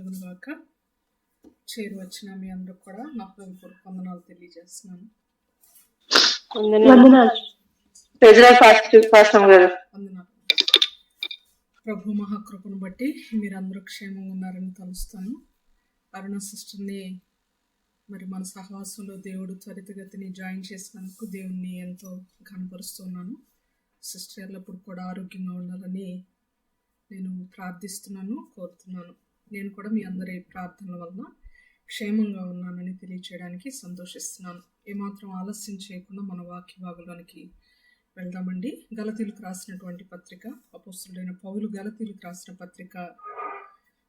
కలుగును గాక. చేరు వచ్చిన మీ అందరూ కూడా నా హృదయపూర్వక వందనాలు తెలియజేస్తున్నాను. వందనాలు. ప్రభు మహాకృపను బట్టి మీరందరూ క్షేమంగా ఉన్నారని తలుస్తాను. అరుణ సిస్టర్ని మరి మన సహవాసంలో దేవుడు త్వరితగతిని జాయిన్ చేసినందుకు దేవుణ్ణి ఎంతో ఘనపరుస్తున్నాను. సిస్టర్ ఎల్లప్పుడు కూడా ఆరోగ్యంగా ఉండాలని నేను ప్రార్థిస్తున్నాను, కోరుతున్నాను. నేను కూడా మీ అందరి ప్రార్థనల వలన క్షేమంగా ఉన్నానని తెలియచేయడానికి సంతోషిస్తున్నాను. ఏమాత్రం ఆలస్యం చేయకుండా మన వాక్య భాగంలోనికి వెళ్దామండి. గలతీలకు రాసినటువంటి పత్రిక, అపోస్తలుడైన పౌలు గలతీలకు రాసిన పత్రిక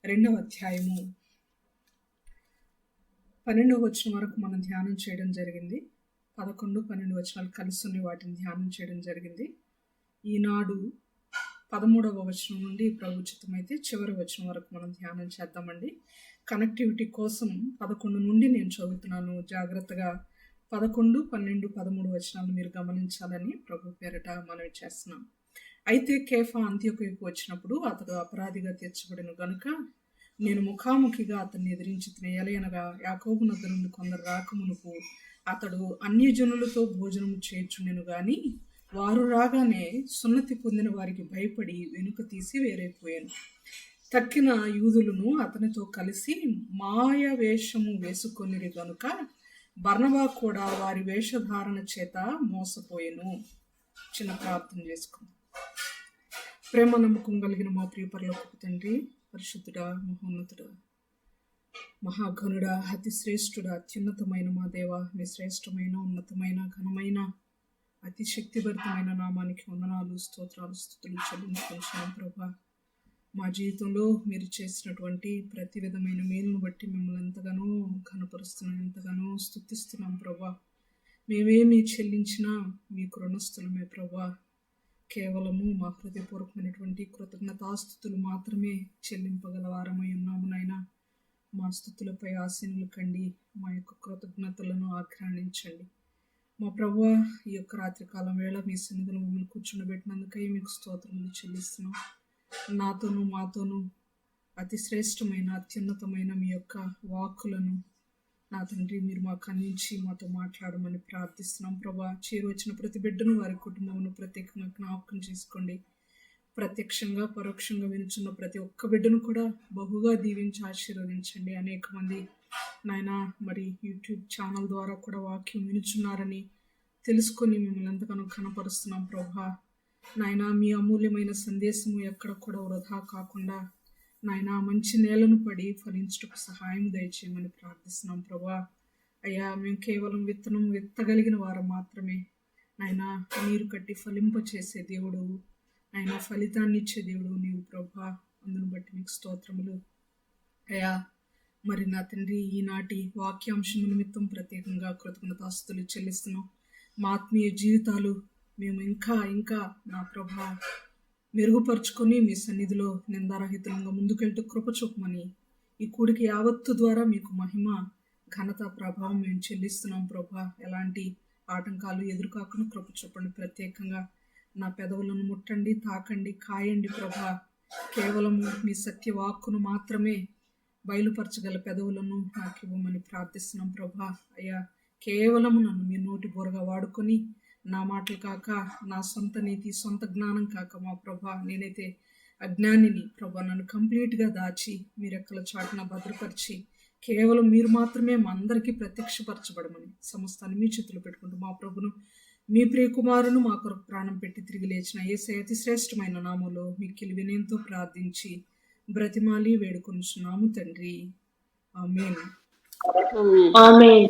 2వ అధ్యాయము 12వ వచనం వరకు మనం ధ్యానం చేయడం జరిగింది. 11, 12 వచనాలు కలిసి ఉన్న వాటిని ధ్యానం చేయడం జరిగింది. ఈనాడు 13వ వచనం నుండి ప్రభు చిత్తమైతే చివరి వచనం వరకు మనం ధ్యానం చేద్దామండి. కనెక్టివిటీ కోసం 11 నుండి నేను చదువుతున్నాను. జాగ్రత్తగా 11, 12, 13 వచనాలు మీరు గమనించాలని ప్రభు పేరట మనవి చేస్తున్నాం. అయితే కేఫా అంత్యోకయకు వచ్చినప్పుడు అతడు అపరాధిగా తీర్చబడిన గనుక నేను ముఖాముఖిగా అతన్ని ఎదిరించి ఎలయనగా యాకోబు నద్ద నుండి కొందరు రాకమునుపు అతడు అన్యజనులతో భోజనం చేర్చుండెను గాని వారు రాగానే సున్నతి పొందిన వారికి భయపడి వెనుక తీసి వేరైపోయాను. తక్కిన యూదులను అతనితో కలిసి మాయ వేషము వేసుకొనిరి గనుక బర్నబా కూడా వారి వేషధారణ చేత మోసపోయెను. చిన్న ప్రార్థన చేసుకుందాం. ప్రేమ నమ్మకం కలిగిన మా ప్రియ పరలోకపు తండ్రి, పరిశుద్ధుడా, మహోన్నతుడా, మహాఘనుడా, అతి శ్రేష్ఠుడా, అత్యున్నతమైన మా దేవ, మీ శ్రేష్టమైన, ఉన్నతమైన, ఘనమైన, అతి శక్తిభరితమైన నామానికి వందనాలు, స్తోత్రాలు, స్తుతులు చెల్లించుకుంటున్నాం ప్రభా. మా జీవితంలో మీరు చేసినటువంటి ప్రతి విధమైన మేలును బట్టి మిమ్మల్ని ఎంతగానో ఘనపరుస్తున్నాం, ఎంతగానో స్తుతిస్తున్నాం ప్రభా. మేమేమి చెల్లించినా మీకు రుణస్థులమే ప్రభా. కేవలము మా హృదయపూర్వకమైనటువంటి కృతజ్ఞతాస్తుతులు మాత్రమే చెల్లింపగల వారమై ఉన్నాము నాయనా. మా స్తుతులపై ఆశీనులు కండి, మా యొక్క కృతజ్ఞతలను ఆఘ్రాణించండి. మా ప్రభువా, ఈ యొక్క రాత్రికాలం వేళ మీ సన్నిధిలో మమ్మల్ని కూర్చుండబెట్టినందుకై మీకు స్తోత్రములు చెల్లిస్తున్నాం. నాతోనూ మాతోనూ అతి శ్రేష్టమైన, అత్యున్నతమైన మీ యొక్క వాక్కులను నా తండ్రి మీరు మాకు అందించి మాతో మాట్లాడమని ప్రార్థిస్తున్నాం ప్రభా. చేరు వచ్చిన ప్రతి బిడ్డను, వారి కుటుంబమును ప్రత్యేకంగా జ్ఞాపకం చేసుకోండి. ప్రత్యక్షంగా పరోక్షంగా వినుచున్న ప్రతి ఒక్క బిడ్డను కూడా బహుగా దీవించి ఆశీర్వదించండి. అనేక మంది నాయన మరి యూట్యూబ్ ఛానల్ ద్వారా కూడా వాక్యం వినుచున్నారని తెలుసుకొని మిమ్మల్ని ఎంతగానో ఘనపరుస్తున్నాం ప్రభా. నాయన మీ అమూల్యమైన సందేశము ఎక్కడ కూడా వృధా కాకుండా నాయన మంచి నేలను పడి ఫలించుటకు సహాయం దయచేయమని ప్రార్థిస్తున్నాం ప్రభా. అయ్యా, మేము కేవలం విత్తనం విత్తగలిగిన వారు మాత్రమే నాయన. నీరు కట్టి ఫలింప చేసే దేవుడు, ఆయన ఫలితాన్ని ఇచ్చే దేవుడు నీవు ప్రభా. అందును బట్టి మీకు స్తోత్రములు అయ్యా. మరి నా తండ్రి, ఈనాటి వాక్యాంశం నిమిత్తం ప్రత్యేకంగా కృతజ్ఞతాస్తుతులు చెల్లిస్తున్నాం. మా ఆత్మీయ జీవితాలు మేము ఇంకా ఇంకా నా ప్రభా మెరుగుపరుచుకొని మీ సన్నిధిలో నిందారహితంగా ముందుకెళ్తూ కృప చూపమని ఈ కూడికి యావత్తు ద్వారా మీకు మహిమ, ఘనత, ప్రభావం మేము చెల్లిస్తున్నాం ప్రభా. ఎలాంటి ఆటంకాలు ఎదురుకాకుండా కృప చూపండి. ప్రత్యేకంగా నా పెదవులను ముట్టండి, తాకండి, కాయండి ప్రభా. కేవలం మీ సత్యవాక్కును మాత్రమే బయలుపరచగల పెదవులను నాకు ఇవ్వమని ప్రార్థిస్తున్నాం ప్రభా. అయ్యా, కేవలము నన్ను మీ నోటి బోరగా వాడుకొని నా మాటలు కాక, నా సొంత నీతి, సొంత జ్ఞానం కాక మా ప్రభా, నేనైతే అజ్ఞానిని ప్రభా. నన్ను కంప్లీట్గా దాచి మీరెక్కల చాటున భద్రపరిచి కేవలం మీరు మాత్రమే మా అందరికీ ప్రత్యక్షపరచబడమని సమస్తాన్ని మీ చేతులు పెట్టుకుంటూ మా ప్రభును, మీ ప్రియ కుమారును మా కొరకు ప్రాణం పెట్టి తిరిగి లేచిన యేసయ్య అతి శ్రేష్టమైన నామములో మిక్కిలి వినయంతో ప్రార్థించి బ్రతిమాలి వేడుకొనుచున్నాము తండ్రి. ఆమేన్. ఆమేన్.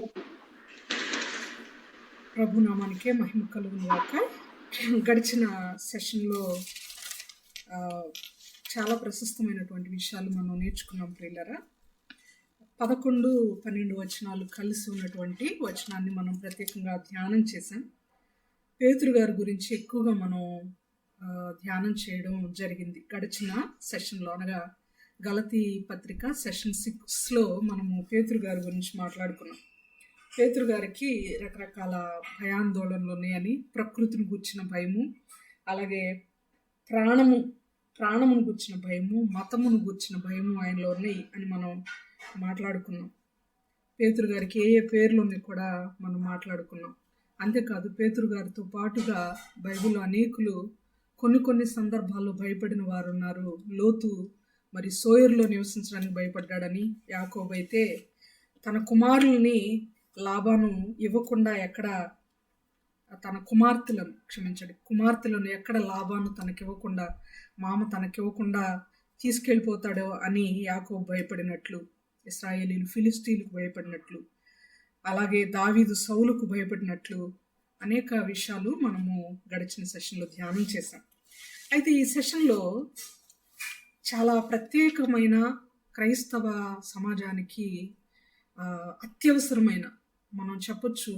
ప్రభు నామానికే మహిమ కలుగును గాక. గడిచిన సెషన్లో చాలా ప్రశస్తమైనటువంటి విషయాలు మనం నేర్చుకున్నాం ప్రియులారా. 11, 12 వచనాలు కలిసి ఉన్నటువంటి వచనాన్ని మనం ప్రత్యేకంగా ధ్యానం చేశాం. పేతురు గారి గురించి ఎక్కువగా మనం ధ్యానం చేయడం జరిగింది గడిచిన సెషన్లో, అనగా గలతీ పత్రిక సెషన్ 6లో మనము పేతురు గారి గురించి మాట్లాడుకున్నాం. పేతురు గారికి రకరకాల భయాందోళనలు ఉన్నాయని, ప్రకృతిని గూర్చిన భయము, అలాగే ప్రాణము ప్రాణమును గుర్చిన భయము, మతమును గుర్చిన భయము ఆయనలో ఉన్నాయి అని మనం మాట్లాడుకున్నాం. పేతురు గారికి ఏ పేర్లు ఉన్నాయి కూడా మనం మాట్లాడుకున్నాం. అంతేకాదు పేతురు గారితో పాటుగా బైబిల్లో అనేకులు కొన్ని సందర్భాల్లో భయపడిన వారు ఉన్నారు. లోతు మరి సోయరులో నివసించడానికి భయపడ్డాడని, యాకోబు అయితే తన కుమారుల్ని లాబాను ఇవ్వకుండా ఎక్కడ తన కుమార్తెలను ఎక్కడ లాబాను తనకివ్వకుండా, మామ తనకివ్వకుండా తీసుకెళ్ళిపోతాడో అని యాకోబు భయపడినట్లు, ఇశ్రాయేలీలు ఫిలిస్తీన్లకు భయపడినట్లు, అలాగే దావీదు సౌలుకు భయపడినట్లు అనేక విషయాలు మనము గడిచిన సెషన్లో ధ్యానం చేశాం. అయితే ఈ సెషన్లో చాలా ప్రత్యేకమైన క్రైస్తవ సమాజానికి అత్యవసరమైన, మనం చెప్పొచ్చు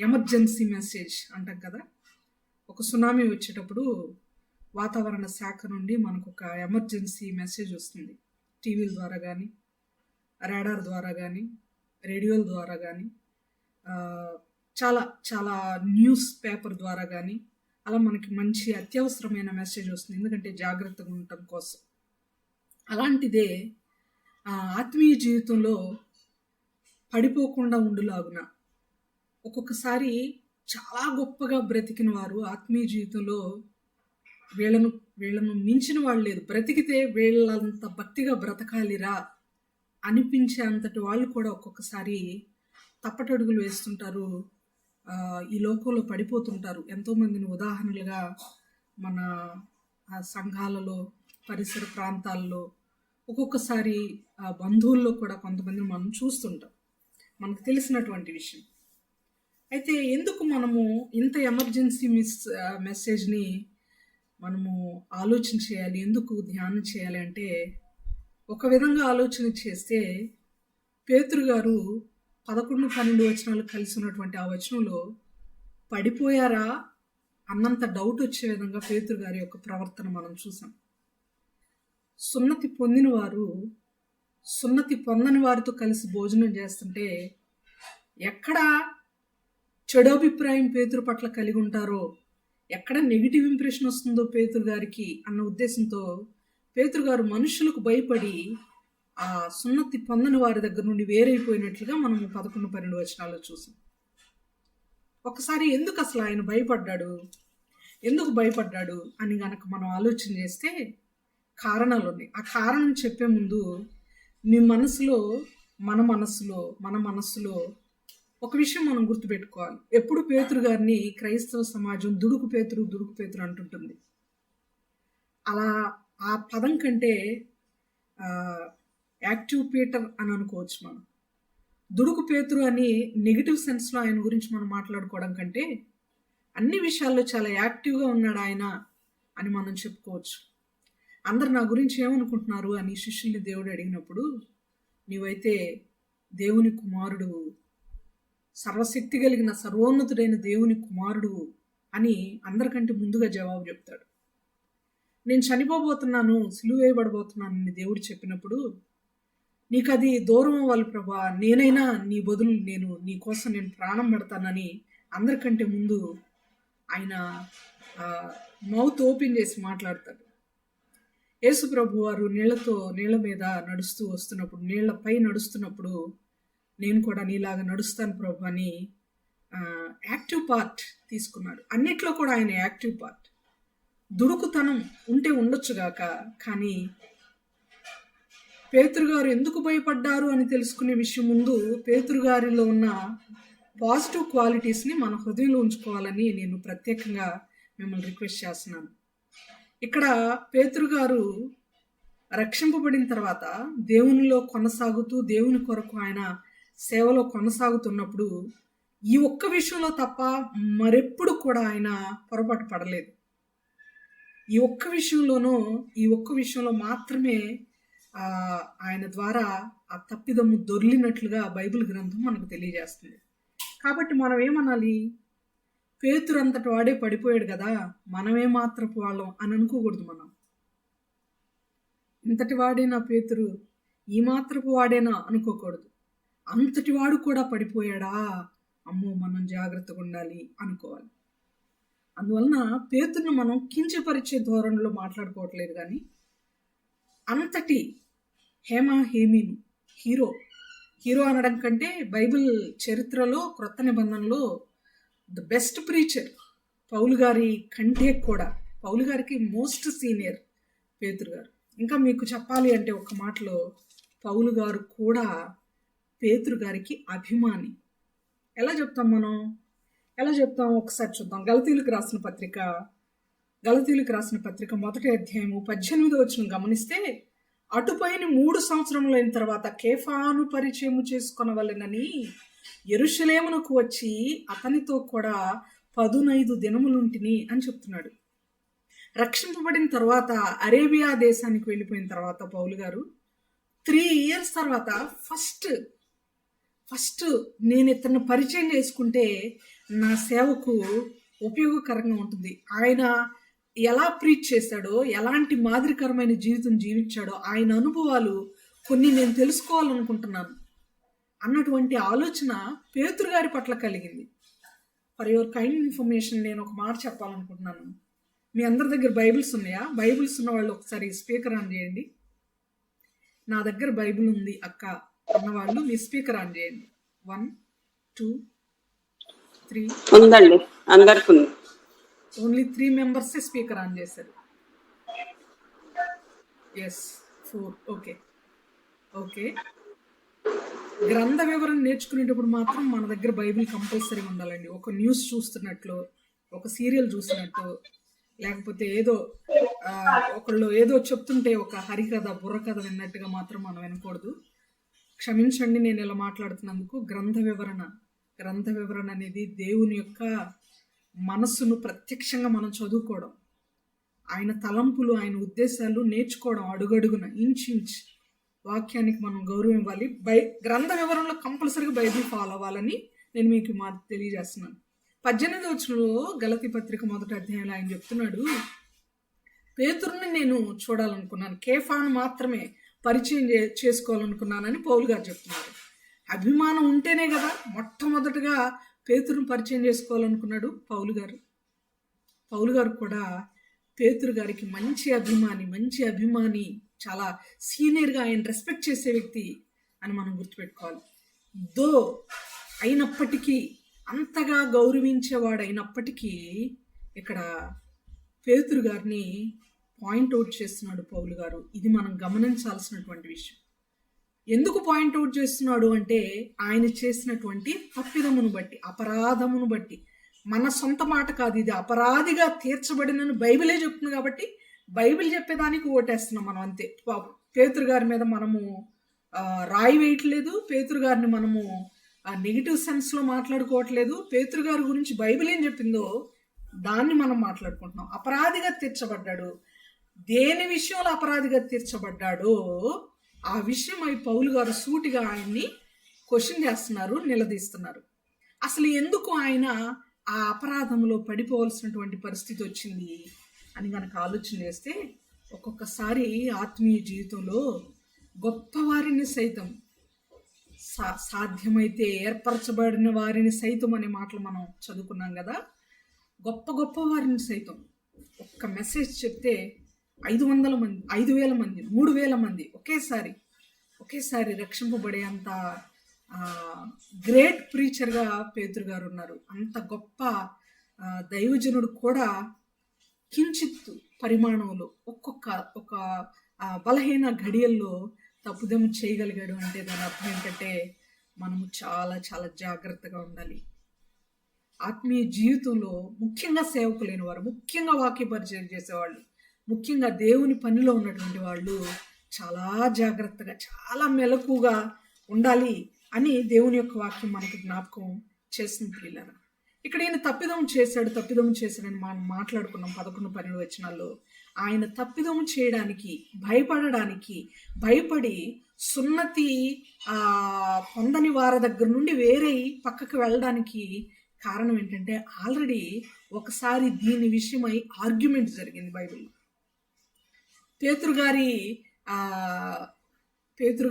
ఎమర్జెన్సీ మెసేజ్ అంటాం కదా. ఒక సునామీ వచ్చేటప్పుడు వాతావరణ శాఖ నుండి మనకు ఒక ఎమర్జెన్సీ మెసేజ్ వస్తుంది. టీవీల ద్వారా కానీ, రాడార్ ద్వారా కానీ, రేడియోల ద్వారా కానీ, చాలా న్యూస్ పేపర్ ద్వారా కానీ అలా మనకి మంచి అత్యవసరమైన మెసేజ్ వస్తుంది, ఎందుకంటే జాగ్రత్తగా ఉండటం కోసం. అలాంటిదే ఆత్మీయ జీవితంలో పడిపోకుండా ఉండులాగున ఒక్కొక్కసారి చాలా గొప్పగా బ్రతికిన వారు ఆత్మీయ జీవితంలో వీళ్ళను మించిన వాళ్ళు లేరు, బ్రతికితే వీళ్ళంత భక్తిగా బ్రతకాలిరా అనిపించే అంతటి వాళ్ళు కూడా ఒక్కొక్కసారి తప్పటడుగులు వేస్తుంటారు, ఈ లోకంలో పడిపోతుంటారు. ఎంతోమందిని ఉదాహరణలుగా మన సంఘాలలో, పరిసర ప్రాంతాల్లో, ఒక్కొక్కసారి బంధువుల్లో కూడా కొంతమందిని మనం చూస్తుంటాం, మనకు తెలిసినటువంటి విషయం. అయితే ఎందుకు మనము ఇంత ఎమర్జెన్సీ మెసేజ్ని మనము ఆలోచన చేయాలి, ఎందుకు ధ్యానం చేయాలి అంటే, ఒక విధంగా ఆలోచన చేస్తే పేతురు గారు 11-12 వచనాలు కలిసి ఉన్నటువంటి ఆ వచనంలో పడిపోయారా అన్నంత డౌట్ వచ్చే విధంగా పేతురు గారి యొక్క ప్రవర్తన మనం చూసాం. సున్నతి పొందిన వారు సున్నతి పొందని వారితో కలిసి భోజనం చేస్తుంటే ఎక్కడ చెడు అభిప్రాయం పేతురు పట్ల కలిగి ఉంటారో, ఎక్కడ నెగిటివ్ ఇంప్రెషన్ వస్తుందో పేతురు గారికి అన్న ఉద్దేశంతో పేతురు గారు మనుషులకు భయపడి ఆ సున్నతి పొందని వారి దగ్గర నుండి వేరైపోయినట్లుగా మనము 11-12 వచనాల్లో చూసాం. ఒకసారి ఎందుకు అసలు ఆయన ఎందుకు భయపడ్డాడు అని గనక మనం ఆలోచన చేస్తే కారణాలు ఉన్నాయి. ఆ కారణం చెప్పే ముందు మన మనస్సులో ఒక విషయం మనం గుర్తుపెట్టుకోవాలి. ఎప్పుడు పేతురు గారిని క్రైస్తవ సమాజం దుడుకు పేతురు అంటుంటుంది. అలా ఆ పదం కంటే యాక్టివ్ పీటర్ అని అనుకోవచ్చు. మనం దుడుకు పేతురు అని నెగిటివ్ సెన్స్లో ఆయన గురించి మనం మాట్లాడుకోవడం కంటే అన్ని విషయాల్లో చాలా యాక్టివ్గా ఉన్నాడు ఆయన అని మనం చెప్పుకోవచ్చు. అందరు నా గురించి ఏమనుకుంటున్నారు అని శిష్యుల్ని దేవుడు అడిగినప్పుడు, నీవైతే దేవుని కుమారుడు, సర్వశక్తి కలిగిన సర్వోన్నతుడైన దేవుని కుమారుడు అని అందరికంటే ముందుగా జవాబు చెప్తాడు. నేను చనిపోబోతున్నాను, సిలువ వేయబడబోతున్నాను అని దేవుడు చెప్పినప్పుడు, నీకు అది దూరం అవ్వాలి ప్రభా, నేనైనా నీ బదులు నీ కోసం నేను ప్రాణం పెడతానని అందరికంటే ముందు ఆయన మౌత్ ఓపెన్ చేసి మాట్లాడతాడు. యేసు ప్రభు వారు నీళ్ళ మీద నీళ్లపై నడుస్తున్నప్పుడు నేను కూడా నీలాగా నడుస్తాను ప్రభు అని యాక్టివ్ పార్ట్ తీసుకున్నాడు. అన్నిట్లో కూడా ఆయన యాక్టివ్ పార్ట్. దుడుకుతనం ఉంటే ఉండొచ్చుగాక, కానీ పేతురు గారు ఎందుకు భయపడ్డారు అని తెలుసుకునే విషయం ముందు పేతురు గారిలో ఉన్న పాజిటివ్ క్వాలిటీస్ని మన హృదయంలో ఉంచుకోవాలని నేను ప్రత్యేకంగా మిమ్మల్ని రిక్వెస్ట్ చేస్తున్నాను. ఇక్కడ పేతురు గారు రక్షింపబడిన తర్వాత దేవునిలో కొనసాగుతూ, దేవుని కొరకు ఆయన సేవలో కొనసాగుతున్నప్పుడు ఈ ఒక్క విషయంలో తప్ప మరెప్పుడు కూడా ఆయన పొరపాటు పడలేదు. ఈ ఒక్క విషయంలో మాత్రమే ఆయన ద్వారా ఆ తప్పిదమ్ము దొర్లినట్లుగా బైబిల్ గ్రంథం మనకు తెలియజేస్తుంది. కాబట్టి మనం ఏమనాలి, పేతురు అంతటి వాడే పడిపోయాడు కదా, మనమే మాత్రపు వాళ్ళం అని అనుకోకూడదు. మనం ఇంతటి వాడేనా పేతురు, ఈ మాత్రపు వాడేనా అనుకోకూడదు. అంతటి వాడు కూడా పడిపోయాడా, అమ్మో మనం జాగ్రత్తగా ఉండాలి అనుకోవాలి. అందువలన పేతురును మనం కించపరిచే ధోరణిలో మాట్లాడుకోవట్లేదు, కానీ అంతటి హేమీను హీరో అనడం కంటే బైబిల్ చరిత్రలో క్రొత్త నిబంధనలో ద బెస్ట్ ప్రీచర్ పౌలు గారి కంటే కూడా, పౌలు గారికి మోస్ట్ సీనియర్ పేతురు గారు. ఇంకా మీకు చెప్పాలి అంటే ఒక మాటలో పౌలు గారు కూడా పేతురు గారికి అభిమాని. ఎలా చెప్తాం ఒకసారి చూద్దాం. గలతీయులకు రాసిన పత్రిక 1వ అధ్యాయము 18వ వచనం గమనిస్తే, అటుపైన 3 సంవత్సరములైన తర్వాత కేఫాను పరిచయము చేసుకొనవలెనని యెరూషలేమునకు వచ్చి అతనితో కూడా 15 దినములుంటిని అని చెప్తున్నాడు. రక్షింపబడిన తర్వాత అరేబియా దేశానికి వెళ్ళిపోయిన తర్వాత పౌలు గారు 3 years తర్వాత ఫస్ట్ నేను ఇతన్ని పరిచయం చేసుకుంటే నా సేవకు ఉపయోగకరంగా ఉంటుంది. ఆయన ఎలా ప్రీచ్ చేశాడో, ఎలాంటి మాదిరికరమైన జీవితం జీవించాడో, ఆయన అనుభవాలు కొన్ని నేను తెలుసుకోవాలనుకుంటున్నాను అన్నటువంటి ఆలోచన పేతురు గారి పట్ల కలిగింది. ఫర్ యువర్ కైండ్ ఇన్ఫర్మేషన్ నేను ఒక మాట చెప్పాలనుకుంటున్నాను. మీ అందరి దగ్గర బైబిల్స్ ఉన్నాయా? బైబిల్స్ ఉన్న వాళ్ళు ఒకసారి స్పీకర్ ఆన్ చేయండి. నా దగ్గర బైబిల్ ఉంది అక్క అన్నవాళ్ళు మీ స్పీకర్ ఆన్ చేయండి. 1 2 3 ఉందండి, అందరికి ఉంది. ఓన్లీ 3 మెంబర్సే స్పీకర్ ఆన్ చేశారు. ఎస్ 4. ఓకే. గ్రంథ వివరణ నేర్చుకునేటప్పుడు మాత్రం మన దగ్గర బైబిల్ కంపల్సరీ ఉండాలండి. ఒక న్యూస్ చూస్తున్నట్లు, ఒక సీరియల్ చూసినట్టు, లేకపోతే ఒకళ్ళు ఏదో చెప్తుంటే ఒక హరికథ బుర్రకథ విన్నట్టుగా మాత్రం మనం వినకూడదు. క్షమించండి నేను ఇలా మాట్లాడుతున్నందుకు. గ్రంథ వివరణ అనేది దేవుని యొక్క మనస్సును ప్రత్యక్షంగా మనం చదువుకోవడం, ఆయన తలంపులు, ఆయన ఉద్దేశాలు నేర్చుకోవడం, అడుగడుగున ఇంచ్ వాక్యానికి మనం గౌరవం ఇవ్వాలి. గ్రంథ వివరణలో కంపల్సరీగా బైబిల్ ఫాలో అవ్వాలని నేను మీకు తెలియజేస్తున్నాను. 18వ వచనంలో గలతీ పత్రిక 1వ అధ్యాయంలో ఆయన చెప్తున్నాడు, పేతురుని నేను చూడాలనుకున్నాను, కేఫాను మాత్రమే పరిచయం చేసుకోవాలనుకున్నానని పౌలు గారు చెప్తున్నారు. అభిమానం ఉంటేనే కదా మొట్టమొదటిగా పేతురుని పరిచయం చేసుకోవాలనుకున్నాడు పౌలు గారు కూడా పేతురు గారికి మంచి అభిమాని, చాలా సీనియర్గా ఆయన రెస్పెక్ట్ చేసే వ్యక్తి అని మనం గుర్తుపెట్టుకోవాలి. అయినప్పటికీ, అంతగా గౌరవించేవాడైనప్పటికీ ఇక్కడ పేతురు గారిని పాయింట్అవుట్ చేస్తున్నాడు పౌలు గారు. ఇది మనం గమనించాల్సినటువంటి విషయం. ఎందుకు పాయింట్అవుట్ చేస్తున్నాడు అంటే, ఆయన చేసినటువంటి తప్పిదమును బట్టి, అపరాధమును బట్టి, మన సొంత మాట కాదు, ఇది అపరాధిగా తీర్చబడినని బైబిలే చెప్తుంది కాబట్టి బైబిల్ చెప్పేదానికి ఓటేస్తున్నాం మనం, అంతే. పేతురు గారి మీద మనము రాయి వేయట్లేదు, పేతురు గారిని మనము నెగిటివ్ సెన్స్లో మాట్లాడుకోవట్లేదు. పేతురు గారి గురించి బైబిల్ ఏం చెప్పిందో దాన్ని మనం మాట్లాడుకుంటున్నాం. అపరాధిగా తీర్చబడ్డాడు. దేని విషయంలో అపరాధిగా తీర్చబడ్డాడో ఆ విషయమై పౌలు గారు సూటిగా ఆయన్ని క్వశ్చన్ చేస్తున్నారు, నిలదీస్తున్నారు. అసలు ఎందుకు ఆయన ఆ అపరాధంలో పడిపోవలసినటువంటి పరిస్థితి వచ్చింది అని కనుక ఆలోచన చేస్తే, ఒక్కొక్కసారి ఆత్మీయ జీవితంలో గొప్పవారిని సైతం, సాధ్యమైతే ఏర్పరచబడిన వారిని సైతం అనే మాటలు మనం చదువుకున్నాం కదా. గొప్ప వారిని సైతం ఒక్క మెసేజ్ చెప్తే 500 మంది, 5000 మంది, 3000 మంది ఒకేసారి రక్షింపబడే అంత గ్రేట్ ప్రీచర్గా పేతురు గారు ఉన్నారు. అంత గొప్ప దైవజనుడు కూడా కించిత్తు పరిమాణంలో ఒక బలహీన ఘడియల్లో తప్పుదము చేయగలిగాడు అంటే దాని అర్థం ఏంటంటే, మనము చాలా చాలా జాగ్రత్తగా ఉండాలి. ఆత్మీయ జీవితంలో ముఖ్యంగా సేవకులైన వారు, ముఖ్యంగా వాక్య పరిచయం చేసేవాళ్ళు, ముఖ్యంగా దేవుని పనిలో ఉన్నటువంటి వాళ్ళు చాలా జాగ్రత్తగా, చాలా మెలకుగా ఉండాలి అని దేవుని యొక్క వాక్యం మనకు జ్ఞాపకం చేసిన పిల్లలు. ఇక్కడ ఈయన తప్పిదం చేశాడని మనం మాట్లాడుకున్నాం 11-12 వచనాల్లో. ఆయన తప్పిదం చేయడానికి భయపడి సున్నతి పొందని వారి దగ్గర నుండి వేరే పక్కకు వెళ్ళడానికి కారణం ఏంటంటే, ఆల్రెడీ ఒకసారి దీని విషయమై ఆర్గ్యుమెంట్ జరిగింది బైబిల్లో. పేతురు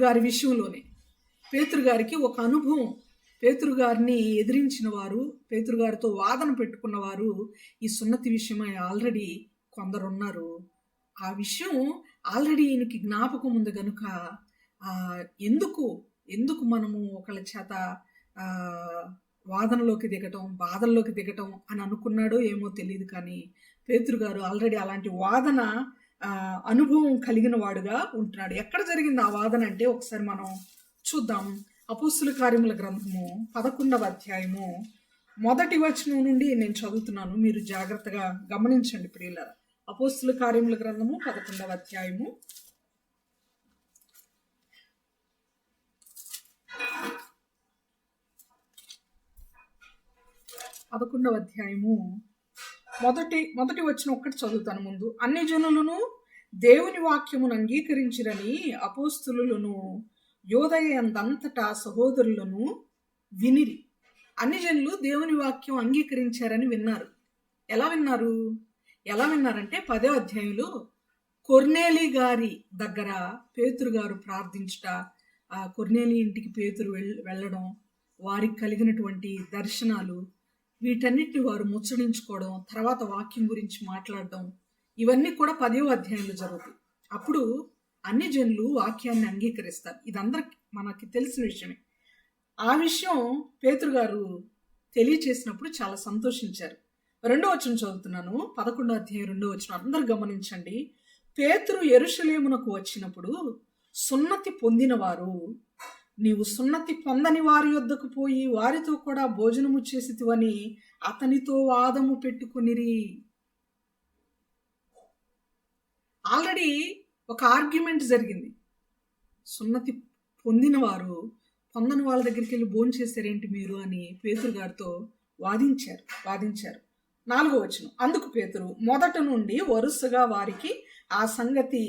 గారి విషయంలోనే పేతురు గారికి ఒక అనుభవం పేతురు గారిని ఎదిరించిన వారు, పేతురు గారితో వాదన పెట్టుకున్న వారు ఈ సున్నతి విషయమై ఆల్రెడీ కొందరున్నారు. ఆ విషయం ఆల్రెడీ ఈయనకి జ్ఞాపకం ఉంది కనుక ఎందుకు ఎందుకు మనము ఒకళ్ళ చేత వాదనలోకి దిగటం, బాధల్లోకి దిగటం అని అనుకున్నాడో ఏమో తెలియదు. కానీ పేతురు గారు ఆల్రెడీ అలాంటి వాదన అనుభవం కలిగిన వాడుగా ఉంటున్నాడు. ఎక్కడ జరిగింది ఆ వాదన అంటే ఒకసారి మనం చూద్దాం. అపోస్తుల కార్యముల గ్రంథము 11వ అధ్యాయము 1వ వచనం నుండి నేను చదువుతున్నాను, మీరు జాగ్రత్తగా గమనించండి ప్రియులారా. అపోస్తుల కార్యముల గ్రంథము 11వ అధ్యాయము 11వ అధ్యాయము మొదటి వచ్చిన ఒక్కటి చదువుతాను ముందు. అన్ని జనులను దేవుని వాక్యమును అంగీకరించిరని అపోస్తులును యోదయందంతటా సహోదరులను వినిరి. అన్ని జనులు దేవుని వాక్యం అంగీకరించారని విన్నారు. ఎలా విన్నారంటే 10వ అధ్యాయంలో కొర్నేలి గారి దగ్గర పేతురు గారు ప్రార్థించుట, ఆ కొర్నేలి ఇంటికి పేతురు వెళ్ళడం, వారికి కలిగినటువంటి దర్శనాలు, వీటన్నిటిని వారు ముచ్చడించుకోవడం, తర్వాత వాక్యం గురించి మాట్లాడడం, ఇవన్నీ కూడా 10వ అధ్యాయంలో జరుగుతాయి. అప్పుడు అన్ని జనులు వాక్యాన్ని అంగీకరిస్తారు. ఇదందరికి మనకి తెలిసిన విషయమే. ఆ విషయం పేతురు గారు తెలియచేసినప్పుడు చాలా సంతోషించారు. 2వ వచనం చదువుతున్నాను, 11వ అధ్యాయం 2వ వచనం, అందరు గమనించండి. పేతురు యెరూషలేమునకు వచ్చినప్పుడు సున్నతి పొందిన వారు, నీవు సున్నతి పొందని వారి యొద్దకు పోయి వారితో కూడా భోజనము చేసితివని అతనితో వాదము పెట్టుకునిరి. ఆల్రెడీ ఒక ఆర్గ్యుమెంట్ జరిగింది. సున్నతి పొందిన వారు పొందని వాళ్ళ దగ్గరికి వెళ్ళి భోజనం చేశారేంటి మీరు అని పేతురు గారితో వాదించారు. 4వ వచనం, అందుకు పేతురు మొదట నుండి వరుసగా వారికి ఆ సంగతి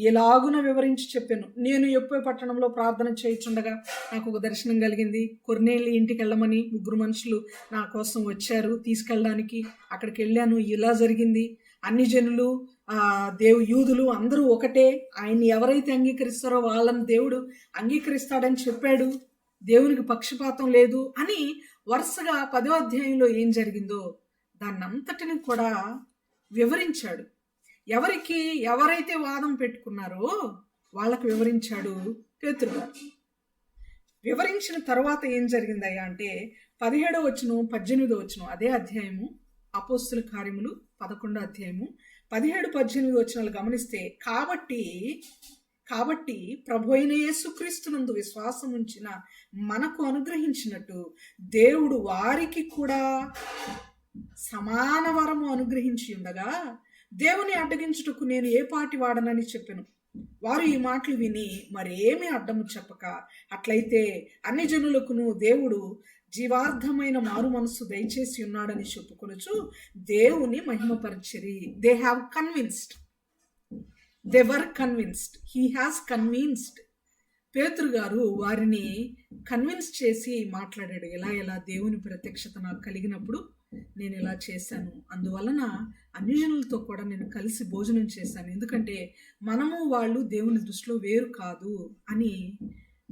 ఎలాగున వివరించి చెప్పాను. నేను యొప్పే పట్టణంలో ప్రార్థన చేయుచుండగా నాకు ఒక దర్శనం కలిగింది. కొర్నేలి ఇంటికి వెళ్ళమని 3 మనుషులు నా కోసం వచ్చారు తీసుకెళ్ళడానికి. అక్కడికి వెళ్ళాను, ఇలా జరిగింది. అన్ని జనులు, యూదులు అందరూ ఒకటే, ఆయన్ని ఎవరైతే అంగీకరిస్తారో వాళ్ళని దేవుడు అంగీకరిస్తాడని చెప్పాడు, దేవునికి పక్షపాతం లేదు అని వరుసగా 10వ అధ్యాయంలో ఏం జరిగిందో దాన్నంతటిని కూడా వివరించాడు. ఎవరైతే వాదం పెట్టుకున్నారో వాళ్ళకు వివరించాడు పేతురు గారు. వివరించిన తర్వాత ఏం జరిగిందయ్యా అంటే 17వ వచనం 18వ వచనం, అదే అధ్యాయము అపోస్తుల కార్యములు 11వ అధ్యాయము 17-18 వచనాలు గమనిస్తే, కాబట్టి ప్రభు అయిన యేసుక్రీస్తునందు విశ్వాసం ఉంచిన మనకు అనుగ్రహించినట్టు దేవుడు వారికి కూడా సమాన వరము అనుగ్రహించి ఉండగా దేవుని అడ్డగించుటకు నేను ఏ పాటి వాడనని చెప్పెను. వారు ఈ మాటలు విని మరేమీ అడ్డము చెప్పక, అట్లయితే అన్ని జనులకును దేవుడు జీవార్థమైన మారు మనస్సు దయచేసి ఉన్నాడని చెప్పుకొనుచు దేవుని మహిమపరిచిరి. They were convinced. He has convinced. పేతురు గారు వారిని కన్విన్స్ చేసి మాట్లాడాడు. ఎలా దేవుని ప్రత్యక్షత నాకు కలిగినప్పుడు నేను ఇలా చేశాను, అందువలన అన్ని జనులతో కూడా నేను కలిసి భోజనం చేశాను, ఎందుకంటే మనము వాళ్ళు దేవుని దృష్టిలో వేరు కాదు అని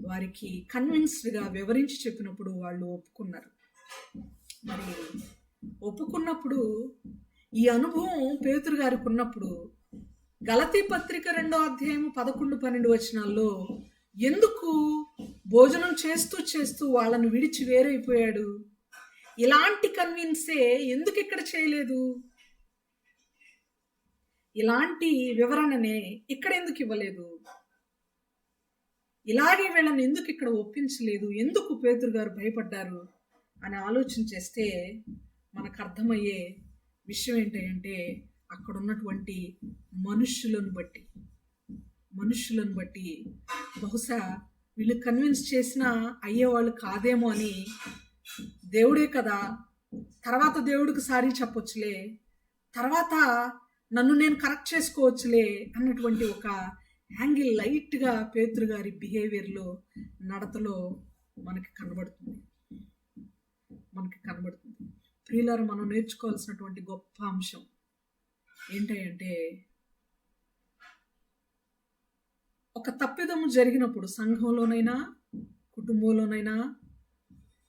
వారికి కన్విన్స్డ్గా వివరించి చెప్పినప్పుడు వాళ్ళు ఒప్పుకున్నారు. మరి ఒప్పుకున్నప్పుడు ఈ అనుభవం పేతురు గారికి ఉన్నప్పుడు గలతీ పత్రిక 2వ అధ్యాయం 11-12 వచనాల్లో ఎందుకు భోజనం చేస్తూ వాళ్ళను విడిచి వేరైపోయాడు? ఇలాంటి కన్విన్సే ఎందుకు ఇక్కడ చేయలేదు? ఇలాంటి వివరణనే ఇక్కడ ఎందుకు ఇవ్వలేదు? ఇలాగే వీళ్ళని ఎందుకు ఇక్కడ ఒప్పించలేదు? ఎందుకు పేతురు గారు భయపడ్డారు అని ఆలోచన చేస్తే మనకు అర్థమయ్యే విషయం ఏంటంటే, అక్కడ ఉన్నటువంటి మనుషులను బట్టి బహుశా వీళ్ళు కన్విన్స్ చేసినా అయ్యేవాళ్ళు కాదేమో అని, దేవుడే కదా, తర్వాత దేవుడికి సారీ చెప్పొచ్చులే, తర్వాత నన్ను నేను కరెక్ట్ చేసుకోవచ్చులే అన్నటువంటి ఒక యాంగిల్ లైట్గా పేతురు గారి బిహేవియర్లో, నడతలో మనకి కనబడుతుంది. ప్రియులారా, మనం నేర్చుకోవాల్సినటువంటి గొప్ప అంశం ఏంటంటే, ఒక తప్పిదము జరిగినప్పుడు సంఘంలోనైనా కుటుంబంలోనైనా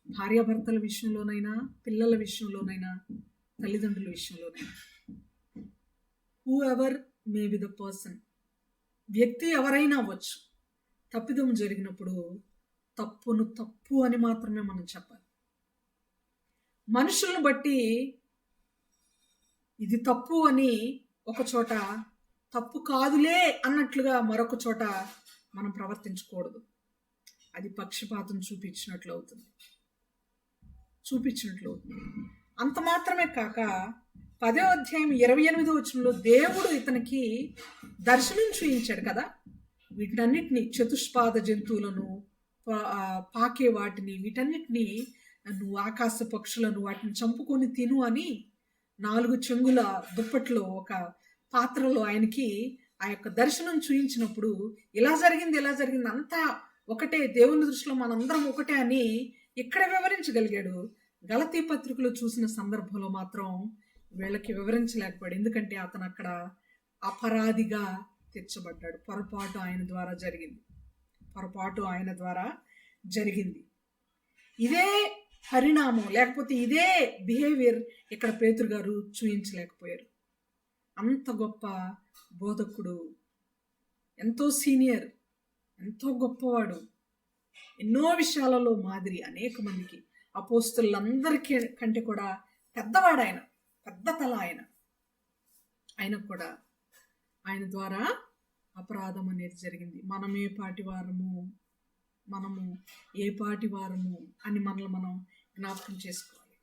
భార్యాభర్తల విషయంలోనైనా, పిల్లల విషయంలోనైనా, తల్లిదండ్రుల విషయంలోనైనా. Who ever may be the person, వ్యక్తి ఎవరైనా అవ్వచ్చు. తప్పిదం జరిగినప్పుడు తప్పును తప్పు అని మాత్రమే మనం చెప్పాలి. మనుషులను బట్టి ఇది తప్పు అని ఒక చోట, తప్పు కాదులే అన్నట్లుగా మరొక చోట మనం ప్రవర్తించకూడదు. అది పక్షపాతం చూపించినట్లు అవుతుంది. అంత మాత్రమే కాక 10వ అధ్యాయం 28వ వచనంలో దేవుడు ఇతనికి దర్శనం చూయించాడు కదా. వీటన్నిటిని, చతుష్పాద జంతువులను, పాకే వాటిని, వీటన్నిటిని, నువ్వు ఆకాశ పక్షులను వాటిని చంపుకొని తిను అని 4 చెంగుల దుప్పట్లో ఒక పాత్రలో ఆయనకి ఆ యొక్క దర్శనం చూయించినప్పుడు ఇలా జరిగింది అంతా ఒకటే, దేవుని దృష్టిలో మనందరం ఒకటే అని ఇక్కడ వివరించగలిగాడు. గలతీ పత్రికలో చూసిన సందర్భంలో మాత్రం వీళ్ళకి వివరించలేకపోయాడు. ఎందుకంటే అతను అక్కడ అపరాధిగా తీర్చబడ్డాడు. పొరపాటు ఆయన ద్వారా జరిగింది. ఇదే పరిణామం, లేకపోతే ఇదే బిహేవియర్ ఇక్కడ పేతురు గారు చూయించలేకపోయారు. అంత గొప్ప బోధకుడు, ఎంతో సీనియర్, ఎంతో గొప్పవాడు, ఎన్నో విషయాలలో మాదిరి, అనేక మందికి అపోస్తలులందరికీ కంటే కూడా పెద్దవాడు ఆయన, పెద్ద తల ఆయన. ఆయన కూడా ఆయన ద్వారా అపరాధం అనేది జరిగింది. మనము ఏ పాటి వారము అని మనల్ని మనం జ్ఞాపకం చేసుకోవాలి.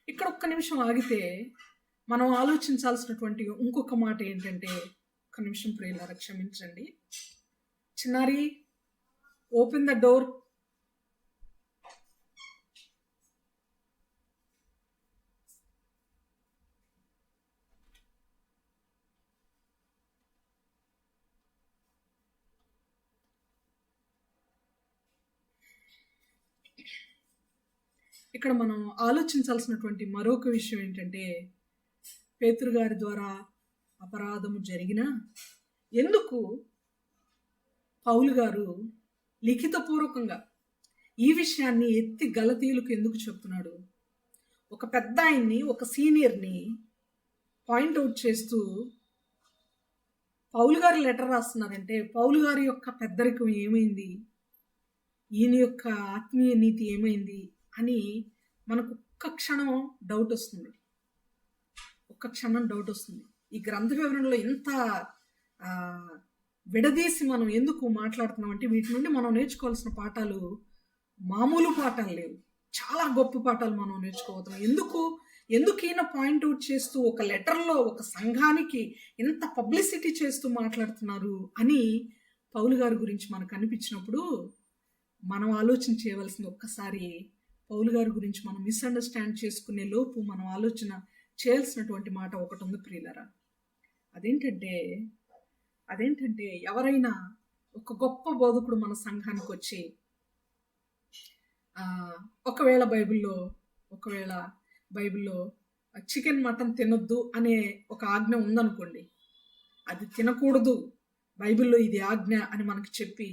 ఇక్కడ ఒక్క నిమిషం ఆగితే మనం ఆలోచించాల్సినటువంటి ఇంకొక మాట ఏంటంటే, ఒక్క నిమిషం ప్రియులారా, క్షమించండి. చిన్నారి, ఓపెన్ ద డోర్. ఇక్కడ మనం ఆలోచించాల్సినటువంటి మరొక విషయం ఏంటంటే, పేతురు గారి ద్వారా అపరాధము జరిగినా ఎందుకు పౌలు గారు లిఖితపూర్వకంగా ఈ విషయాన్ని ఎత్తి గలతీయులకు ఎందుకు చెప్తున్నాడు? ఒక పెద్ద ఆయన్ని, ఒక సీనియర్ని పాయింట్అవుట్ చేస్తూ పౌలు గారు లెటర్ రాస్తున్నారంటే పౌలు గారి యొక్క పెద్దరికం ఏమైంది, ఈయన యొక్క ఆత్మీయ నీతి ఏమైంది అని మనకు ఒక్క క్షణం డౌట్ వస్తుంది. ఈ గ్రంథ వివరణలో ఇంత విడదీసి మనం ఎందుకు మాట్లాడుతున్నాం అంటే, వీటి నుండి మనం నేర్చుకోవాల్సిన పాఠాలు మామూలు పాఠాలు లేవు, చాలా గొప్ప పాఠాలు మనం నేర్చుకోబోతున్నాం. ఎందుకు ఈయన పాయింట్అవుట్ చేస్తూ ఒక లెటర్లో ఒక సంఘానికి ఇంత పబ్లిసిటీ చేస్తూ మాట్లాడుతున్నారు అని పౌలు గారి గురించి మనకు అనిపించినప్పుడు మనం ఆలోచన చేయవలసింది, ఒక్కసారి పౌలు గారి గురించి మనం మిస్అండర్స్టాండ్ చేసుకునే లోపు మనం ఆలోచన చేయాల్సినటువంటి మాట ఒకటి ఉంది ప్రియులరా. అదేంటంటే ఎవరైనా ఒక గొప్ప బోధకుడు మన సంఘానికి వచ్చి ఒకవేళ బైబిల్లో చికెన్ మటన్ తినొద్దు అనే ఒక ఆజ్ఞ ఉందనుకోండి, అది తినకూడదు, బైబిల్లో ఇది ఆజ్ఞ అని మనకు చెప్పి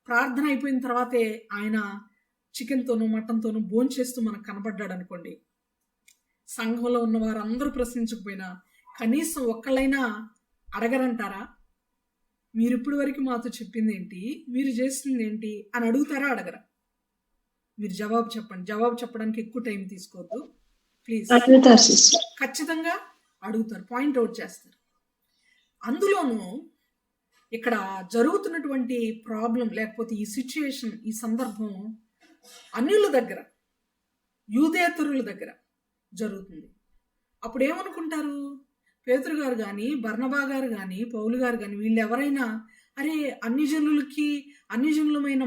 ప్రార్థన అయిపోయిన తర్వాతే ఆయన చికెన్తోనూ మటన్తోనూ భోంచేస్తూ మనకు కనబడ్డాడు అనుకోండి, సంఘంలో ఉన్న వారందరూ ప్రశ్నించకపోయినా కనీసం ఒక్కళ్ళైనా అడగరంటారా? మీరు ఇప్పటి వరకు మాతో చెప్పింది ఏంటి, మీరు చేస్తుంది ఏంటి అని అడుగుతారా, అడగరా? మీరు జవాబు చెప్పండి. జవాబు చెప్పడానికి ఎక్కువ టైం తీసుకోవద్దు ప్లీజ్. ఖచ్చితంగా అడుగుతారు, పాయింట్అవుట్ చేస్తారు. అందులోనూ ఇక్కడ జరుగుతున్నటువంటి ప్రాబ్లం, లేకపోతే ఈ సిచ్యుయేషన్, ఈ సందర్భం అన్యుల దగ్గర, యూదేతరుల దగ్గర జరుగుతుంది. అప్పుడు ఏమనుకుంటారు? పేతురు గారు కానీ, బర్నబా గారు కానీ, పౌలు గారు కానీ, వీళ్ళు ఎవరైనా అరే అన్యజనులమైన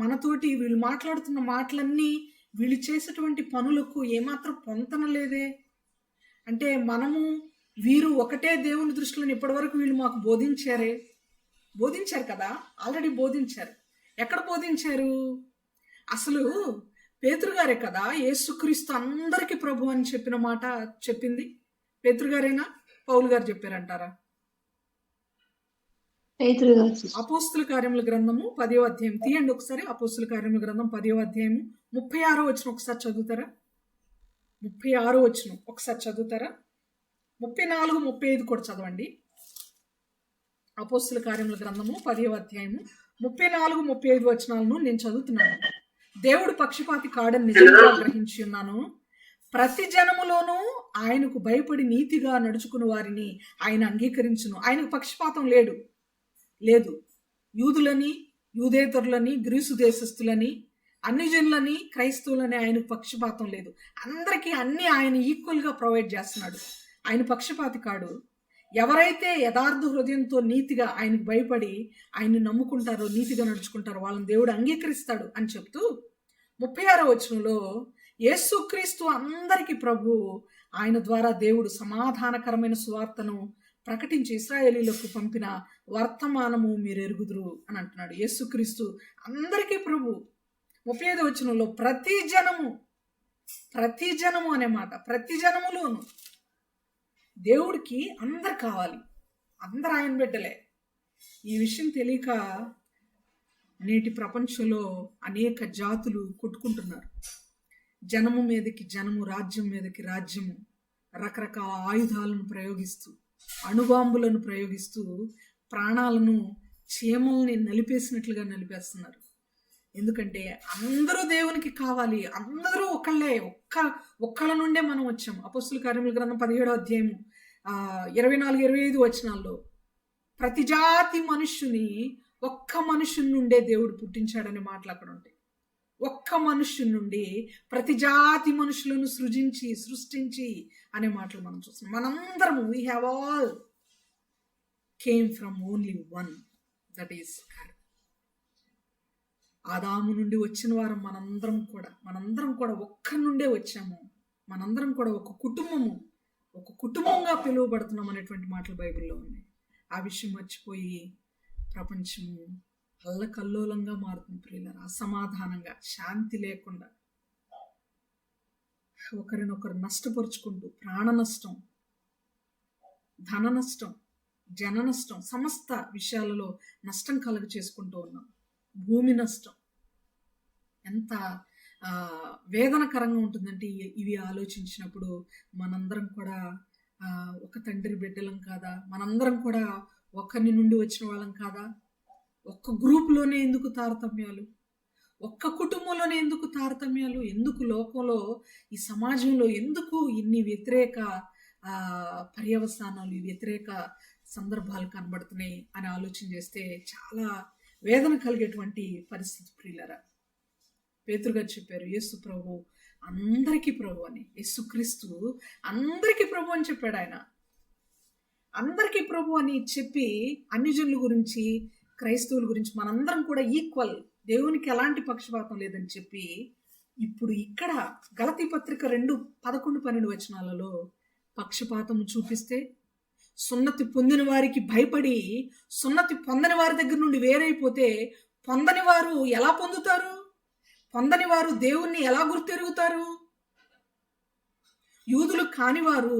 మనతోటి వీళ్ళు మాట్లాడుతున్న మాటలన్నీ, వీళ్ళు చేసేటువంటి పనులకు ఏమాత్రం పొంతనలేదే, అంటే వీరు ఒకటే దేవుని దృష్టిలో ఇప్పటివరకు వీళ్ళు మాకు బోధించారు కదా, ఆల్రెడీ బోధించారు. ఎక్కడ బోధించారు? అసలు పేతురు గారే కదా యేసుక్రీస్తు అందరికీ ప్రభు అని చెప్పిన మాట చెప్పింది పేతురు గారేనా, పౌలు గారు చెప్పారంటారా? అపోస్తుల కార్యముల గ్రంథము 10వ అధ్యాయం తీయండి ఒకసారి. అపోస్తుల కార్యముల గ్రంథం 10వ అధ్యాయము 36వ వచనం ఒకసారి చదువుతారా? 36వ వచనం ఒకసారి చదువుతారా? 34, 35 కూడా చదవండి. అపోస్తుల కార్యముల గ్రంథము 10వ అధ్యాయము 34, 35 వచనాలను నేను చదువుతున్నాను. దేవుడు పక్షపాతి కాడని నిజంగా గ్రహించి ఉన్నాను. ప్రతి జనములోనూ ఆయనకు భయపడి నీతిగా నడుచుకుని వారిని ఆయన అంగీకరించును. ఆయనకు పక్షపాతం లేదు. యూదులని, యూదేతరులని, గ్రీసు దేశస్థులని, అన్ని జనులని, క్రైస్తవులని ఆయనకు పక్షపాతం లేదు. అందరికీ అన్ని ఆయన ఈక్వల్గా ప్రొవైడ్ చేస్తున్నాడు. ఆయన పక్షపాతి కాడు. ఎవరైతే యథార్థ హృదయంతో నీతిగా ఆయనకు భయపడి ఆయన్ని నమ్ముకుంటారో, నీతిగా నడుచుకుంటారో వాళ్ళని దేవుడు అంగీకరిస్తాడు అని చెప్తూ 36వ వచనంలో యేసుక్రీస్తు అందరికీ ప్రభు, ఆయన ద్వారా దేవుడు సమాధానకరమైన సువార్తను ప్రకటించి ఇశ్రాయేలీలకు పంపిన వర్తమానము మీరు ఎరుగుదురు అని అంటున్నాడు. యేసుక్రీస్తు అందరికీ ప్రభు. 35వ వచనంలో ప్రతి జనము అనే మాట, ప్రతి జనములోను దేవుడికి అందరు కావాలి, అందరు ఆయన బిడ్డలే. ఈ విషయం తెలియక నేటి ప్రపంచంలో అనేక జాతులు కొట్టుకుంటున్నారు. జనము మీదకి జనము, రాజ్యం మీదకి రాజ్యము, రకరకాల ఆయుధాలను ప్రయోగిస్తూ, అణుబాంబులను ప్రయోగిస్తూ ప్రాణాలను, చీమల్ని నలిపేసినట్లుగా నలిపేస్తున్నారు. ఎందుకంటే అందరూ దేవునికి కావాలి, అందరూ ఒకళ్ళే, ఒక్కళ్ళ నుండే మనం వచ్చాము. అపోస్తుల కార్యముల గ్రంథం 17వ అధ్యాయము 24, 25 వచనాల్లో ప్రతి జాతి మనుష్యుని ఒక్క మనుషుని నుండే దేవుడు పుట్టించాడనే మాటలు అక్కడ ఉంటాయి. ఒక్క మనుష్యుని నుండి ప్రతి జాతి మనుషులను సృష్టించి అనే మాటలు మనం చూస్తున్నాం. మనందరము we have all came from only one, that is God. ఆదాము నుండి వచ్చిన వారు మనందరం కూడా ఒక్కరి నుండే వచ్చాము. మనందరం కూడా ఒక కుటుంబంగా పిలువబడుతున్నాం అనేటువంటి మాటలు బైబిల్లో ఉన్నాయి. ఆ విషయం మర్చిపోయి ప్రపంచము అల్లకల్లోలంగా మారుతుంది ప్రియులారా. అసమాధానంగా, శాంతి లేకుండా, ఒకరినొకరు నష్టపరుచుకుంటూ, ప్రాణ నష్టం, ధన నష్టం, జన నష్టం, సమస్త విషయాలలో నష్టం కలుగ చేసుకుంటూ ఉన్నాం. భూమి నష్టం ఎంత వేదనకరంగా ఉంటుందంటే ఇవి ఆలోచించినప్పుడు మనందరం కూడా ఒక తండ్రి బిడ్డలం కాదా? మనందరం కూడా ఒకరి నుండి వచ్చిన వాళ్ళం కాదా? ఒక్క గ్రూప్లోనే ఎందుకు తారతమ్యాలు? ఒక్క కుటుంబంలోనే ఎందుకు తారతమ్యాలు? ఎందుకు లోకంలో, ఈ సమాజంలో ఎందుకు ఇన్ని వ్యతిరేక పర్యవసానాలు, వ్యతిరేక సందర్భాలు కనబడుతున్నాయి అని ఆలోచన చేస్తే చాలా వేదన కలిగేటువంటి పరిస్థితి ప్రియులారా. పేతురు గారు చెప్పారు, యేసు ప్రభు అందరికీ ప్రభు అని. యేసుక్రీస్తు అందరికీ ప్రభు అని చెప్పాడు. ఆయన అందరికీ ప్రభు అని చెప్పి అన్ని జనుల గురించి, క్రైస్తవుల గురించి మనందరం కూడా ఈక్వల్, దేవునికి ఎలాంటి పక్షపాతం లేదని చెప్పి ఇప్పుడు ఇక్కడ గలతీ పత్రిక 2, 11, 12 వచనాలలో పక్షపాతం చూపిస్తే, సున్నతి పొందిన వారికి భయపడి సున్నతి పొందని వారి దగ్గర నుండి వేరైపోతే పొందని వారు ఎలా పొందుతారు? పొందని వారు దేవుణ్ణి ఎలా గుర్తెరుగుతారు? యూదులు కానివారు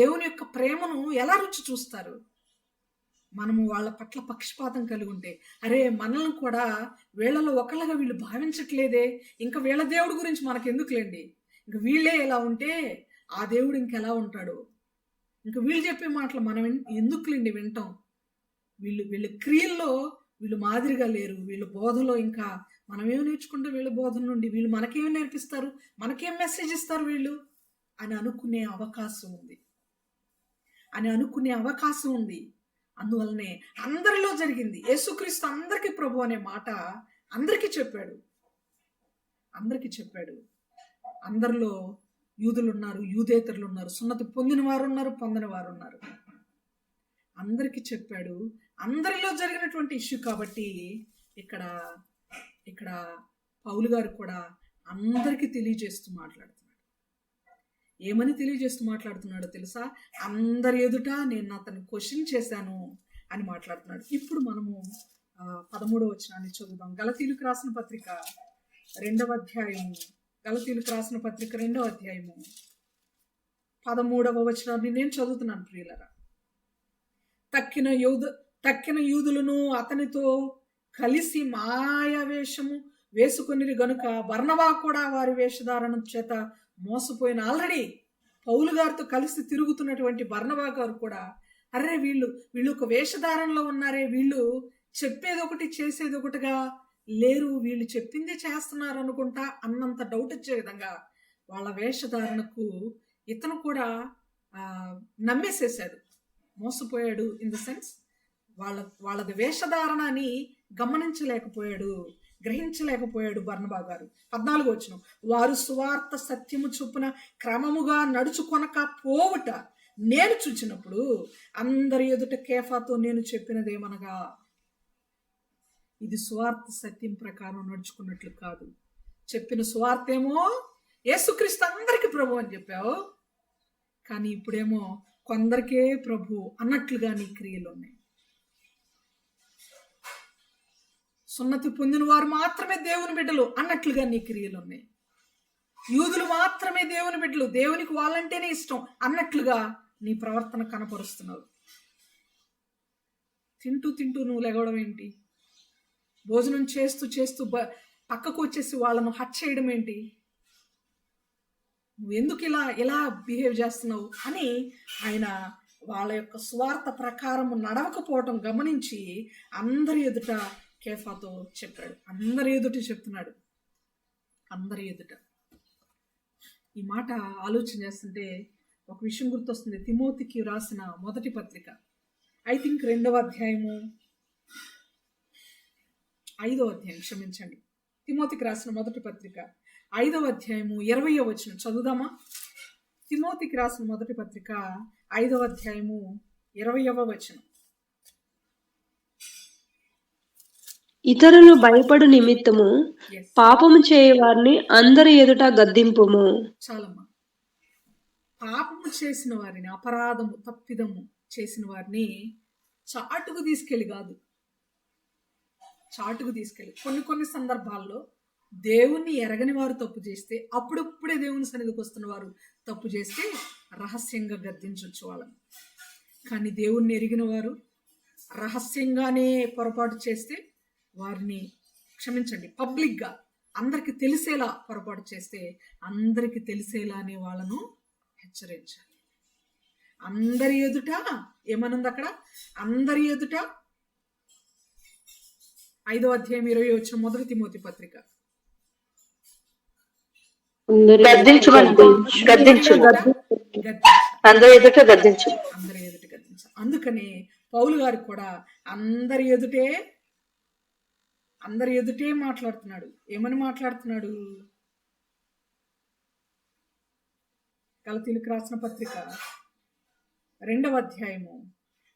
దేవుని యొక్క ప్రేమను ఎలా రుచి చూస్తారు? మనము వాళ్ళ పట్ల పక్షపాతం కలిగి ఉంటే, అరే మనల్ని కూడా వీళ్ళలో ఒకళ్ళగా వీళ్ళు భావించట్లేదే, ఇంకా వీళ్ళ దేవుడి గురించి మనకెందుకులేండి, ఇంకా వీళ్ళే ఎలా ఉంటే ఆ దేవుడు ఇంకెలా ఉంటాడు, ఇంకా వీళ్ళు చెప్పే మాటలు మనం ఎందుకులేండి వింటాం, వీళ్ళ క్రియల్లో వీళ్ళు మాదిరిగా లేరు, వీళ్ళ బోధలో ఇంకా మనమేం నేర్చుకుంటాం వీళ్ళ బోధ నుండి, వీళ్ళు మనకేం నేర్పిస్తారు, మనకేం మెసేజ్ ఇస్తారు వీళ్ళు అని అనుకునే అవకాశం ఉంది. అందువల్లనే అందరిలో జరిగింది. యేసుక్రీస్తు అందరికీ ప్రభు అనే మాట అందరికీ చెప్పాడు. అందరిలో యూదులు ఉన్నారు, యూదేతరులు ఉన్నారు, సున్నతి పొందిన వారు ఉన్నారు, పొందని వారు ఉన్నారు. అందరికీ చెప్పాడు. అందరిలో జరిగినటువంటి ఇష్యూ కాబట్టి ఇక్కడ పౌలు గారు కూడా అందరికీ తెలియజేస్తూ మాట్లాడుతున్నాడు. ఏమని తెలియజేస్తూ మాట్లాడుతున్నాడో తెలుసా? అందరి ఎదుట నేను అతన్ని క్వశ్చన్ చేశాను అని మాట్లాడుతున్నాడు. ఇప్పుడు మనము 13వ వచనాన్ని చదువుదాం. గలతీయులకు రాసిన పత్రిక 2వ అధ్యాయము, 2వ అధ్యాయము 13వ వచనాన్ని నేను చదువుతున్నాను ప్రియులరా. తక్కిన యూదులను అతనితో కలిసి మాయావేషము వేసుకొనిరి గనుక బర్నబా కూడా వారి వేషధారణ చేత మోసపోయిన. ఆల్రెడీ పౌలు గారితో కలిసి తిరుగుతున్నటువంటి బర్నబా గారు కూడా అరే వీళ్ళు ఒక వేషధారణలో ఉన్నారే, వీళ్ళు చెప్పేది ఒకటి చేసేది ఒకటిగా లేరు, వీళ్ళు చెప్పిందే చేస్తున్నారు అనుకుంటా అన్నంత డౌట్ వచ్చే విధంగా వాళ్ళ వేషధారణకు ఇతను కూడా నమ్మేసేసాడు, మోసపోయాడు. ఇన్ ద సెన్స్ వాళ్ళది వేషధారణ అని గమనించలేకపోయాడు, గ్రహించలేకపోయాడు బర్నబా గారు. 14వ వచనం, వారు సువార్త సత్యము చొప్పున క్రమముగా నడుచుకొనక పోవుట నేను చూచినప్పుడు అందరి ఎదుట కేఫాతో నేను చెప్పినదేమనగా, ఇది సువార్త సత్యం ప్రకారం నడుచుకున్నట్లు కాదు. చెప్పిన సువార్త ఏమో యేసుక్రీస్తు అందరికి ప్రభు అని చెప్పావు, కానీ ఇప్పుడేమో కొందరికే ప్రభు అన్నట్లుగా నీ క్రియలు ఉన్నాయి. సున్నతి పొందిన వారు మాత్రమే దేవుని బిడ్డలు అన్నట్లుగా నీ క్రియలు ఉన్నాయి. యూదులు మాత్రమే దేవుని బిడ్డలు, దేవునికి వాళ్ళంటేనే ఇష్టం అన్నట్లుగా నీ ప్రవర్తన కనపరుస్తున్నావు. తింటూ నువ్వు లెగవడం ఏంటి? భోజనం చేస్తూ పక్కకు వచ్చేసి వాళ్ళను హట్ చేయడం ఏంటి? నువ్వు ఎందుకు ఇలా బిహేవ్ చేస్తున్నావు అని ఆయన వాళ్ళ యొక్క స్వార్థ ప్రకారం నడవకపోవటం గమనించి అందరి ఎదుట కేఫాతో చెప్పాడు. అందరి ఎదుట చెప్తున్నాడు, అందరి ఎదుట. ఈ మాట ఆలోచన చేస్తుంటే ఒక విషయం గుర్తొస్తుంది. తిమోతికి రాసిన మొదటి పత్రిక, ఐ థింక్ 2వ అధ్యాయము 5వ అధ్యాయం, క్షమించండి, తిమోతికి రాసిన మొదటి పత్రిక 5వ అధ్యాయము 20వ వచనం చదువుదామా? తిమోతికి రాసిన మొదటి పత్రిక 5వ అధ్యాయము 20వ వచనం. ఇతరులు భయపడు నిమిత్తము పాపము చేయవారిని అందరి ఎదుట గద్దింపుము. చాలమ్మా. పాపము చేసిన వారిని, అపరాధము తప్పిదము చేసిన వారిని చాటుకు తీసుకెళ్ళి కాదు, చాటుకు తీసుకెళ్ళి కొన్ని సందర్భాల్లో దేవుణ్ణి ఎరగని వారు తప్పు చేస్తే, అప్పుడప్పుడే దేవుని సన్నిధికి వస్తున్న వారు తప్పు చేస్తే రహస్యంగా గద్దించవచ్చు వాళ్ళని. కానీ దేవుణ్ణి ఎరిగిన వారు రహస్యంగానే పొరపాటు చేస్తే వారిని క్షమించండి, పబ్లిక్గా అందరికి తెలిసేలా పొరపాటు చేస్తే అందరికి తెలిసేలానే వాళ్ళను హెచ్చరించాలి. అందరి ఎదుట ఏమనుంది అక్కడ? అందరి ఎదుట 5వ అధ్యాయం 20 వచ్చిన మొదటి తిమోతి పత్రిక. అందరి ఎదుట గద్దించు. అందుకనే పౌలు గారు కూడా అందరి ఎదుటే మాట్లాడుతున్నాడు. ఏమని మాట్లాడుతున్నాడు? గలతీయులకు రాసిన పత్రిక 2వ అధ్యాయము,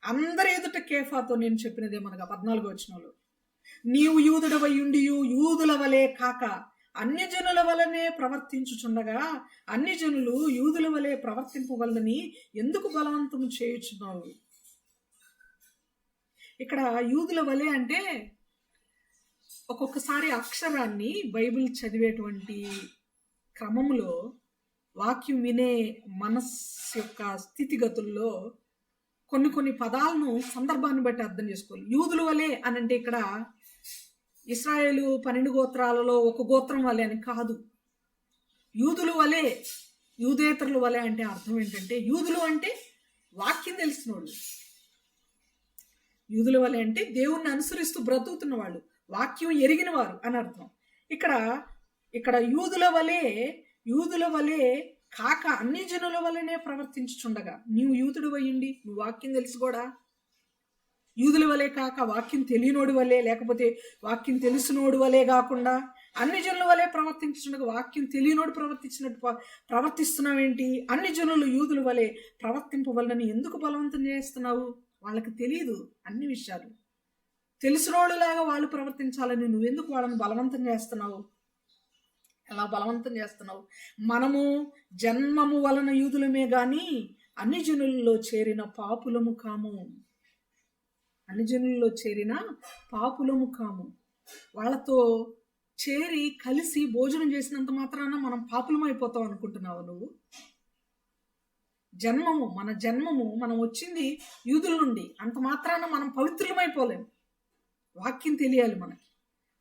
అందరి ఎదుట కేఫాతో నేను చెప్పినదేమనగా 14వ వచనంలో, నీవు యూదుడవై ఉండి యూదుల వలె కాక అన్యజనుల వలనే ప్రవర్తించుచుండగా అన్యజనులు యూదుల వలె ప్రవర్తింపవలనని ఎందుకు బలవంతము చేయుచున్నావు? ఇక్కడ యూదుల వలె అంటే ఒక్కొక్కసారి అక్షరాన్ని బైబిల్ చదివేటువంటి క్రమంలో వాక్యం వినే మనస్సు యొక్క స్థితిగతుల్లో కొన్ని పదాలను సందర్భాన్ని బట్టి అర్థం చేసుకోవాలి. యూదుల వలె అని అంటే ఇక్కడ ఇశ్రాయేలు 12 గోత్రాలలో ఒక గోత్రం వలె అని కాదు. యూదుల వలె, యూదేతరుల వలె అంటే అర్థం ఏంటంటే, యూదులు అంటే వాక్యం తెలిసిన వాళ్ళు, యూదుల వలె అంటే దేవుణ్ణి అనుసరిస్తూ బ్రతుకుతున్న వాళ్ళు, వాక్యం ఎరిగిన వారు అని అర్థం. ఇక్కడ యూదుల వలె కాక అన్ని జనుల వలనే ప్రవర్తించుచుండగా, నీవు యూదుడు అయ్యిండి, నువ్వు వాక్యం తెలుసు కూడా, యూదుల వలె కాక వాక్యం తెలియనోడు వలె, లేకపోతే వాక్యం తెలిసినోడు వలె కాకుండా అన్ని జనుల వలె ప్రవర్తించుండగా వాక్యం తెలియనోడు ప్రవర్తిస్తున్నావేంటి? అన్ని జనులు యూదుల వలె ప్రవర్తింపవలనని ఎందుకు బలవంతం చేస్తున్నావు? వాళ్ళకి తెలియదు అన్ని విషయాలు, తెలిసినోడులాగా వాళ్ళు ప్రవర్తించాలని నువ్వెందుకు వాళ్ళని బలవంతం చేస్తున్నావు? ఎలా బలవంతం చేస్తున్నావు? మనము జన్మము వలన యూదులమే గాని అన్ని జనులలో చేరిన పాపులము కాము. అన్ని జనులలో చేరిన పాపులము కాము. వాళ్ళతో చేరి కలిసి భోజనం చేసినంత మాత్రాన మనం పాపులం అయిపోతాం అనుకుంటున్నావు నువ్వు? మన జన్మము మనం వచ్చింది యూదుల నుండి. అంత మాత్రాన మనం పవిత్రులమైపోలేము. వాక్యం తెలియాలి మనకి,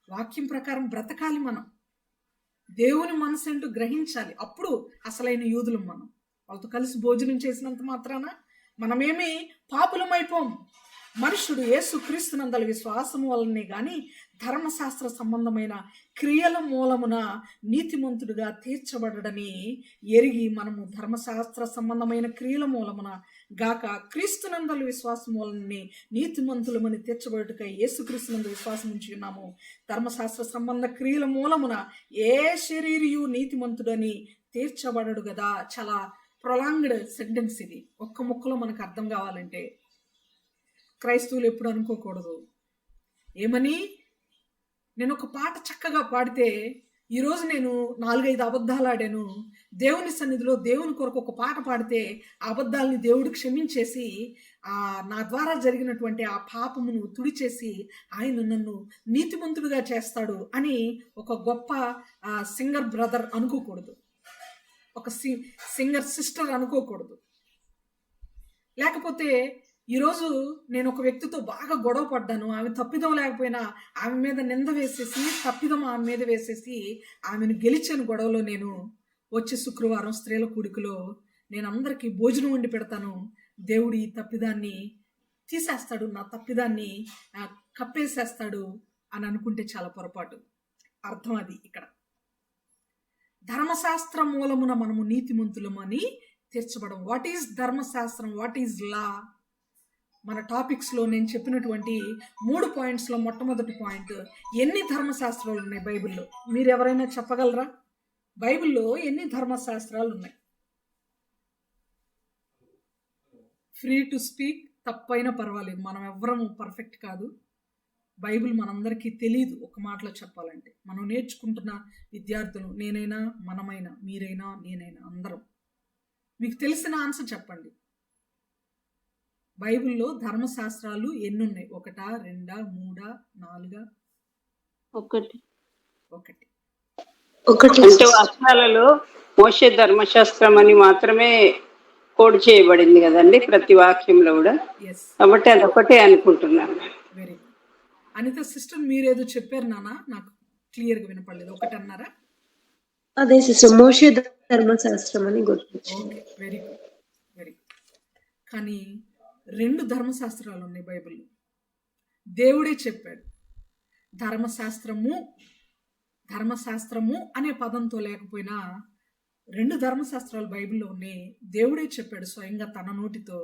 వాక్యం ప్రకారం బ్రతకాలి, మనం దేవుని మనసు అంటూ గ్రహించాలి. అప్పుడు అసలైన యూదులం మనం. వాళ్ళతో కలిసి భోజనం చేసినంత మాత్రాన మనమేమి పాపులమైపోము. మనుషుడు యేసు క్రీస్తునందలి విశ్వాసము వలనే గాని ధర్మశాస్త్ర సంబంధమైన క్రియల మూలమున నీతిమంతుడుగా తీర్చబడడని ఎరిగి మనము ధర్మశాస్త్ర సంబంధమైన క్రియల మూలమున గాక క్రీస్తునందలి విశ్వాసం వలనే నీతిమంతులమని తీర్చబడుటకై యేసుక్రీస్తునందు విశ్వాసం ఉంచి ఉన్నాము. ధర్మశాస్త్ర సంబంధ క్రియల మూలమున ఏ శరీరియు నీతిమంతుడని తీర్చబడడు కదా. చాలా ప్రొలాంగ్డ్ సెంటెన్స్ ఇది. ఒక్క ముక్కలో మనకు అర్థం కావాలంటే క్రైస్తవులు ఎప్పుడు అనుకోకూడదు ఏమని, నేను ఒక పాట చక్కగా పాడితే ఈరోజు నేను 4-5 అబద్ధాలు ఆడాను, దేవుని సన్నిధిలో దేవుని కొరకు ఒక పాట పాడితే ఆ అబద్ధాలని దేవుడు క్షమించేసి నా ద్వారా జరిగినటువంటి ఆ పాపమును తుడిచేసి ఆయన నన్ను నీతిమంతుడిగా చేస్తాడు అని ఒక గొప్ప సింగర్ బ్రదర్ అనుకోకూడదు, ఒక సింగర్ సిస్టర్ అనుకోకూడదు. లేకపోతే ఈరోజు నేను ఒక వ్యక్తితో బాగా గొడవ పడ్డాను, ఆమె తప్పిదం లేకపోయినా ఆమె మీద నింద వేసేసి, తప్పిదం ఆమె మీద వేసేసి ఆమెను గెలిచాను గొడవలో. నేను వచ్చే శుక్రవారం స్త్రీల కూడికలో నేను అందరికీ భోజనం వండి పెడతాను, దేవుడు ఈ తప్పిదాన్ని తీసేస్తాడు, నా తప్పిదాన్ని కప్పేసేస్తాడు అని అనుకుంటే చాలా పొరపాటు. అర్థం అది ఇక్కడ. ధర్మశాస్త్రం మూలమున మనము నీతిమంతులమని తీర్చబడం. వాట్ ఈజ్ ధర్మశాస్త్రం, వాట్ ఈజ్ లా? మన టాపిక్స్లో నేను చెప్పినటువంటి 3 పాయింట్స్లో మొట్టమొదటి పాయింట్, ఎన్ని ధర్మశాస్త్రాలు ఉన్నాయి బైబిల్లో? మీరు ఎవరైనా చెప్పగలరా? బైబిల్లో ఎన్ని ధర్మశాస్త్రాలు ఉన్నాయి? ఫ్రీ టు స్పీక్, తప్పైనా పర్వాలేదు, మనం ఎవ్వరము పర్ఫెక్ట్ కాదు. బైబిల్ మనందరికీ తెలియదు. ఒక మాటలో చెప్పాలంటే మనం నేర్చుకుంటున్న విద్యార్థులు, నేనైనా, మనమైనా, మీరైనా, నేనైనా, అందరం. మీకు తెలిసిన ఆన్సర్ చెప్పండి. బైబిల్లో ధర్మశాస్త్రాలు ఎన్ని ఉన్నాయి? 1, 2, 3, 4? ఒకటి. అంటే వాక్యాలలో మోషే ధర్మశాస్త్రం అని మాత్రమే కోడ్ చేయబడింది కదండి ప్రతి వాక్యంలో కూడా, కాబట్టి అదొకటే అనుకుంటున్నాను. Very good. అనిత సిస్టర్, మీరేదో చెప్పారు నాన్న, నాకు క్లియర్ గా వినపడలేదు. ఒకటి అన్నారా? అదే సిస్టర్, మోషే ధర్మశాస్త్రం అని గుర్తొచ్చింది. Very good, very good. కానీ 2 ధర్మశాస్త్రాలు ఉన్నాయి బైబిల్లో. దేవుడే చెప్పాడు. ధర్మశాస్త్రము అనే పదంతో లేకపోయినా 2 ధర్మశాస్త్రాలు బైబిల్లో ఉన్నాయి. దేవుడే చెప్పాడు స్వయంగా తన నోటితో.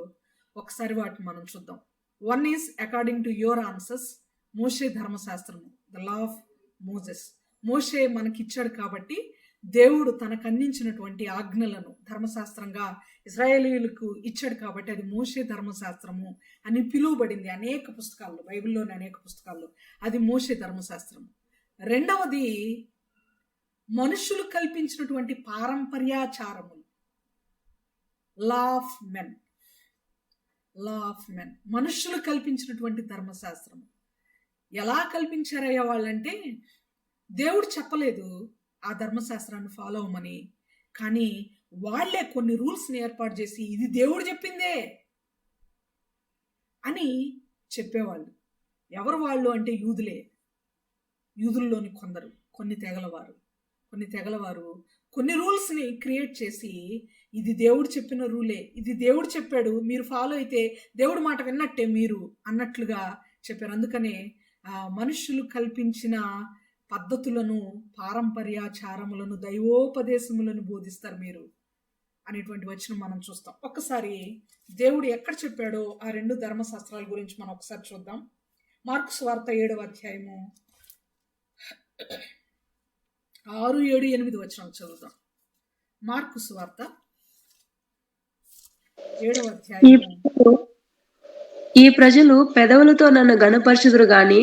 ఒకసారి వాటిని మనం చూద్దాం. 1 is according to your answers, మోషే ధర్మశాస్త్రము, ద లా ఆఫ్ మోజెస్. మోషే మనకిచ్చాడు కాబట్టి దేవుడు తనకు అందించినటువంటి ఆజ్ఞలను ధర్మశాస్త్రంగా ఇశ్రాయేలీయులకు ఇచ్చాడు కాబట్టి అది మోషే ధర్మశాస్త్రము అని పిలువబడింది అనేక పుస్తకాల్లో, బైబిల్లోని అనేక పుస్తకాల్లో. అది మోషే ధర్మశాస్త్రము. రెండవది మనుషులు కల్పించినటువంటి పారంపర్యాచారములు, లా ఆఫ్ మెన్. మనుషులు కల్పించినటువంటి ధర్మశాస్త్రము. ఎలా కల్పించారయ్యా వాళ్ళంటే, దేవుడు చెప్పలేదు ఆ ధర్మశాస్త్రాన్ని ఫాలో అవ్వమని, కానీ వాళ్లే కొన్ని రూల్స్ని ఏర్పాటు చేసి ఇది దేవుడు చెప్పిందే అని చెప్పేవాళ్ళు. ఎవరు వాళ్ళు అంటే యూదులే. యూదుల్లోని కొన్ని తెగలవారు కొన్ని రూల్స్ని క్రియేట్ చేసి ఇది దేవుడు చెప్పిన రూలే, ఇది దేవుడు చెప్పాడు, మీరు ఫాలో అయితే దేవుడు మాట విన్నట్టే మీరు అన్నట్లుగా చెప్పారు. అందుకనే మనుషులు కల్పించిన పద్ధతులను, పారంపర్యాచారములను, దైవోపదేశములను బోధిస్తారు మీరు అనేటువంటి వచనం మనం చూస్తాం. ఒక్కసారి దేవుడు ఎక్కడ చెప్పాడో ఆ 2 ధర్మశాస్త్రాల గురించి మనం ఒకసారి చూద్దాం. మార్కు సువార్త 7వ అధ్యాయము 6, 7, 8 వచనాలు చదువుతాం. మార్కు సువార్త 7వ అధ్యాయము. ఈ ప్రజలు పెదవులతో నన్ను గణపరచుదురు గాని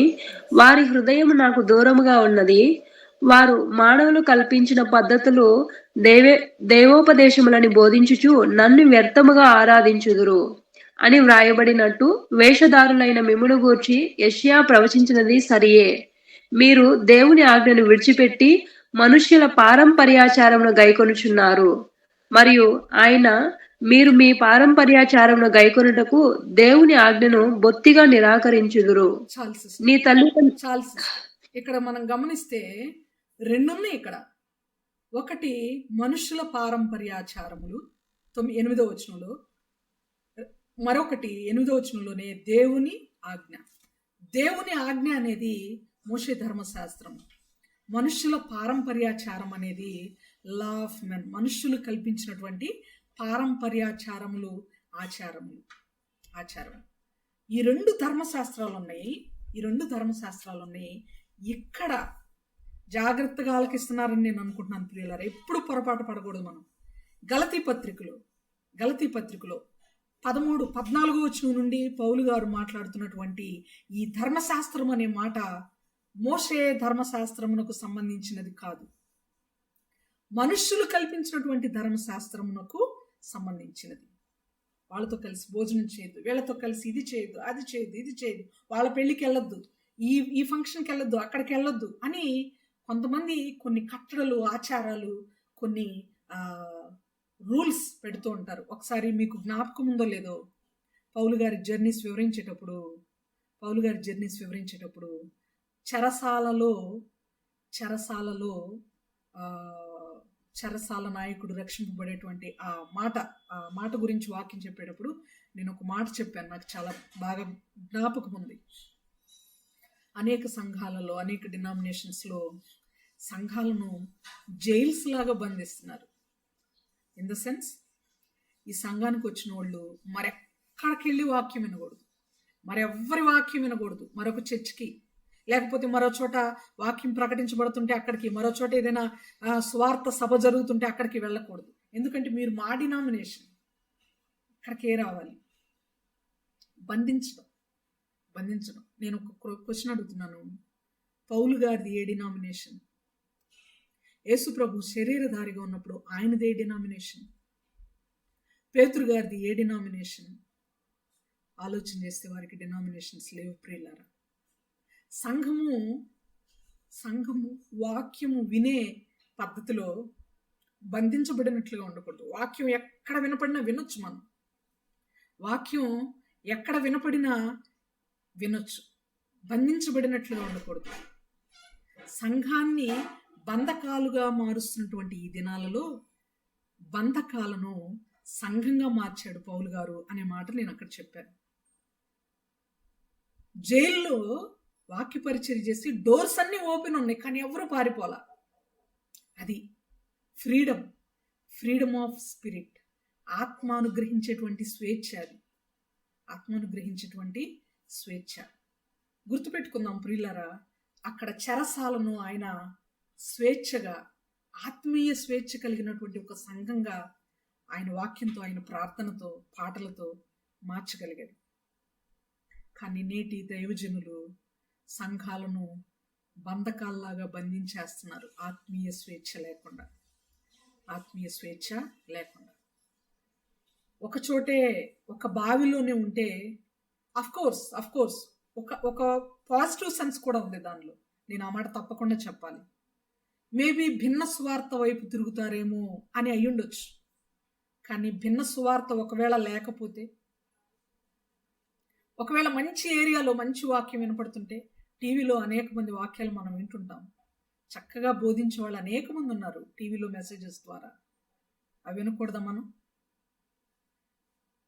వారి హృదయం నాకు దూరముగా ఉన్నది. వారు మానవులు కల్పించిన పద్ధతులు దేవోపదేశములని బోధించుచు నన్ను వ్యర్థముగా ఆరాధించుదురు అని వ్రాయబడినట్టు వేషధారులైన మిమ్మును గూర్చి యెషయా ప్రవచించినది సరియే. మీరు దేవుని ఆజ్ఞను విడిచిపెట్టి మనుష్యుల పారంపర్యాచారమును గైకొనుచున్నారు. మరియు ఆయన మీరు మీ పారంపర్యాచారమును గైకొనుటకు దేవుని ఆజ్ఞను బొత్తిగా నిరాకరించుదురు. చాలు నీ సిస్టర్, తల్లి చాలు సిస్టర్. ఇక్కడ మనం గమనిస్తే రెండున్నాయి ఇక్కడ. ఒకటి మనుషుల పారంపర్యాచారములు 8వ వచనంలో, మరొకటి 8వ వచనంలోనే దేవుని ఆజ్ఞ. దేవుని ఆజ్ఞ అనేది మోషే ధర్మశాస్త్రం. మనుషుల పారంపర్యాచారం అనేది లా ఆఫ్ మెన్, మనుషులు కల్పించినటువంటి పారంపర్యాచారములు, ఆచారం. ఈ రెండు ధర్మశాస్త్రాలు ఉన్నాయి. ఇక్కడ జాగ్రత్తగా ఆలకిస్తున్నారని నేను అనుకుంటున్నాను ప్రియులారా. ఎప్పుడు పొరపాటు పడకూడదు మనం. గలతీ పత్రికలో 13-14 వచనం నుండి పౌలు గారు మాట్లాడుతున్నటువంటి ఈ ధర్మశాస్త్రం అనే మాట మోషే ధర్మశాస్త్రమునకు సంబంధించినది కాదు, మనుష్యులు కల్పించినటువంటి ధర్మశాస్త్రమునకు సంబంధించినది. వాళ్ళతో కలిసి భోజనం చేయొద్దు, వీళ్ళతో కలిసి ఇది చేయొద్దు, అది చేయొద్దు, వాళ్ళ పెళ్ళికి వెళ్ళొద్దు, ఈ ఫంక్షన్కి వెళ్ళొద్దు, అక్కడికి వెళ్ళొద్దు అని కొంతమంది కొన్ని కట్టడలు, ఆచారాలు, కొన్ని రూల్స్ పెడుతూ ఉంటారు. ఒకసారి మీకు జ్ఞాపకం ఉందో లేదో, పౌలు గారి జర్నీస్ వివరించేటప్పుడు చెరసాల నాయకుడు రక్షింపబడేటువంటి ఆ మాట గురించి వాక్యం చెప్పేటప్పుడు నేను ఒక మాట చెప్పాను, నాకు చాలా బాగా జ్ఞాపకం ఉంది. అనేక సంఘాలలో, అనేక డినామినేషన్స్లో సంఘాలను జైల్స్ లాగా బంధిస్తున్నారు. ఇన్ ద సెన్స్, ఈ సంఘానికి వచ్చిన వాళ్ళు మరెక్కడికి వెళ్ళి వాక్యం వినకూడదు, మరెవ్వరి వాక్యం వినకూడదు. మరొక చర్చికి, లేకపోతే మరో చోట వాక్యం ప్రకటించబడుతుంటే అక్కడికి, మరో చోట ఏదైనా స్వార్థ సభ జరుగుతుంటే అక్కడికి వెళ్ళకూడదు. ఎందుకంటే మీరు మా డినామినేషన్, ఇక్కడికే రావాలి. బంధించడం. నేను ఒక క్వశ్చన్ అడుగుతున్నాను, పౌలు గారిది ఏ డినామినేషన్? యేసు ప్రభు శరీరధారిగా ఉన్నప్పుడు ఆయనది ఏ డినామినేషన్? పేతురు గారిది ఏ డినామినేషన్? ఆలోచన చేస్తే వారికి డినామినేషన్స్ లేవు ప్రియులారా. సంఘము వాక్యము వినే పద్ధతిలో బంధించబడినట్లుగా ఉండకూడదు. వాక్యం ఎక్కడ వినపడినా వినొచ్చు, మనం వాక్యం ఎక్కడ వినపడినా వినొచ్చు, బంధించబడినట్లుగా ఉండకూడదు. సంఘాన్ని బంధకాలుగా మారుస్తున్నటువంటి ఈ దినాలలో బంధకాలను సంఘంగా మార్చాడు పౌలు గారు అనే మాట నేను అక్కడ చెప్పాను. జైల్లో వాక్య పరిచర్య చేసి డోర్స్ అన్నీ ఓపెన్ ఉన్నాయి, కానీ ఎవరు పారిపోలా. అది ఫ్రీడమ్ ఆఫ్ స్పిరిట్, ఆత్మానుగ్రహించేటువంటి స్వేచ్ఛ. గుర్తుపెట్టుకుందాం ప్రియులారా, అక్కడ చెరసాలను ఆయన స్వేచ్ఛగా, ఆత్మీయ స్వేచ్ఛ కలిగినటువంటి ఒక సంఘంగా ఆయన వాక్యంతో, ఆయన ప్రార్థనతో, పాటలతో మార్చగలిగాడు. కానీ నేటి దైవజనులు సంఘాలను బంధకాల్లాగా బంధించేస్తున్నారు, ఆత్మీయ స్వేచ్ఛ లేకుండా. ఒక చోటే, ఒక బావిలోనే ఉంటే అఫ్ కోర్స్ ఒక పాజిటివ్ సెన్స్ కూడా ఉంది దానిలో, నేను ఆ మాట తప్పకుండా చెప్పాలి. మేబీ భిన్న సువార్త వైపు తిరుగుతారేమో అని అయ్యుండొచ్చు. కానీ భిన్న సువార్త ఒకవేళ లేకపోతే, ఒకవేళ మంచి ఏరియాలో మంచి వాక్యం వినపడుతుంటే, టీవీలో అనేక మంది వాక్యాలు మనం వింటుంటాం, చక్కగా బోధించే వాళ్ళు అనేక మంది ఉన్నారు టీవీలో మెసేజెస్ ద్వారా. అవి వినకూడదా? మనం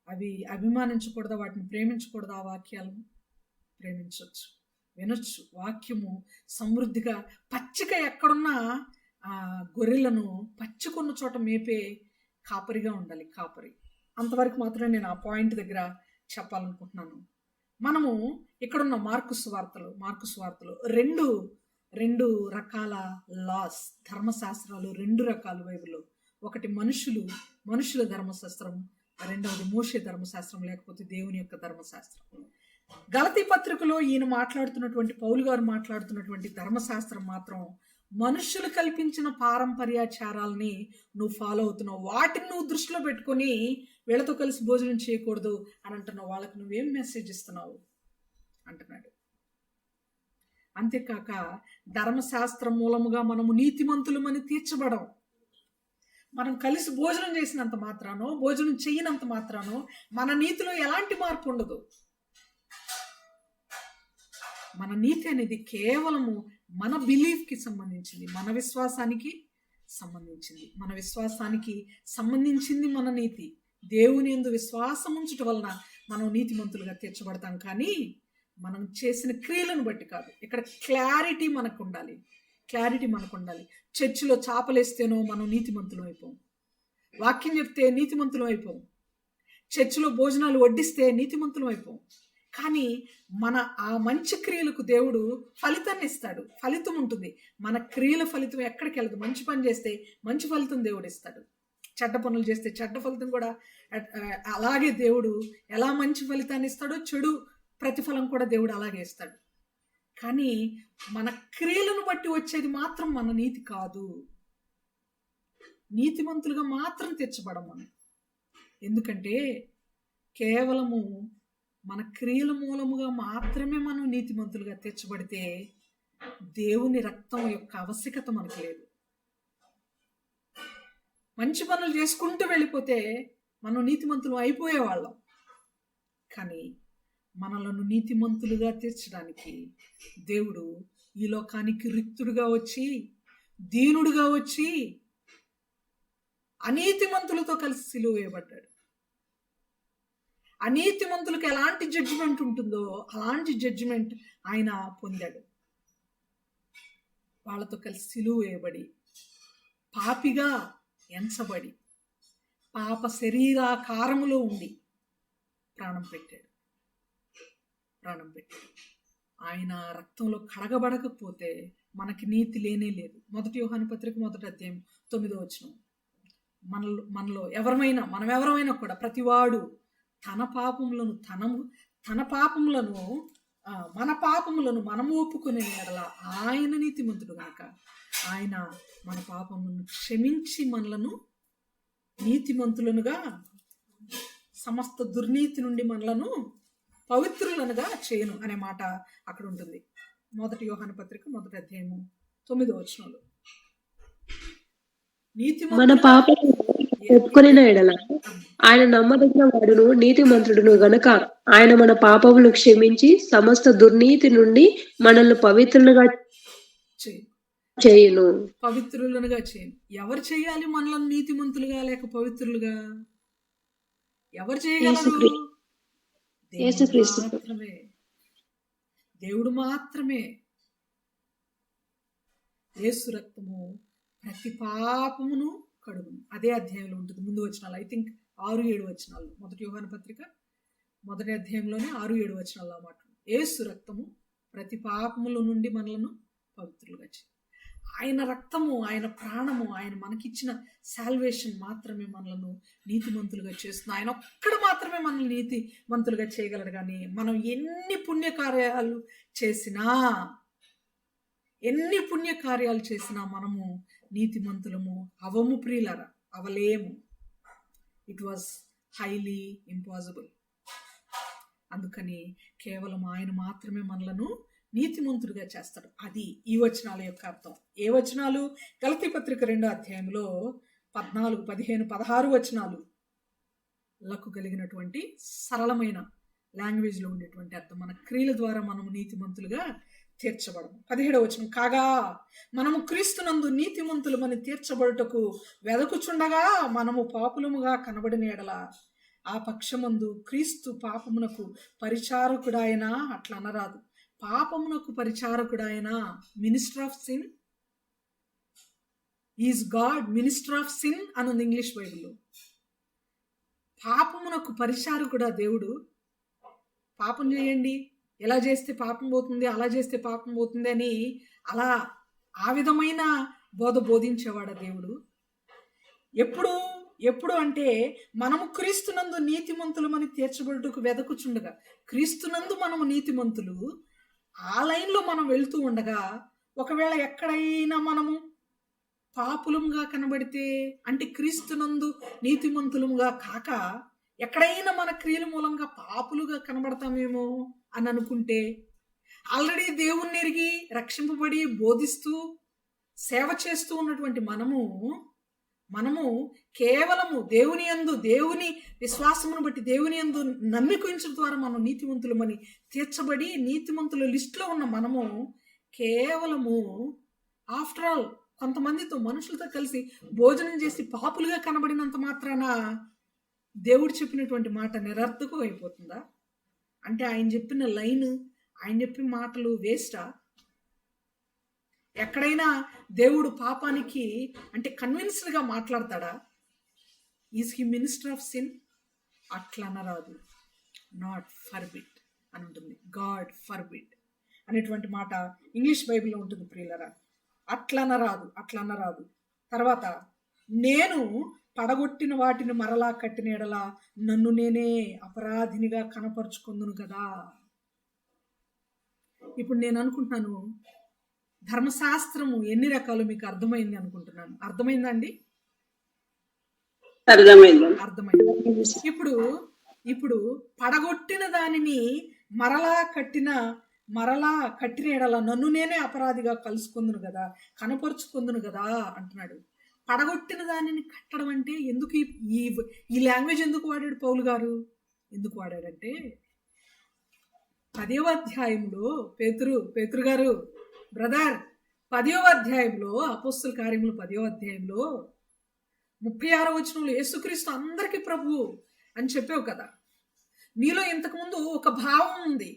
అవి అభిమానించకూడదా? వాటిని ప్రేమించకూడదా? ఆ వాక్యాలను ప్రేమించవచ్చు, వినొచ్చు. వాక్యము సమృద్ధిగా, పచ్చిక ఎక్కడున్నా గొర్రెలను పచ్చికొన్న చోట మేపే కాపరిగా ఉండాలి, కాపరి. అంతవరకు మాత్రమే నేను ఆ పాయింట్ దగ్గర చెప్పాలనుకుంటున్నాను. మనము ఇక్కడున్న మార్కు సువార్తలో రెండు రకాల లాస్, ధర్మశాస్త్రాలు 2 రకాలు బైబిల్లో. ఒకటి మనుషుల ధర్మశాస్త్రం, రెండవది మోషే ధర్మశాస్త్రం, లేకపోతే దేవుని యొక్క ధర్మశాస్త్రం. గలతీ పత్రికలో ఈయన మాట్లాడుతున్నటువంటి, పౌలు గారు మాట్లాడుతున్నటువంటి ధర్మశాస్త్రం మాత్రం మనుషులు కల్పించిన పారంపర్యాచారాలని నువ్వు ఫాలో అవుతున్నావు, వాటిని నువ్వు దృష్టిలో పెట్టుకొని వీళ్ళతో కలిసి భోజనం చేయకూడదు అని అంటున్నావు. వాళ్ళకి నువ్వేం మెసేజ్ ఇస్తున్నావు అంటున్నాడు. అంతేకాక ధర్మశాస్త్రం మూలముగా మనము నీతిమంతులమని తీర్చబడం, మనం కలిసి భోజనం చేసినంత మాత్రానో, భోజనం చేయనంత మాత్రానో మన నీతిలో ఎలాంటి మార్పు ఉండదు. మన నీతి అనేది కేవలము మన బిలీఫ్కి సంబంధించింది, మన విశ్వాసానికి సంబంధించింది. మన విశ్వాసానికి సంబంధించింది మన నీతి. దేవుని యందు విశ్వాసం ఉంచుట వలన మనం నీతిమంతులుగా తీర్చబడతాం, కానీ మనం చేసిన క్రియలను బట్టి కాదు. ఇక్కడ క్లారిటీ మనకు ఉండాలి. చర్చిలో చాపలేస్తేనో మనం నీతిమంతులం అయిపోం, వాక్యం చెప్తే నీతిమంతులం అయిపోం, చర్చిలో భోజనాలు వడ్డిస్తే నీతిమంతులం అయిపోం. కానీ మన ఆ మంచి క్రియలకు దేవుడు ఫలితాన్ని ఇస్తాడు. ఫలితం ఉంటుంది. మన క్రియల ఫలితం ఎక్కడికి వెళ్ళదు. మంచి పని చేస్తే మంచి ఫలితం దేవుడు ఇస్తాడు, చెడ్డ పనులు చేస్తే చెడ్డ ఫలితం కూడా అలాగే దేవుడు ఎలా మంచి ఫలితాన్ని ఇస్తాడో చెడు ప్రతిఫలం కూడా దేవుడు అలాగే ఇస్తాడు. కానీ మన క్రియలను బట్టి వచ్చేది మాత్రం మన నీతి కాదు. నీతిమంతులుగా మాత్రం తీర్చబడం మనం. ఎందుకంటే కేవలము మన క్రియల మూలముగా మాత్రమే మనం నీతిమంతులుగా తీర్చబడితే దేవుని రక్తం యొక్క ఆవశ్యకత మనకు లేదు. మంచి పనులు చేసుకుంటూ వెళ్ళిపోతే మనం నీతిమంతులు అయిపోయేవాళ్ళం. కానీ మనలను నీతిమంతులుగా తీర్చడానికి దేవుడు ఈ లోకానికి రిక్తుడుగా వచ్చి, దీనుడుగా వచ్చి అనీతిమంతులతో కలిసి సిలువ వేయబడ్డాడు. అనీతిమంతులకు ఎలాంటి జడ్జిమెంట్ ఉంటుందో అలాంటి జడ్జిమెంట్ ఆయన పొందాడు. వాళ్ళతో కలిసి సిలువ వేయబడి, పాపిగా ఎంచబడి, పాప శరీరాకారములో ఉండి ప్రాణం పెట్టాడు. ఆయన రక్తంలో కడగబడకపోతే మనకి నీతి లేనే లేదు. 1 యోహాను పత్రిక 1వ అధ్యాయం 9వ వచనం. మనలో మనం ఎవరమైనా కూడా ప్రతివాడు మన పాపములను మనము ఒప్పుకునే ఎడల ఆయన నీతిమంతుడు కనుక ఆయన మన పాపములను క్షమించి మనలను నీతిమంతులనుగా, సమస్త దుర్నీతి నుండి మనలను పవిత్రులనుగా చేయను అనే మాట అక్కడ ఉంటుంది. 1 యోహాను పత్రిక 1వ అధ్యాయము 9వ వచనంలో. మన పాపము ఒప్పుకొనిన ఎడల ఆయన నమ్మదగిన వాడును నీతిమంతుడును గనక ఆయన మన పాపములను క్షమించి సమస్త దుర్నీతి నుండి మనల్ని పవిత్రులుగా చేయను. ఎవరు చేయాలి మనల్ని నీతిమంతులుగా లేక పవిత్రులుగా? ఎవరు చేయగలరు? దేవుడు మాత్రమే. యేసు రక్తము ప్రతి పాపమును కడుగును. అదే అధ్యాయంలో ఉంటుంది, ముందు వచనాలు. ఐ థింక్ 6-7 వచనాలు. 1 యోహాను పత్రిక 1వ అధ్యాయంలోనే 6-7 వచనాల్లో మాట. యేసు రక్తము ప్రతి పాపముల నుండి మనలను పవిత్రులుగా చేయి. ఆయన రక్తము, ఆయన ప్రాణము, ఆయన మనకిచ్చిన సాల్వేషన్ మాత్రమే మనలను నీతిమంతులుగా చేస్తుంది. ఆయన ఒక్కడు మాత్రమే మనల్ని నీతిమంతులుగా చేయగలడు. కానీ మనం ఎన్ని పుణ్యకార్యాలు చేసినా మనము నీతిమంతులము అవము ప్రియులరా, అవలేము. It was highly impossible. అందుకని కేవలం ఆయన మాత్రమే మనలను నీతిమంతుడిగా చేస్తాడు. అది ఈ వచనాల యొక్క అర్థం. ఏ వచనాలు? గలతీ పత్రిక 2వ అధ్యాయంలో 14, 15, 16 వచనాలకు కలిగినటువంటి సరళమైన లాంగ్వేజ్లో ఉండేటువంటి అర్థం. మన క్రియల ద్వారా మనము నీతిమంతులుగా తీర్చబడము. 17వ వచనం. కాగా మనము క్రీస్తునందు నీతిమంతులమని తీర్చబడుటకు వెదకుచుండగా మనము పాపులముగా కనబడిన ఎడల ఆ పక్షమందు క్రీస్తు పాపమునకు పరిచారకుడాయన, అట్లా అనరాదు, పాపమునకు పరిచారకుడాయన. Minister of sin is God. Minister of sin అని ఉంది ఇంగ్లీష్ బైబిల్లో. పాపమునకు పరిచారకుడా దేవుడు. పాపం చేయండి, ఎలా చేస్తే పాపం పోతుంది, అలా చేస్తే పాపం పోతుంది అని ఆ విధమైన బోధించేవాడు దేవుడు. ఎప్పుడు అంటే మనము క్రీస్తునందు నీతిమంతులమని తీర్చబడుటకు వెదకుచుండగా, క్రీస్తునందు మనము నీతిమంతులు, ఆ లైన్లో మనం వెళ్తూ ఉండగా ఒకవేళ ఎక్కడైనా మనము పాపులముగా కనబడితే, అంటే క్రీస్తునందు నీతిమంతులముగా కాక ఎక్కడైనా మన క్రియల మూలంగా పాపులుగా కనబడతామేమో అని అనుకుంటే, ఆల్రెడీ దేవుణ్ణి ఎరిగి రక్షింపబడి బోధిస్తూ సేవ చేస్తూ ఉన్నటువంటి మనము మనము కేవలము దేవుని యందు, దేవుని విశ్వాసమును బట్టి దేవుని యందు నమ్మిక ఉంచడం ద్వారా మనం నీతిమంతులమని తీర్చబడి నీతిమంతుల లిస్టులో ఉన్న మనము కేవలము ఆఫ్టర్ ఆల్ కొంతమందితో మనుషులతో కలిసి భోజనం చేసి పాపులుగా కనబడినంత మాత్రాన దేవుడు చెప్పినటువంటి మాట నిరర్థకం అయిపోతుందా? అంటే ఆయన చెప్పిన లైన్, ఆయన చెప్పిన మాటలు వేస్టా? ఎక్కడైనా దేవుడు పాపానికి అంటే కన్విన్స్డ్గా మాట్లాడతాడా? Is he minister of sin? అట్లా అనరాదు. నాట్ ఫర్బిడ్ అని ఉంటుంది. గాడ్ ఫర్బిడ్ అనేటువంటి మాట ఇంగ్లీష్ బైబిల్లో ఉంటుంది ప్రియులరా. అట్లా అనరాదు. తర్వాత నేను పడగొట్టిన వాటిని మరలా కట్టిన ఎడల నన్ను నేనే అపరాధినిగా కనపరుచుకుందును కదా. ఇప్పుడు నేను అనుకుంటున్నాను, ధర్మశాస్త్రము ఎన్ని రకాలు మీకు అర్థమైంది అనుకుంటున్నాను. అర్థమైందండి? అర్థమైంది. ఇప్పుడు పడగొట్టిన దానిని మరలా కట్టిన ఎడల నన్ను నేనే అపరాధిగా కనపరుచుకుందును కదా అంటున్నాడు. పడగొట్టిన దానిని కట్టడం అంటే ఎందుకు ఈ లాంగ్వేజ్ ఎందుకు వాడాడు పౌలు గారు? ఎందుకు వాడాడంటే 10వ అధ్యాయంలో పేతురు గారు బ్రదర్ 10వ అధ్యాయంలో అపోస్తల కార్యములు 10వ అధ్యాయంలో 36వ వచనంలో యేసుక్రీస్తు అందరికీ ప్రభువు అని చెప్పావు కదా. నీలో ఇంతకుముందు ఒక భావం ఉంది.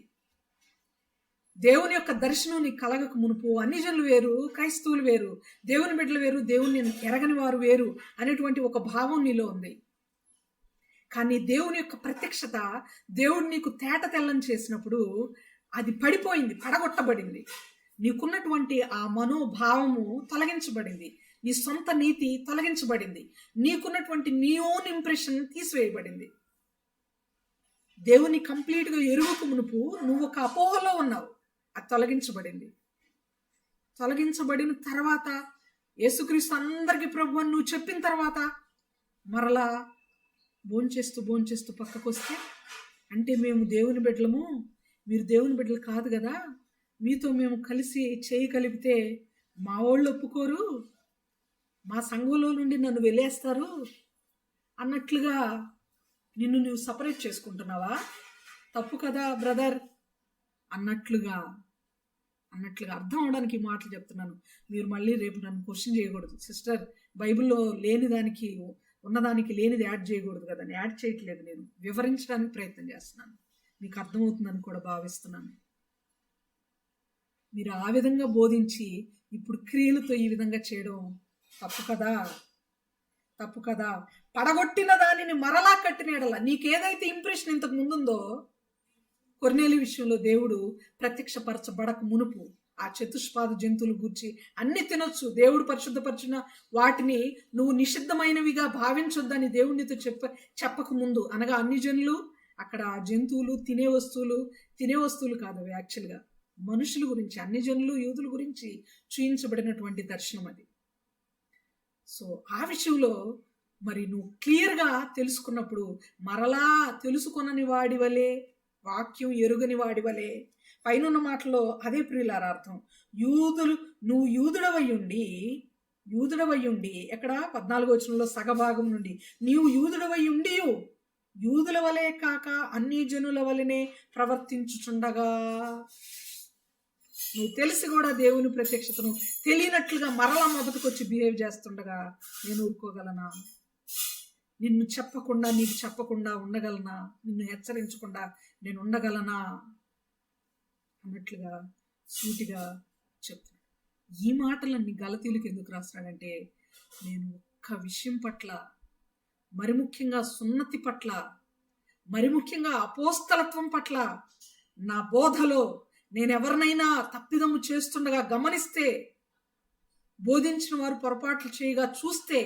దేవుని యొక్క దర్శనం నీకు కలగక మునుపు అన్ని జనులు వేరు, క్రైస్తవులు వేరు, దేవుని బిడ్డలు వేరు, దేవుని ఎరగని వారు వేరు అనేటువంటి ఒక భావం నీలో ఉంది. కానీ దేవుని యొక్క ప్రత్యక్షత, దేవుడు నీకు తేట తెల్లని చేసినప్పుడు అది పడిపోయింది, పడగొట్టబడింది. నీకున్నటువంటి ఆ మనోభావము తొలగించబడింది, నీ సొంత నీతి తొలగించబడింది, నీకున్నటువంటి నీ ఓన్ ఇంప్రెషన్ తీసివేయబడింది. దేవుని కంప్లీట్గా ఎరుగక మునుపు నువ్వు ఒక అపోహలో ఉన్నావు, అది తొలగించబడిన తర్వాత యేసుక్రీస్తు అందరికీ ప్రభు అని నువ్వు చెప్పిన తర్వాత మరలా భోంచేస్తూ పక్కకు వస్తే, అంటే మేము దేవుని బిడ్డలము, మీరు దేవుని బిడ్డలు కాదు కదా, మీతో మేము కలిసి చేయి కలిపితే మా వాళ్ళు ఒప్పుకోరు, మా సంఘంలో నుండి నన్ను వెళ్ళేస్తారు అన్నట్లుగా నిన్ను నువ్వు సపరేట్ చేసుకుంటున్నావా? తప్పు కదా బ్రదర్ అన్నట్లుగా అర్థం అవడానికి ఈ మాటలు చెప్తున్నాను. మీరు మళ్ళీ రేపు నన్ను క్వశ్చన్ చేయకూడదు. సిస్టర్ బైబిల్లో లేని దానికి ఉన్నదానికి లేనిది యాడ్ చేయకూడదు కదా. నేను యాడ్ చేయట్లేదు, నేను వివరించడానికి ప్రయత్నం చేస్తున్నాను. మీకు అర్థమవుతుందని కూడా భావిస్తున్నాను. మీరు ఆ విధంగా బోధించి ఇప్పుడు క్రియలతో ఈ విధంగా చేయడం తప్పు కదా. పడగొట్టిన దానిని మరలా కట్టిన ఎడల నీకేదైతే ఇంప్రెషన్ ఇంతకు ముందుందో, కొర్నేలి విషయంలో దేవుడు ప్రత్యక్షపరచబడక మునుపు ఆ చతుష్పాద జంతువులు గూర్చి అన్ని తినొచ్చు, దేవుడు పరిశుద్ధపరిచిన వాటిని నువ్వు నిషిద్ధమైనవిగా భావించొద్దని దేవుడితో చెప్పక ముందు, అనగా అన్ని జనులు అక్కడ జంతువులు తినే వస్తువులు కాదు అవి, యాక్చువల్గా మనుషుల గురించి, అన్ని జనులు యూదుల గురించి చూయించబడినటువంటి దర్శనం అది. సో ఆ విషయంలో మరి నువ్వు క్లియర్గా తెలుసుకున్నప్పుడు మరలా తెలుసుకొనని వాడి వలే, వాక్యం ఎరుగని వాడి వలే, పైన మాటలో అదే ప్రియులారా అర్థం. నువ్వు యూదుడవై ఉండి ఎక్కడ 14వ వచనంలో సగభాగం నుండి నీవు యూదుడవై ఉండి యూదుల వలే కాక అన్ని జనుల వలనే ప్రవర్తించుచుండగా, నువ్వు తెలిసి కూడా దేవుని ప్రత్యక్షతను తెలియనట్లుగా మరలా మొదటికొచ్చి బిహేవ్ చేస్తుండగా నేను ఊరుకోగలనా? నీకు చెప్పకుండా ఉండగలనా? నిన్ను హెచ్చరించకుండా నేను ఉండగలనా అన్నట్లుగా సూటిగా చెప్తున్నాడు. ఈ మాటలన్నీ గలతీయులకు ఎందుకు రాస్తున్నాడంటే, నేను ఒక్క విషయం పట్ల, మరి ముఖ్యంగా సున్నతి పట్ల, మరి ముఖ్యంగా అపోస్తలత్వం పట్ల, నా బోధలో నేను ఎవరినైనా తప్పిదము చేస్తుండగా గమనిస్తే, బోధించిన వారు పొరపాట్లు చేయగా చూస్తే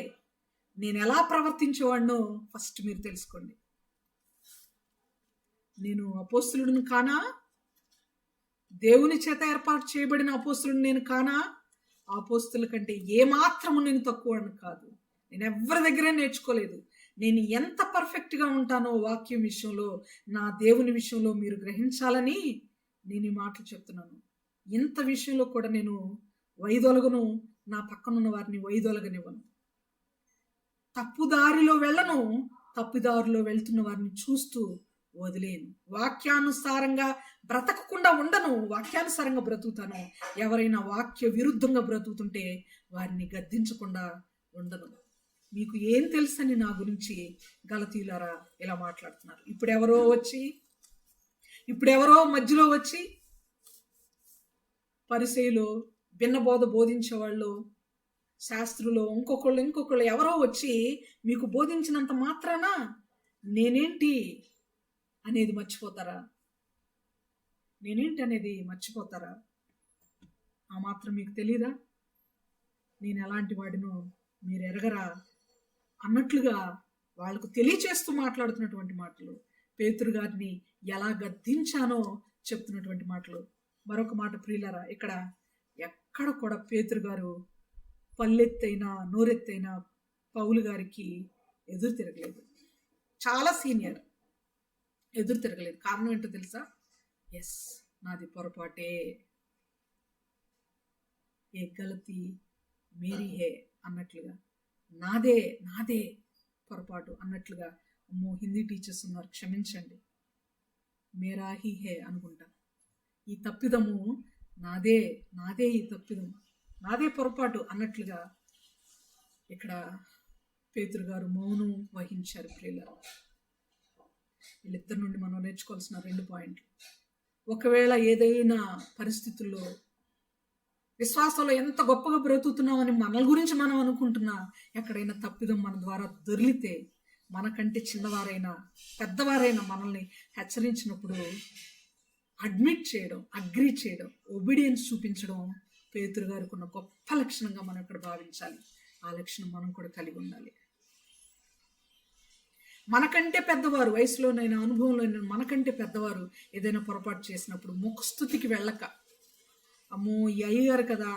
నేను ఎలా ప్రవర్తించేవాడినో ఫస్ట్ మీరు తెలుసుకోండి. నేను అపోస్తలుడిని కానా? దేవుని చేత ఏర్పాటు చేయబడిన అపోస్తలుడిని నేను కానా? అపోస్తలుల కంటే ఏమాత్రము నేను తక్కువని కాదు. నేను ఎవరి దగ్గరే నేర్చుకోలేదు. నేను ఎంత పర్ఫెక్ట్గా ఉంటానో వాక్యం విషయంలో, నా దేవుని విషయంలో మీరు గ్రహించాలని నేను ఈ మాటలు చెప్తున్నాను. ఇంత విషయంలో కూడా నేను వైదొలగను, నా పక్కనున్న వారిని వైదొలగనివ్వను. తప్పుదారిలో వెళ్ళను, తప్పుదారిలో వెళ్తున్న వారిని చూస్తూ వదిలేను. వాక్యానుసారంగా బ్రతకకుండా ఉండను, వాక్యానుసారంగా బ్రతుకుతాను. ఎవరైనా వాక్య విరుద్ధంగా బ్రతుకుతుంటే వారిని గద్దించకుండా ఉండను. మీకు ఏం తెలుసని నా గురించి గలతీయులారా ఇలా మాట్లాడుతున్నారు. ఇప్పుడెవరో మధ్యలో వచ్చి పరిసయ్యులు, భిన్నబోధ బోధించేవాళ్ళు, శాస్త్రులు, ఇంకొకళ్ళు ఎవరో వచ్చి మీకు బోధించినంత మాత్రాన నేనేంటి అనేది మర్చిపోతారా? ఆ మాత్రం మీకు తెలీదా? నేను ఎలాంటి వాడినో మీరు ఎరగరా అన్నట్లుగా వాళ్ళకు తెలియచేస్తూ మాట్లాడుతున్నటువంటి మాటలు, పేతురు గారిని ఎలా గద్దించానో చెప్తున్నటువంటి మాటలు. మరొక మాట ప్రియులారా, ఇక్కడ ఎక్కడ కూడా పేతురు గారు పల్లెత్తైనా నోరెత్తైనా పౌలు గారికి ఎదురు తిరగలేదు. చాలా సీనియర్, ఎదురు తిరగలేదు. కారణం ఏంటో తెలుసా? నాది పొరపాటే, ఏ గలతీ మేరీ హే అన్నట్లుగా, నాదే పొరపాటు అన్నట్లుగా. అమ్మో, హిందీ టీచర్స్ ఉన్నారు, క్షమించండి, మేరా హీ హే అనుకుంటా. ఈ తప్పిదము నాదే, ఈ తప్పిదం నాదే పొరపాటు అన్నట్లుగా ఇక్కడ పేతురు గారు మౌనం వహించారు. ప్రియులారా, వీళ్ళిద్దరి నుండి మనం నేర్చుకోవాల్సిన 2 పాయింట్లు. ఒకవేళ ఏదైనా పరిస్థితుల్లో విశ్వాసంలో ఎంత గొప్పగా బ్రతుకుతున్నామని మన గురించి మనం అనుకుంటున్నా, ఎక్కడైనా తప్పిదం మన ద్వారా దొరికితే, మనకంటే చిన్నవారైనా పెద్దవారైనా మనల్ని హెచ్చరించినప్పుడు అడ్మిట్ చేయడం, అగ్రీ చేయడం, ఒబీడియన్స్ చూపించడం పేతురు గారికి ఉన్న గొప్ప లక్షణంగా మనం ఇక్కడ భావించాలి. ఆ లక్షణం మనం కూడా కలిగి ఉండాలి. మనకంటే పెద్దవారు, వయసులోనైనా అనుభవంలోనైనా మనకంటే పెద్దవారు ఏదైనా పొరపాటు చేసినప్పుడు ముఖస్థుతికి వెళ్ళక, అమ్మో ఈ అయ్యారు కదా,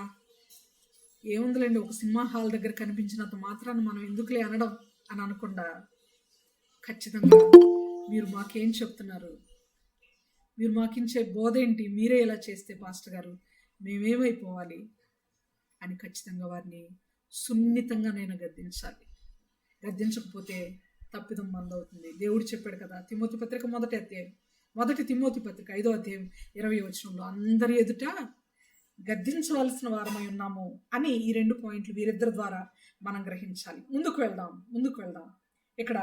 ఏముందిలేండి, ఒక సినిమా హాల్ దగ్గర కనిపించినంత మాత్రాన్ని మనం ఎందుకులే అనడం అని అనకుండా, ఖచ్చితంగా మీరు మాకేం చెప్తున్నారు, మీరు మాకించే బోధ ఏంటి, మీరే ఇలా చేస్తే పాస్టర్ గారు మేమేమైపోవాలి అని ఖచ్చితంగా వారిని సున్నితంగా నేను గద్దించాలి. గద్దించకపోతే తప్పిదం మందవుతుంది. దేవుడు చెప్పాడు కదా, తిమోతి పత్రిక మొదటి తిమోతి పత్రిక 5వ అధ్యాయం 20వ వచనంలో, అందరి ఎదుట గద్దించవలసిన వారమై ఉన్నాము అని ఈ 2 పాయింట్లు వీరిద్దరి ద్వారా మనం గ్రహించాలి. ముందుకు వెళ్దాం. ఇక్కడ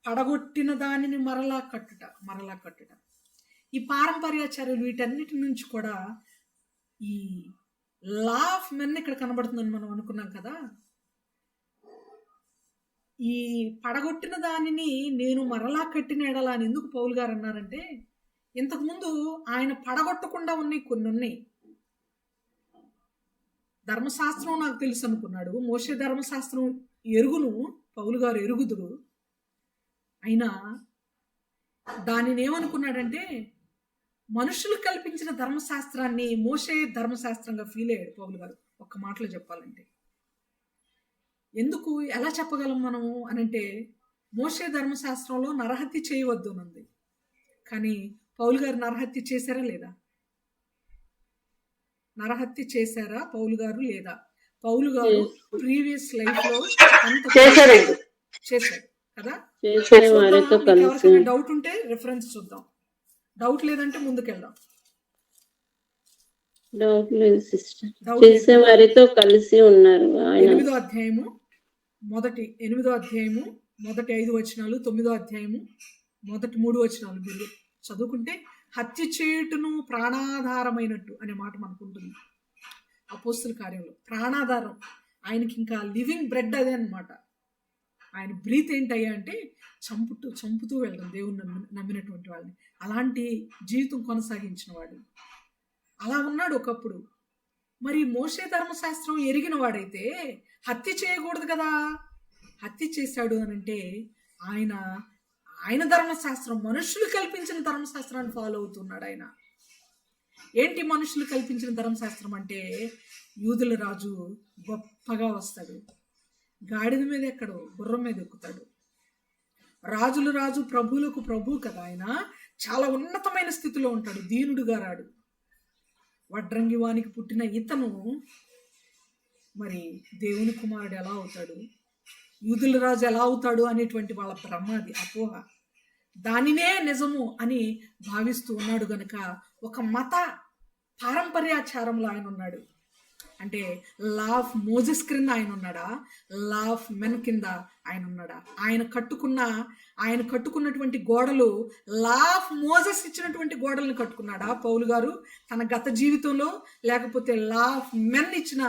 పడగొట్టిన దానిని మరలా కట్టుట. ఈ పారంపర్యాచార్యులు వీటన్నిటి నుంచి కూడా ఈ లా ఆఫ్ మెన్ ఇక్కడ కనబడుతుందని మనం అనుకున్నాం కదా. ఈ పడగొట్టిన దానిని నేను మరలా కట్టిన ఎడలా అని ఎందుకు పౌలు గారు అన్నారంటే, ఇంతకుముందు ఆయన పడగొట్టకుండా కొన్ని ఉన్నాయి. ధర్మశాస్త్రం నాకు తెలుసు అనుకున్నాడు. మోషే ధర్మశాస్త్రం ఎరుగును, పౌలు గారు ఎరుగుదుడు. అయినా దానిని ఏమనుకున్నాడంటే, మనుషులు కల్పించిన ధర్మశాస్త్రాన్ని మోషే ధర్మశాస్త్రంగా ఫీల్ అయ్యాడు పౌలు గారు. ఒక్క మాటలో చెప్పాలంటే, ఎందుకు ఎలా చెప్పగలం మనము అనంటే, మోషే ధర్మశాస్త్రంలో నరహత్య చేయవద్దు అన్నది. కానీ పౌలు గారు నరహత్య చేశారా లేదా? నరహత్య చేశారా పౌలు గారు లేదా? పౌలు గారు ప్రీవియస్ లైఫ్ లో చేశారు కదా. ఎవరికైనా డౌట్ ఉంటే రిఫరెన్స్ చూద్దాం, డౌట్ లేదంటే ముందుకెళ్దాం. డౌట్ లేదు సిస్టర్, చేసేవారితో కలిసి ఉన్నారు. 8వ అధ్యాయము మొదటి 5 వచనాలు, 9వ అధ్యాయము మొదటి 3 వచనాలు మీరు చదువుకుంటే, హత్య చేయుటను ప్రాణాధారమైనట్టు అనే మాట మనకు ఉంటుంది. అపోస్తుల కార్యంలో ప్రాణాధారం, ఆయనకి ఇంకా లివింగ్ బ్రెడ్ అదే అనమాట. ఆయన బ్రీత్ ఏంటయ్యా అంటే చంపుతూ వెళ్ళడం దేవుని నమ్మినటువంటి వాళ్ళని. అలాంటి జీవితం కొనసాగించిన వాడు, అలా ఉన్నాడు ఒకప్పుడు. మరి మోషే ధర్మశాస్త్రం ఎరిగిన వాడైతే హత్య చేయకూడదు కదా. హత్య చేశాడు అని అంటే ఆయన ధర్మశాస్త్రం, మనుషులు కల్పించిన ధర్మశాస్త్రాన్ని ఫాలో అవుతున్నాడు ఆయన. ఏంటి మనుషులు కల్పించిన ధర్మశాస్త్రం అంటే, యూదుల రాజు గొప్పగా వస్తాడు, గాడిద మీద ఎక్కడు, గుర్రం మీద ఎక్కుతాడు. రాజుల రాజు, ప్రభువులకు ప్రభు కదా ఆయన. చాలా ఉన్నతమైన స్థితిలో ఉంటాడు, దీనుడుగా రాడు. వడ్రంగి వానికి పుట్టిన ఇతను మరి దేవుని కుమారుడు ఎలా అవుతాడు? యూదుల రాజు ఎలా అవుతాడు అనేటువంటి వాళ్ళ భ్రమ, అది అపోహ. దానినే నిజము అని భావిస్తూ ఉన్నాడు గనుక ఒక మత పారంపర్యాచారంలో ఆయన ఉన్నాడు. అంటే లా ఆఫ్ మోజెస్ క్రింద ఆయన ఉన్నాడా, లా ఆఫ్ మెన్ కింద ఆయన ఉన్నాడా? ఆయన కట్టుకున్నటువంటి గోడలు లా ఆఫ్ మోజెస్ ఇచ్చినటువంటి గోడల్ని కట్టుకున్నాడా పౌలు గారు తన గత జీవితంలో, లేకపోతే లా ఆఫ్ మెన్ ఇచ్చిన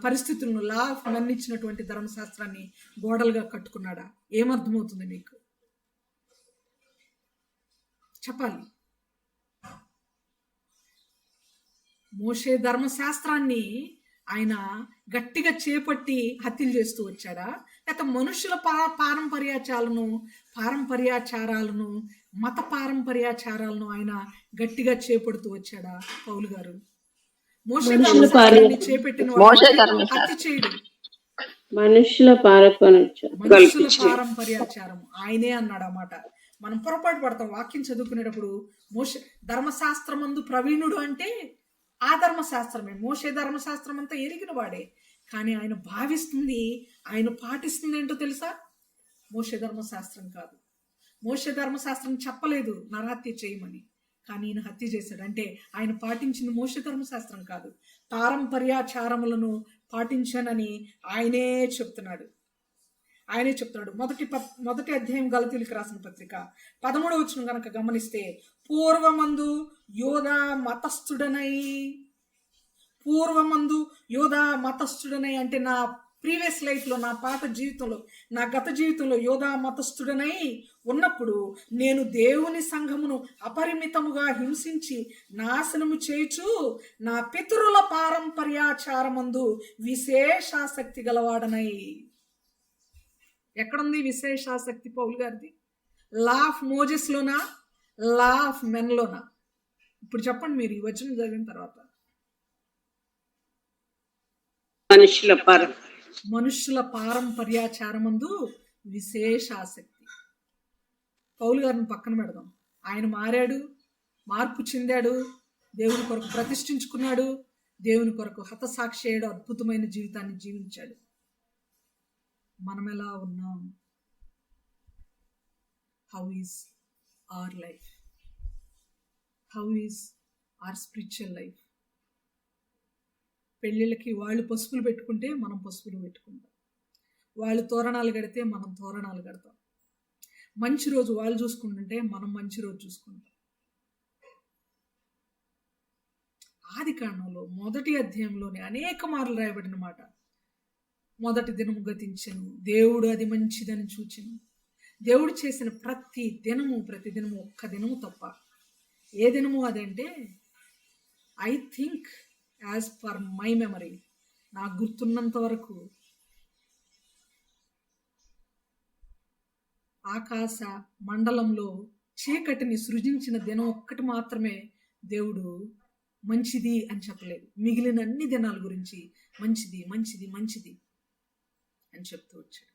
పరిస్థితులను, లా ఆఫ్ మెన్ ఇచ్చినటువంటి ధర్మశాస్త్రాన్ని గోడలుగా కట్టుకున్నాడా? ఏమర్థమవుతుంది మీకు చెప్పాలి. మోషే ధర్మశాస్త్రాన్ని ఆయన గట్టిగా చేపట్టి హత్యలు చేస్తూ వచ్చాడా, లేక మనుషుల పారంపర్యాచారాలను మత పారంపర్యాచారాలను ఆయన గట్టిగా చేపడుతూ వచ్చాడా పౌలు గారు? మోషే ధర్మశాస్త్రాన్ని చేపట్టిన హత్య చేయడు, మనుషుల పారంపర్యాచారం ఆయనే అన్నాడు అన్నమాట. మనం పొరపాటు పడతాం వాక్యం చదువుకునేటప్పుడు. మోషే ధర్మశాస్త్రమందు ప్రవీణుడు అంటే ఆ ధర్మశాస్త్రమే, మోషే ధర్మశాస్త్రం అంతా ఎరిగిన వాడే. కానీ ఆయన భావిస్తుంది, ఆయన పాటిస్తుంది ఏంటో తెలుసా? మోషే ధర్మశాస్త్రం కాదు. మోషే ధర్మశాస్త్రం చెప్పలేదు నరహత్య చేయమని, కానీ ఈయన హత్య చేశాడు. అంటే ఆయన పాటించింది మోషే ధర్మశాస్త్రం కాదు, పారంపర్యాచారములను పాటించానని ఆయనే చెప్తున్నాడు. మొదటి అధ్యాయం గలతీయులకు రాసిన పత్రిక 13వ వచనం గనక గమనిస్తే, పూర్వమందు యోధా మతస్థుడనై అంటే నా ప్రీవియస్ లైఫ్లో, నా పాత జీవితంలో, నా గత జీవితంలో యోధా మతస్థుడనై ఉన్నప్పుడు నేను దేవుని సంఘమును అపరిమితముగా హింసించి నాశనము చేయుచు నా పితరుల పారంపర్యాచారమందు విశేషాసక్తి గలవాడనై. ఎక్కడుంది విశేషాసక్తి పౌలు గారిది? లా ఆఫ్ మోజెస్ లోనా, లా ఆఫ్ మెన్ లోనా? ఇప్పుడు చెప్పండి మీరు ఈ వచనం చదివిన తర్వాత. మనుషుల పారంపర్యాచారమందు విశేష ఆసక్తి. పౌలు గారిని పక్కన పెడదాం. ఆయన మారాడు, మార్పు చెందాడు, దేవుని కొరకు ప్రతిష్ఠించుకున్నాడు, దేవుని కొరకు హతసాక్షి అయ్యాడు, అద్భుతమైన జీవితాన్ని జీవించాడు. మనం ఎలా ఉన్నాం? How is our life? How is our spiritual life? పెళ్ళిళ్ళకి వాళ్ళు పసుపులు పెట్టుకుంటే మనం పసుపులు పెట్టుకుంటాం, వాళ్ళు తోరణాలు కడితే మనం తోరణాలు కడతాం. మంచి రోజు వాళ్ళు చూసుకుంటుంటే మనం మంచి రోజు చూసుకుంటాం. ఆదికాండంలో మొదటి అధ్యాయంలోనే అనేక మార్లు రాయబడిన మాట, మొదటి దినము గతించెను, దేవుడు అది మంచిదని చూచెను. దేవుడు చేసిన ప్రతి దినము ఒక్క దినము తప్ప. ఏ దినము అదంటే, I think as per my memory, నాకు గుర్తున్నంత వరకు ఆకాశ మండలంలో చీకటిని సృజించిన దినం ఒక్కటి మాత్రమే దేవుడు మంచిది అని చెప్పలేదు. మిగిలిన అన్ని దినాల గురించి మంచిది మంచిది మంచిది అని చెప్తూ వచ్చాడు.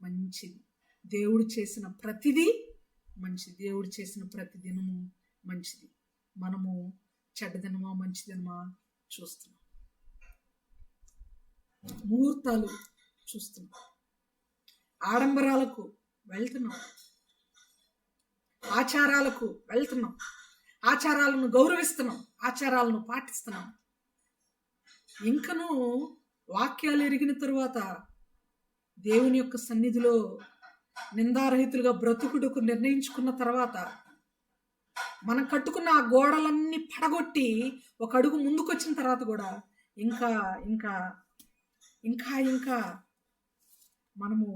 మంచిది, దేవుడు చేసిన ప్రతిదీ మంచిది, దేవుడు చేసిన ప్రతి దినము మంచిది. మనము చెడ్డదినమా మంచిదినమా చూస్తున్నాం, ముహూర్తాలు చూస్తున్నాం, ఆడంబరాలకు వెళ్తున్నాం, ఆచారాలకు వెళ్తున్నాం, ఆచారాలను గౌరవిస్తున్నాం, ఆచారాలను పాటిస్తున్నాం. ఇంకనూ వాక్యాలు ఎరిగిన తరువాత దేవుని యొక్క సన్నిధిలో నిందారహితులుగా బ్రతుకుడుకు నిర్ణయించుకున్న తర్వాత మనం కట్టుకున్న ఆ గోడలన్నీ పడగొట్టి ఒక అడుగు ముందుకు వచ్చిన తర్వాత కూడా ఇంకా ఇంకా ఇంకా ఇంకా మనము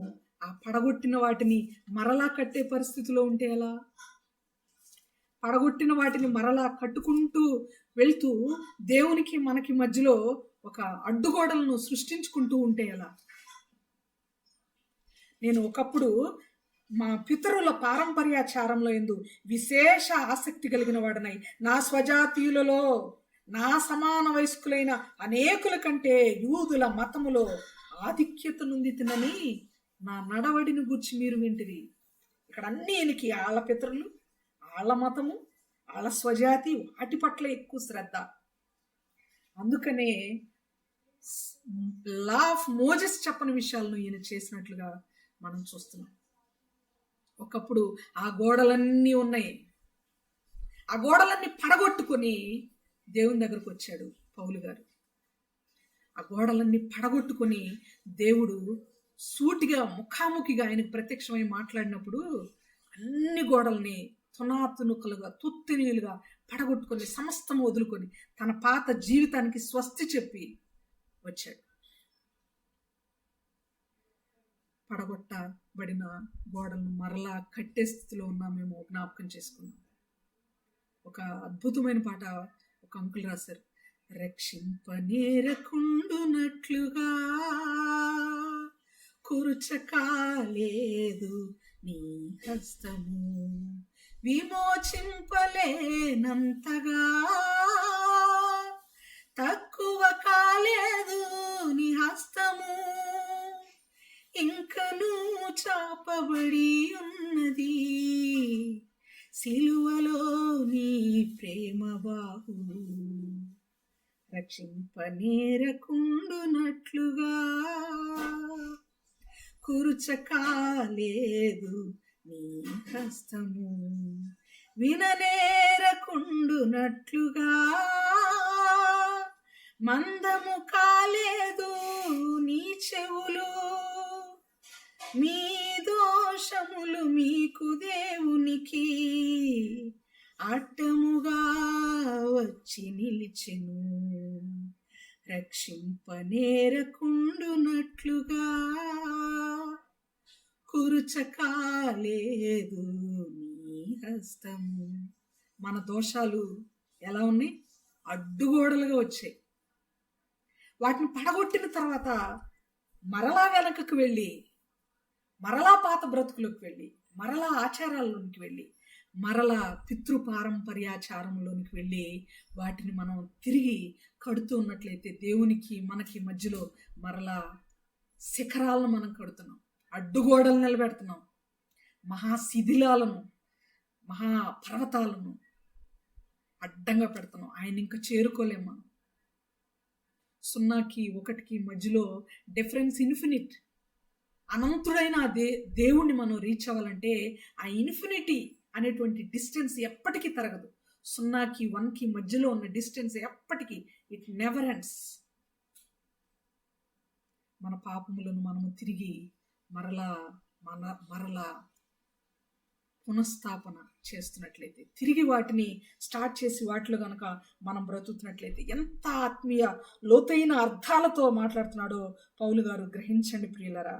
ఆ పడగొట్టిన వాటిని మరలా కట్టే పరిస్థితిలో ఉంటే ఎలా? పడగొట్టిన వాటిని మరలా కట్టుకుంటూ వెళ్తూ దేవునికి మనకి మధ్యలో ఒక అడ్డుగోడలను సృష్టించుకుంటూ ఉంటే ఎలా? నేను ఒకప్పుడు మా పితరుల పారంపర్యాచారంలో ఎందు విశేష ఆసక్తి కలిగిన వాడనై నా స్వజాతీయులలో నా సమాన వయస్కులైన అనేకుల కంటే యూదుల మతములో ఆధిక్యత నొందితినని నా నడవడిని గురించి మీరు వింటిరి. ఇక్కడ అన్ని ఈయనకి వాళ్ళ పితరులు, వాళ్ళ మతము, వాళ్ళ స్వజాతి, వాటి పట్ల ఎక్కువ శ్రద్ధ. అందుకనే లా ఆఫ్ మోజెస్ చెప్పని విషయాలను ఈయన చేసినట్లుగా మనం చూస్తున్నాం. ఒకప్పుడు ఆ గోడలన్నీ ఉన్నాయి, ఆ గోడలన్నీ పడగొట్టుకొని దేవుని దగ్గరకు వచ్చాడు పౌలు గారు. ఆ గోడలన్నీ పడగొట్టుకొని దేవుడు సూటిగా ముఖాముఖిగా ఆయనకు ప్రత్యక్షమై మాట్లాడినప్పుడు అన్ని గోడల్ని తునాతునుకలుగా తుత్తినీలుగా పడగొట్టుకొని సమస్తం వదులుకొని తన పాత జీవితానికి స్వస్తి చెప్పి వచ్చాడు. పడగొట్టబడిన గోడలను మరలా కట్టే స్థితిలో ఉన్నామేమో జ్ఞాపకం చేసుకున్నాం. ఒక అద్భుతమైన పాట ఒక అంకుల్ రాశారు. రక్షింపనేరకుండునట్లుగా కురుచకాలేదు నీ హస్తము, విమోచింపలేనంతగా తక్కువ కాలేదు నీ హస్తము, ఇంకనూ చాపబడి ఉన్నది సిలువలో నీ ప్రేమ బాహు, రక్షింపనేరకుండునట్లుగా కురుచకాలేదు నీ హస్తము, విననేరకుండునట్లుగా మందము కాలేదు నీ చెవులు, మీ దోషములు మీకు దేవునికి అడ్డముగా వచ్చి నిలిచెను, రక్షింపనేరకుండునట్లుగా కురుచకాలేదు నీ హస్తము. మన దోషాలు ఎలా ఉన్నాయి? అడ్డుగోడలుగా వచ్చాయి. వాటిని పడగొట్టిన తర్వాత మరలా వెనకకు వెళ్ళి, మరలా పాత బ్రతుకులోకి వెళ్ళి, మరలా ఆచారాల్లోనికి వెళ్ళి, మరలా పితృపారంపర్యాచారంలోనికి వెళ్ళి వాటిని మనం తిరిగి కడుతూ ఉన్నట్లయితే దేవునికి మనకి మధ్యలో మరలా శిఖరాలను మనం కడుతున్నాం, అడ్డుగోడలు నిలబెడుతున్నాం, మహాశిథిలాలను మహాపర్వతాలను అడ్డంగా పెడుతున్నాం. ఆయన ఇంకా చేరుకోలేం మనం. 0కి 1కి మధ్యలో డిఫరెన్స్ ఇన్ఫినిట్. అనంతుడైన దేవుణ్ణి మనం రీచ్ అవ్వాలంటే ఆ ఇన్ఫినిటీ అనేటువంటి డిస్టెన్స్ ఎప్పటికీ తరగదు. 0కి 1కి మధ్యలో ఉన్న డిస్టెన్స్ ఎప్పటికీ ఇట్ నెవర్ ఎండ్స్. మన పాపములను మనము తిరిగి మరలా పునఃస్థాపన చేస్తున్నట్లయితే, తిరిగి వాటిని స్టార్ట్ చేసి వాటిలో కనుక మనం బ్రతుకుతున్నట్లయితే ఎంత ఆత్మీయ లోతైన అర్థాలతో మాట్లాడుతున్నాడో పౌలు గారు గ్రహించండి ప్రియులరా.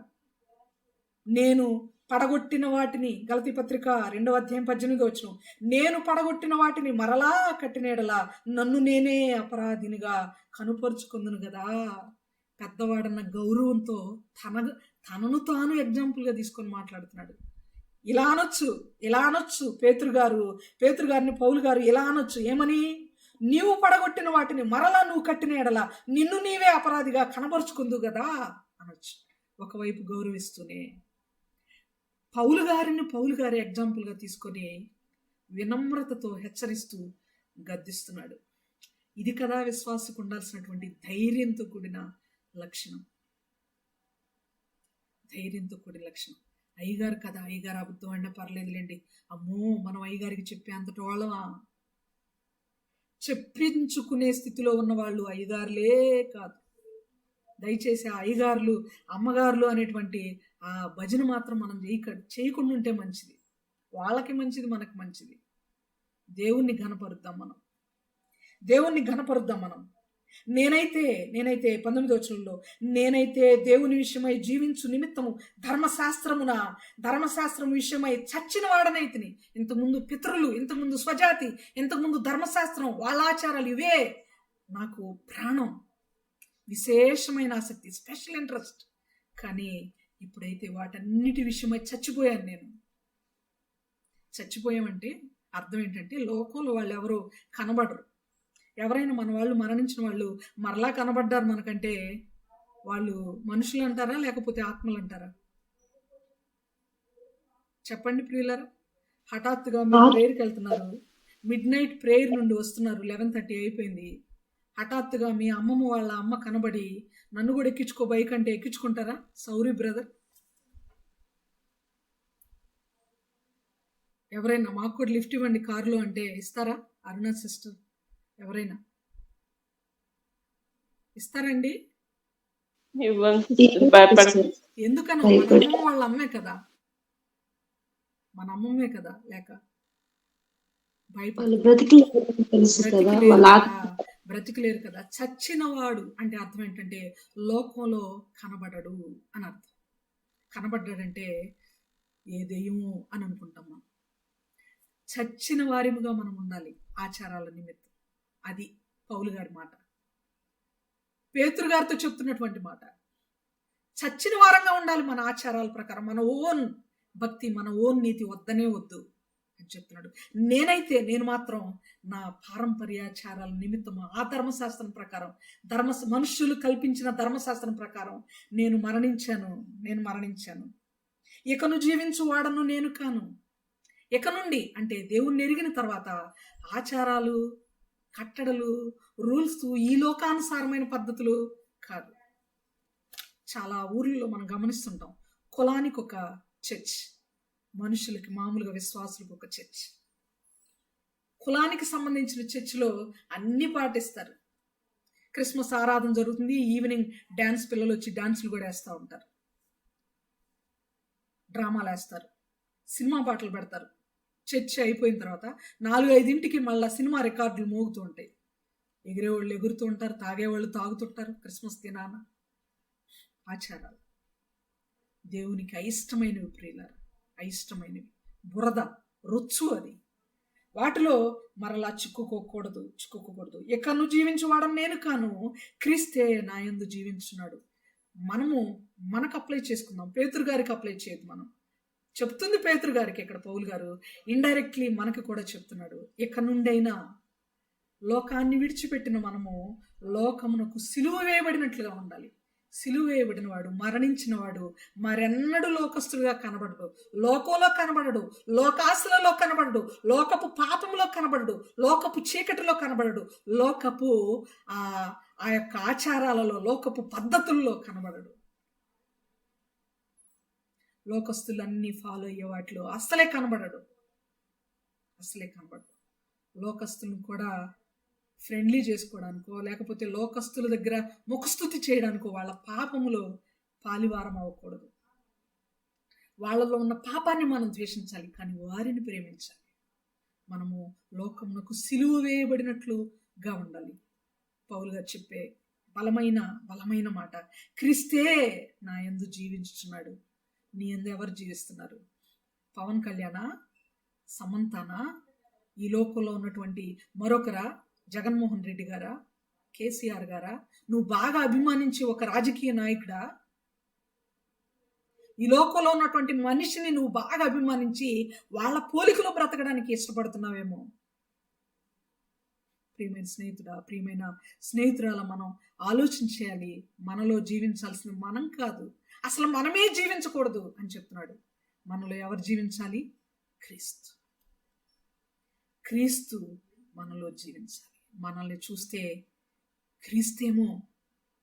నేను పడగొట్టిన వాటిని, గలతీ పత్రిక 2వ అధ్యాయం 18గా వచనం, నేను పడగొట్టిన వాటిని మరలా కట్టినేడలా నన్ను నేనే అపరాధినిగా కనుపరుచుకుందును కదా. పెద్దవాడన్న గౌరవంతో తనను తాను ఎగ్జాంపుల్గా తీసుకొని మాట్లాడుతున్నాడు. ఇలా అనొచ్చు పేతురు గారిని పౌలు గారు ఇలా అనొచ్చు. ఏమని? నీవు పడగొట్టిన వాటిని మరలా నువ్వు కట్టిన ఎడలా నిన్ను నీవే అపరాధిగా కనబరుచుకుందు కదా అనొచ్చు. ఒకవైపు గౌరవిస్తూనే పౌలు గారి ఎగ్జాంపుల్గా తీసుకొని వినమ్రతతో హెచ్చరిస్తూ గద్దిస్తున్నాడు. ఇది కదా విశ్వాసకు ఉండాల్సినటువంటి ధైర్యంతో కూడిన లక్షణం. అయ్యగారు కదా, అయ్యగారు అబద్ధం అన్నా పర్లేదులేండి, అమ్మో మనం అయ్యగారికి చెప్పే అంతటి వాళ్ళమా? చెప్పించుకునే స్థితిలో ఉన్న వాళ్ళు అయ్యగారులే కాదు. దయచేసి ఆ అయ్యగారులు అమ్మగారులు అనేటువంటి ఆ భజన మాత్రం మనం చేయకుండా ఉంటే మంచిది. వాళ్ళకి మంచిది, మనకు మంచిది. దేవుణ్ణి ఘనపరుద్దాం మనం. నేనైతే 19వ వచనంలో, నేనైతే దేవుని విషయమై జీవించు నిమిత్తము ధర్మశాస్త్రం విషయమై చచ్చిన వాడనైతిని. ఇంతకుముందు పితరులు, ఇంతకుముందు స్వజాతి, ఇంతకుముందు ధర్మశాస్త్రం, వాళ్ళ ఆచారాలు, ఇవే నాకు ప్రాణం, విశేషమైన ఆసక్తి, స్పెషల్ ఇంట్రెస్ట్. కానీ ఇప్పుడైతే వాటన్నిటి విషయమై చచ్చిపోయాను నేను. చచ్చిపోయామంటే అర్థం ఏంటంటే, లోకంలో వాళ్ళు ఎవరు కనబడరు. ఎవరైనా మన వాళ్ళు మరణించిన వాళ్ళు మరలా కనబడ్డారు మనకంటే వాళ్ళు మనుషులు అంటారా లేకపోతే ఆత్మలు అంటారా? చెప్పండి ప్రియులారా. హఠాత్తుగా మీరు ప్రేయర్కి వెళ్తున్నారు, మిడ్ నైట్ ప్రేయర్ నుండి వస్తున్నారు, 11:30 అయిపోయింది, హఠాత్తుగా మీ అమ్మమ్మ వాళ్ళ అమ్మ కనబడి నన్ను కూడా ఎక్కించుకో బైక్ అంటే ఎక్కించుకుంటారా? సౌరీ బ్రదర్, ఎవరైనా మాకు కూడా లిఫ్ట్ ఇవ్వండి కారులో అంటే ఇస్తారా? అరుణ సిస్టర్ ఎవరైనా ఇస్తారండి? ఎందుకన్నా మన అమ్మమ్మ వాళ్ళ అమ్మే కదా, మన అమ్మమ్మే కదా. లేక బ్రతికలేరు కదా. చచ్చినవాడు అంటే అర్థం ఏంటంటే లోకంలో కనబడడు అని అర్థం. కనబడ్డాడంటే ఏ దెయ్యము అని అనుకుంటాం మనం. చచ్చిన వారిముగా మనం ఉండాలి ఆచారాల నిమిత్తం. అది పౌలు గారి మాట, పేతురు గారితో చెప్తున్నటువంటి మాట. చచ్చిన వారంగా ఉండాలి మన ఆచారాల ప్రకారం. మన ఓన్ భక్తి, మన ఓన్ నీతి వద్దనే వద్దు అని చెప్తున్నాడు. నేను మాత్రం నా పారంపర్యాచారాల నిమిత్తం ఆ ధర్మశాస్త్రం ప్రకారం, మనుషులు కల్పించిన ధర్మశాస్త్రం ప్రకారం నేను మరణించాను. ఇకను జీవించు వాడను నేను కాను. ఇక నుండి అంటే దేవుణ్ణి ఎరిగిన తర్వాత ఆచారాలు, కట్టడలు, రూల్స్, ఈ లోకానుసారమైన పద్ధతులు కాదు. చాలా ఊర్లలో మనం గమనిస్తుంటాం, కులానికి ఒక చర్చ్, మనుషులకి మామూలుగా విశ్వాసులకు ఒక చర్చ్. కులానికి సంబంధించిన చర్చిలో అన్ని పాటిస్తారు. క్రిస్మస్ ఆరాధన జరుగుతుంది, ఈవినింగ్ డ్యాన్స్, పిల్లలు వచ్చి డాన్సులు కూడా వేస్తూ ఉంటారు, డ్రామాలు వేస్తారు, సినిమా పాటలు పెడతారు. చర్చ్ అయిపోయిన తర్వాత 4-5 మళ్ళీ సినిమా రికార్డులు మోగుతూ ఉంటాయి. ఎగిరేవాళ్ళు ఎగురుతూ ఉంటారు, తాగేవాళ్ళు తాగుతుంటారు. క్రిస్మస్ దినాన ఆచారాలు దేవునికి అయిష్టమైనవి ప్రియులారా, అయిష్టమైనవి. బురద, రొచ్చు అది. వాటిలో మరలా చిక్కుకోకూడదు. ఇకను జీవించువాడను నేను కాను, క్రీస్తే నా యందు జీవించున్నాడు. మనకు అప్లై చేసుకుందాం, పేతురు గారికి అప్లై చేయదు. మనం చెప్తుంది పేతురు గారికి, ఇక్కడ పౌలు గారు ఇండైరెక్ట్లీ మనకు కూడా చెప్తున్నాడు. ఇక నుండైనా లోకాన్ని విడిచిపెట్టిన మనము లోకమునకు సిలువ వేయబడినట్లుగా ఉండాలి. సిలువ వేయబడిన వాడు, మరణించిన వాడు మరెన్నడూ లోకస్తులుగా కనబడడు, లోకంలో కనబడడు, లోకాశలలో కనబడడు, లోకపు పాపములో కనబడడు, లోకపు చీకటిలో కనబడడు, లోకపు ఆ యొక్క ఆచారాలలో, లోకపు పద్ధతుల్లో కనబడడు. లోకస్తులన్నీ ఫాలో అయ్యే వాటిలో అస్సలే కనబడడు. లోకస్తులను కూడా ఫ్రెండ్లీ చేసుకోవడానికో, లేకపోతే లోకస్తుల దగ్గర ముఖస్తుతి చేయడానికో వాళ్ళ పాపములో పాలివారం అవ్వకూడదు. వాళ్ళలో ఉన్న పాపాన్ని మనం ద్వేషించాలి, కానీ వారిని ప్రేమించాలి. మనము లోకమునకు సిలువ వేయబడినట్లుగా ఉండాలి. పౌలుగా చెప్పే బలమైన మాట, క్రీస్తే నా యందు జీవించుచున్నాడు. నీ యందు ఎవరు జీవిస్తున్నారు? పవన్ కళ్యాణా, సమంతానా, ఈ లోకంలో ఉన్నటువంటి మరొకరా, జగన్మోహన్ రెడ్డి గారా, కేసీఆర్ గారా? నువ్వు బాగా అభిమానించి ఒక రాజకీయ నాయకుడా? ఈ లోకంలో ఉన్నటువంటి మనిషిని నువ్వు బాగా అభిమానించి వాళ్ళ పోలికలో బ్రతకడానికి ఇష్టపడుతున్నావేమో. ప్రియమైన స్నేహితుడా, ప్రియమైన స్నేహితురాల, మనం ఆలోచించేయాలి. మనలో జీవించాల్సిన మనం కాదు, అసలు మనమే జీవించకూడదు అని చెప్తున్నాడు. మనలో ఎవరు జీవించాలి? క్రీస్తు మనలో జీవించాలి. మనల్ని చూస్తే క్రీస్తేమో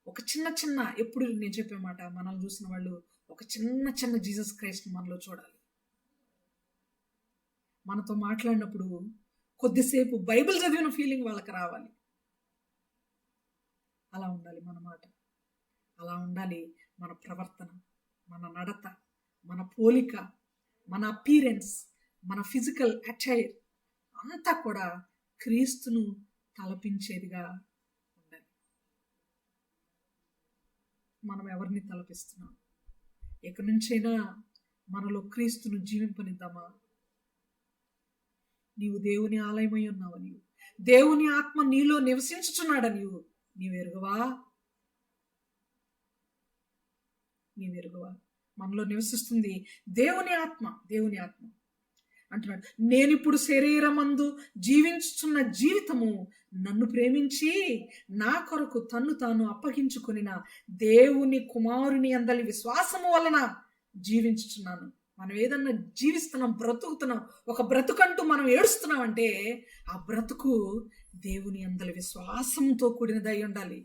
ఒక చిన్న ఎప్పుడు నేను చెప్పే మాట, మనల్ని చూసిన వాళ్ళు ఒక చిన్న జీసస్ క్రైస్ట్ మనలో చూడాలి. మనతో మాట్లాడినప్పుడు కొద్దిసేపు బైబిల్ చదివిన ఫీలింగ్ వాళ్ళకి రావాలి. అలా ఉండాలి మన మాట, అలా ఉండాలి మన ప్రవర్తన, మన నడత, మన పోలిక, మన అపీరెన్స్, మన ఫిజికల్ అటైర్ అంతా కూడా క్రీస్తును తలపించేదిగా ఉండాలి. మనం ఎవరిని తలపిస్తున్నాం? ఎక్కడి నుంచైనా మనలో క్రీస్తును జీవింపనిద్దామా? నీవు దేవుని ఆలయమై ఉన్నావు, నీవు దేవుని ఆత్మ నీలో నివసించుచున్నాడా? నీవెరుగవా? మనలో నివసిస్తుంది దేవుని ఆత్మ అంటున్నాడు. నేనిప్పుడు శరీరమందు జీవించుచున్న జీవితము నన్ను ప్రేమించి నా కొరకు తన్ను తాను అప్పగించుకొనిన దేవుని కుమారుని అందలి విశ్వాసము వలన జీవించుచున్నాను. మనం ఏదన్నా జీవిస్తున్నాం, బ్రతుకుతున్నాం, ఒక బ్రతుకంటూ మనం ఏడుస్తున్నాం అంటే ఆ బ్రతుకు దేవుని యందలి విశ్వాసంతో కూడినదై ఉండాలి.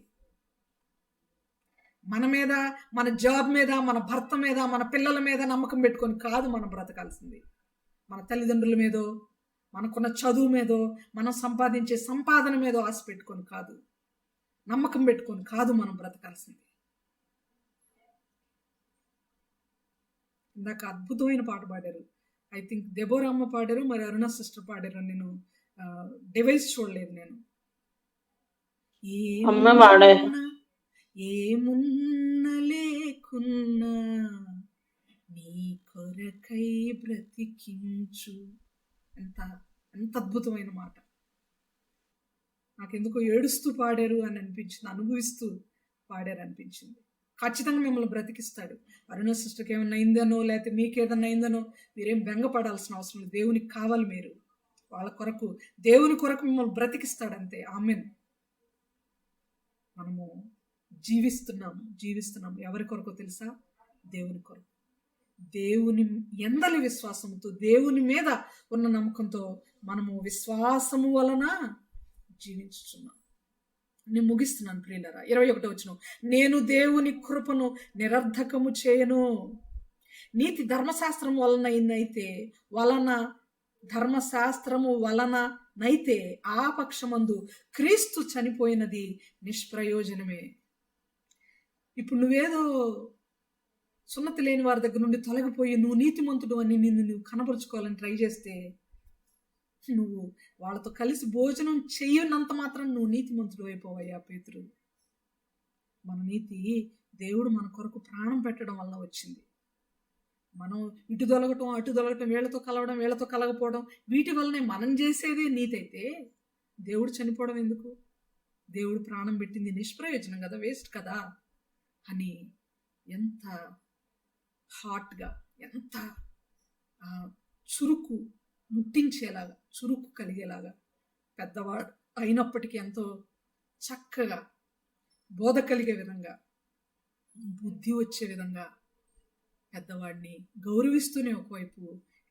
మన మీద, మన జాబ్ మీద, మన భర్త మీద, మన పిల్లల మీద నమ్మకం పెట్టుకొని కాదు మనం బ్రతకాల్సింది. మన తల్లిదండ్రుల మీదో, మనకున్న చదువు మీదో, మనం సంపాదించే సంపాదన మీదో ఆశ పెట్టుకొని కాదు, నమ్మకం పెట్టుకొని కాదు మనం బ్రతకాల్సింది. ఇందాక అద్భుతమైన పాట పాడారు. ఐ థింక్ దెబోరా అమ్మ పాడారు, మరి అరుణ సిస్టర్ పాడారు. నేను డివైస్ చూడలేదు. నేను ఏమున్నా లేకున్నా నీ కొరకై బ్రతికించు. ఎంత ఎంత అద్భుతమైన మాట. నాకెందుకో ఏడుస్తూ పాడారు అని అనిపించింది, అనుభవిస్తూ పాడారు అనిపించింది. ఖచ్చితంగా మిమ్మల్ని బ్రతికిస్తాడు. అరుణ సిస్టర్కి ఏమన్నా అయిందనో, లేకపోతే మీకేదన్నా అయిందనో మీరేం బెంగపడాల్సిన అవసరం లేదు. దేవునికి కావాలి మీరు. వాళ్ళ కొరకు, దేవుని కొరకు మిమ్మల్ని బ్రతికిస్తాడు అంతే. ఆమెన్. మనము జీవిస్తున్నాము ఎవరి కొరకు తెలుసా? దేవుని కొరకు. దేవుని యందలి విశ్వాసంతో, దేవుని మీద ఉన్న నమ్మకంతో మనము విశ్వాసము వలన జీవించుచున్నాం. నేను ముగిస్తున్నాను ప్రియులరా. 21వ వచనం, నేను దేవుని కృపను నిరర్ధకము చేయను. నీతి ధర్మశాస్త్రం ధర్మశాస్త్రము వలననైతే ఆ పక్షమందు క్రీస్తు చనిపోయినది నిష్ప్రయోజనమే. ఇప్పుడు నువ్వేదో సున్నతి లేని వారి దగ్గర నుండి తొలగిపోయి నువ్వు నీతిమంతుడు అని నువ్వు కనపరుచుకోవాలని ట్రై చేస్తే, నువ్వు వాళ్ళతో కలిసి భోజనం చేయనంత మాత్రం నువ్వు నీతిమంతుడు అయిపోవయ్యా పేతురు. మన నీతి దేవుడు మన కొరకు ప్రాణం పెట్టడం వల్ల వచ్చింది. మనం ఇటు దొలగటం, అటు దొలగటం, వీళ్ళతో కలవడం, వీళ్ళతో కలగపోవడం, వీటి వల్లనే మనం చేసేదే నీతి అయితే దేవుడు చనిపోవడం ఎందుకు? దేవుడు ప్రాణం పెట్టింది నిష్ప్రయోజనం కదా, వేస్ట్ కదా అని ఎంత హాట్గా, ఎంత చురుకు ముట్టించేలాగా, చురుకు కలిగేలాగా, పెద్దవాడు అయినప్పటికీ ఎంతో చక్కగా బోధ కలిగే విధంగా, బుద్ధి వచ్చే విధంగా పెద్దవాడిని గౌరవిస్తూనే ఒకవైపు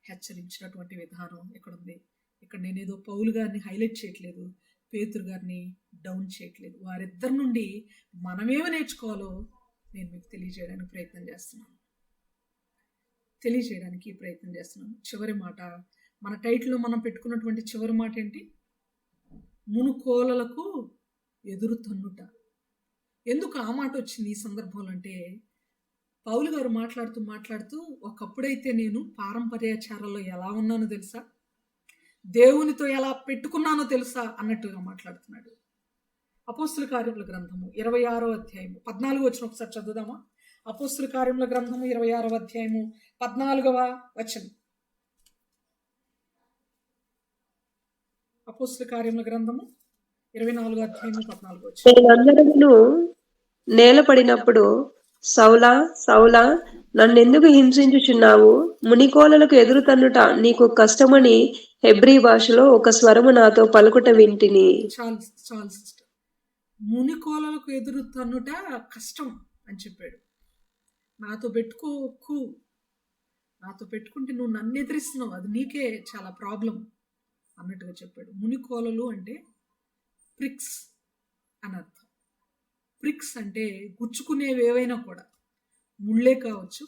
హెచ్చరించినటువంటి విధానం ఇక్కడ ఉంది. ఇక్కడ నేనేదో పౌలు గారిని హైలైట్ చేయట్లేదు, పేతురు గారిని డౌన్ చేయట్లేదు. వారిద్దరి నుండి మనమేమి నేర్చుకోవాలో నేను మీకు తెలియజేయడానికి ప్రయత్నం చేస్తున్నాను. చివరి మాట, మన టైటిల్లో మనం పెట్టుకున్నటువంటి చివరి మాట ఏంటి? మునుకోలలకు ఎదురు తన్నుట. ఎందుకు ఆ మాట వచ్చింది ఈ సందర్భంలో అంటే, పౌలు గారు మాట్లాడుతూ ఒకప్పుడైతే నేను పారంపర్యాచారాల్లో ఎలా ఉన్నానో తెలుసా, దేవునితో ఎలా పెట్టుకున్నానో తెలుసా అన్నట్టుగా మాట్లాడుతున్నాడు. అపోస్తుల కార్యముల గ్రంథము 26వ అధ్యాయము 14వ వచనం ఒకసారి చదువుదామా? అపోస్తుల కార్యముల గ్రంథము 26వ అధ్యాయము 14వ వచనం. అపోస్తుల కార్యముల గ్రంథము 24వ అధ్యాయము 14వ వచనం. నేలపడినప్పుడు సౌలా సౌలా నన్నెందుకు హింసించుచున్నావు? మునికోలలకు ఎదురు తన్నుట నీకు కష్టమని హెబ్రీ భాషలో ఒక స్వరము నాతో పలుకుట వింటిని. చాలు సిస్టర్, మునికోలలకు ఎదురు తన్నుట కష్టం అని చెప్పాడు. నాతో పెట్టుకుంటే నువ్వు నన్ను ఎదిరిస్తున్నావు, అది నీకే చాలా ప్రాబ్లం అన్నట్టుగా చెప్పాడు. మునికోలలు అంటే ప్రిక్స్ అని అర్థం. ప్రిక్స్ అంటే గుచ్చుకునేవి ఏవైనా కూడా, ముళ్ళే కావచ్చు,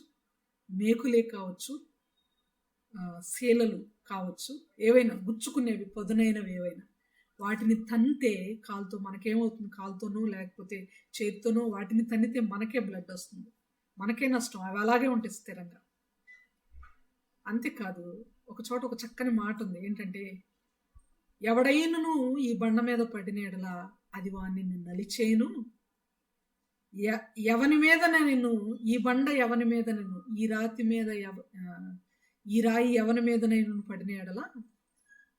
మేకులే కావచ్చు, శీలలు కావచ్చు, ఏవైనా గుచ్చుకునేవి, పదునైనవి ఏవైనా, వాటిని తన్నితే కాలుతో మనకేమవుతుంది? కాలుతోనో లేకపోతే చేతితోనో వాటిని తన్నితే మనకే బ్లడ్ వస్తుంది, మనకే నష్టం. అవి అలాగే ఉంటాయి స్థిరంగా. అంతేకాదు, ఒక చోట ఒక చక్కని మాట ఉంది. ఏంటంటే, ఎవడైనను ఈ బండ మీద పడిన ఎడల అది వాడిని నలిచేను, ఎవని మీద నేను ఈ బండ, ఎవని మీద నేను ఈ రాయి ఎవని మీద నేను పడిన ఎడల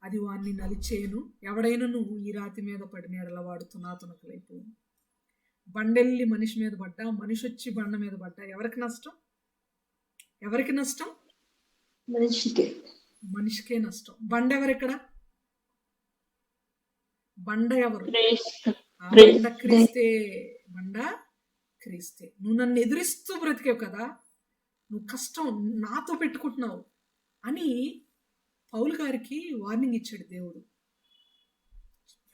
అది వాడిని నలిచేను, ఎవడైనను ఈ రాతి మీద పడిన ఎడల వాడు తునాతునకలైపోను. బండెల్లి మనిషి మీద పడ్డా, మనిషి వచ్చి బండ మీద పడ్డా ఎవరికి నష్టం? మనిషికే నష్టం. బండ ఎవరిక్కడ? బండ ఎవరు? బండ క్రీస్తే. నువ్వు నన్ను ఎదిరిస్తూ బ్రతికేవు కదా, నువ్వు కష్టం నాతో పెట్టుకుంటున్నావు అని పౌలు గారికి వార్నింగ్ ఇచ్చాడు దేవుడు.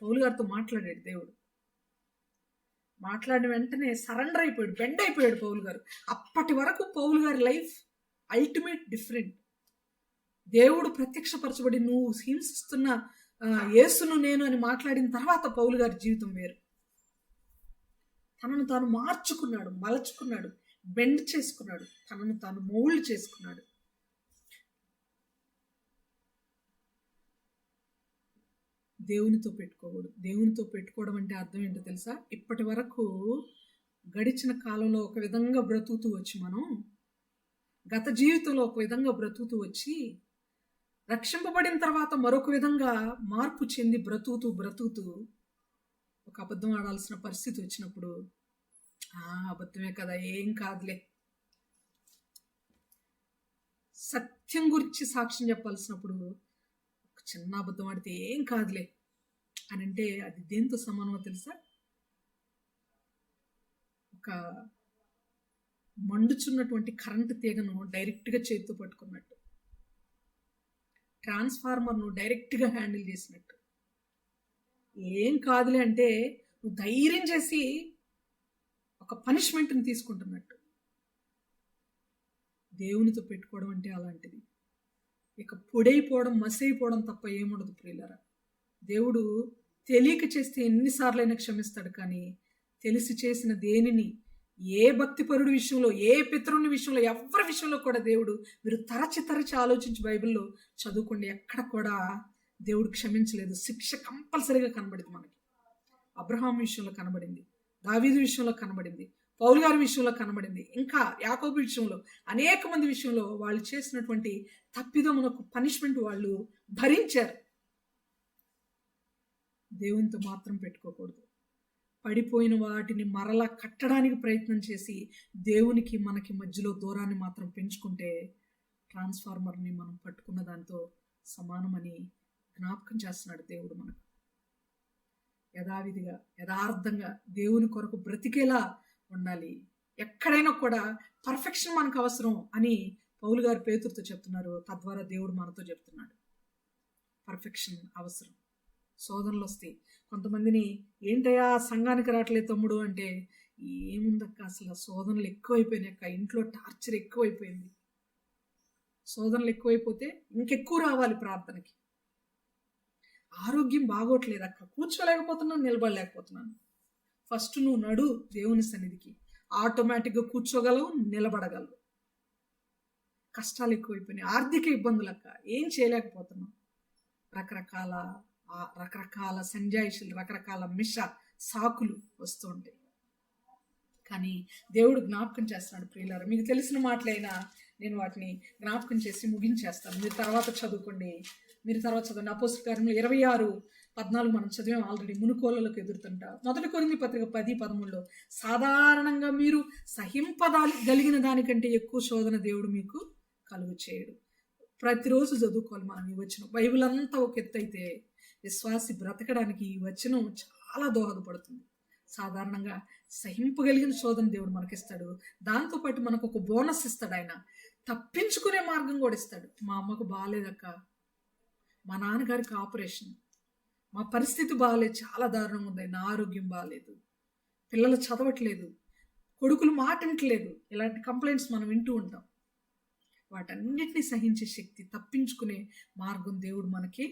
పౌలు గారితో మాట్లాడాడు దేవుడు. మాట్లాడిన వెంటనే సరెండర్ అయిపోయాడు, బెండ్ అయిపోయాడు పౌలు గారు. అప్పటి వరకు పౌలు గారి లైఫ్ అల్టిమేట్ డిఫరెంట్. దేవుడు ప్రత్యక్షపరచబడి నువ్వు హింసిస్తున్న యేసును నేను అని మాట్లాడిన తర్వాత పౌలు గారి జీవితం వేరు. తనను తాను మార్చుకున్నాడు, మలచుకున్నాడు, బెండ్ చేసుకున్నాడు, తనను తాను మౌల్డ్ చేసుకున్నాడు. దేవునితో పెట్టుకోకూడదు. దేవునితో పెట్టుకోవడం అంటే అర్థం ఏంటో తెలుసా? ఇప్పటి వరకు గడిచిన కాలంలో ఒక విధంగా బ్రతుకుతూ వచ్చి మనం గత జీవితంలో ఒక విధంగా బ్రతుకుతూ వచ్చి రక్షింపబడిన తర్వాత మరొక విధంగా మార్పు చెంది బ్రతుకుతూ ఒక అబద్ధం ఆడాల్సిన పరిస్థితి వచ్చినప్పుడు అబద్ధమే కదా, ఏం కాదులే, సత్యం గురించి సాక్ష్యం చెప్పాల్సినప్పుడు ఒక చిన్న అబద్ధం ఆడితే ఏం కాదులే అని అంటే అది దేంతో సమానమో తెలుసా? ఒక మండుచున్నటువంటి కరెంటు తీగను డైరెక్ట్గా చేతితో పట్టుకున్నట్టు, ట్రాన్స్ఫార్మర్ను డైరెక్ట్గా హ్యాండిల్ చేసినట్టు. ఏం కాదులే అంటే నువ్వు ధైర్యం చేసి ఒక పనిష్మెంట్ని తీసుకుంటున్నట్టు. దేవునితో పెట్టుకోవడం అంటే అలాంటిది. ఇక పొడైపోవడం, మసైపోవడం తప్ప ఏముండదు ప్రియులారా. దేవుడు తెలియక చేస్తే ఎన్నిసార్లైనా క్షమిస్తాడు, కానీ తెలిసి చేసిన దేనిని ఏ భక్తిపరుడి విషయంలో, ఏ పితరుని విషయంలో, ఎవరి విషయంలో కూడా దేవుడు, మీరు తరచి ఆలోచించి బైబిల్లో చదువుకోండి, ఎక్కడ కూడా దేవుడు క్షమించలేదు. శిక్ష కంపల్సరీగా కనబడింది మనకి. అబ్రహాం విషయంలో కనబడింది, దావీదు విషయంలో కనబడింది, పౌలు గారి విషయంలో కనబడింది, ఇంకా యాకోబు విషయంలో, అనేక మంది విషయంలో వాళ్ళు చేసినటువంటి తప్పిదమునకు పనిష్మెంట్ వాళ్ళు భరించారు. దేవునితో మాత్రం పెట్టుకోకూడదు. పడిపోయిన వాటిని మరలా కట్టడానికి ప్రయత్నం చేసి దేవునికి మనకి మధ్యలో దూరాన్ని మాత్రం పెంచుకుంటే ట్రాన్స్ఫార్మర్ని మనం పట్టుకున్న దాంతో సమానమని జ్ఞాపకం చేస్తున్నాడు దేవుడు మనకు. యథావిధిగా, యథార్థంగా దేవుని కొరకు బ్రతికేలా ఉండాలి. ఎక్కడైనా కూడా పర్ఫెక్షన్ మనకు అవసరం అని పౌలు గారు పేతురుతో చెప్తున్నారు. తద్వారా దేవుడు మనతో చెప్తున్నాడు, పర్ఫెక్షన్ అవసరం. శోధనలు వస్తాయి. కొంతమందిని ఏంటయ్యా సంఘానికి రావట్లేదు తమ్ముడు అంటే, ఏముందక్క అసలు శోధనలు ఎక్కువైపోయినాయక్క, ఇంట్లో టార్చర్ ఎక్కువైపోయింది. శోధనలు ఎక్కువైపోతే ఇంకెక్కువ రావాలి ప్రార్థనకి. ఆరోగ్యం బాగోట్లేదు అక్క, కూర్చోలేకపోతున్నాను, నిలబడలేకపోతున్నాను. ఫస్ట్ నువ్వు నడు దేవుని సన్నిధికి, ఆటోమేటిక్గా కూర్చోగలవు, నిలబడగలవు. కష్టాలు ఎక్కువైపోయినాయి, ఆర్థిక ఇబ్బందులు అక్క, ఏం చేయలేకపోతున్నావు. రకరకాల సంజాయిషులు, రకరకాల సాకులు వస్తూ ఉంటాయి. కానీ దేవుడు జ్ఞాపకం చేస్తున్నాడు ప్రియులారా. మీకు తెలిసిన మాటలైనా నేను వాటిని జ్ఞాపకం చేసి ముగించేస్తాను. మీరు తర్వాత చదవండి. అపోస్తల కార్యములు 26:14 మనం చదివాం ఆల్రెడీ. మునుకోళ్ళకు ఎదురుతుంటా. 1 కొరింథీ పత్రిక 10:13 సాధారణంగా మీరు సహింపగలిగిన దానికంటే ఎక్కువ శోధన దేవుడు మీకు కలుగు చేయడు. ప్రతిరోజు చదువుకోవాలి మనం ఈ వచనం. బైబిల్ అంతా ఒక ఎత్తు అయితే విశ్వాసి బ్రతకడానికి ఈ వచనం చాలా దోహదపడుతుంది. సాధారణంగా సహింపగలిగిన శోధన దేవుడు మనకిస్తాడు. దాంతోపాటు మనకు ఒక బోనస్ ఇస్తాడు. ఆయన తప్పించుకునే మార్గం కూడా ఇస్తాడు. మా అమ్మకు బాగాలేదక్క, మా నాన్నగారికి ఆపరేషన్, మా పరిస్థితి బాగాలేదు, చాలా దారుణంగా ఉంది, నా ఆరోగ్యం బాగాలేదు, పిల్లలు చదవట్లేదు, కొడుకులు మాటింటలేదు, ఇలాంటి కంప్లైంట్స్ మనం వింటూ ఉంటాం. వాటన్నిటిని సహించే శక్తి, తప్పించుకునే మార్గం దేవుడు మనకి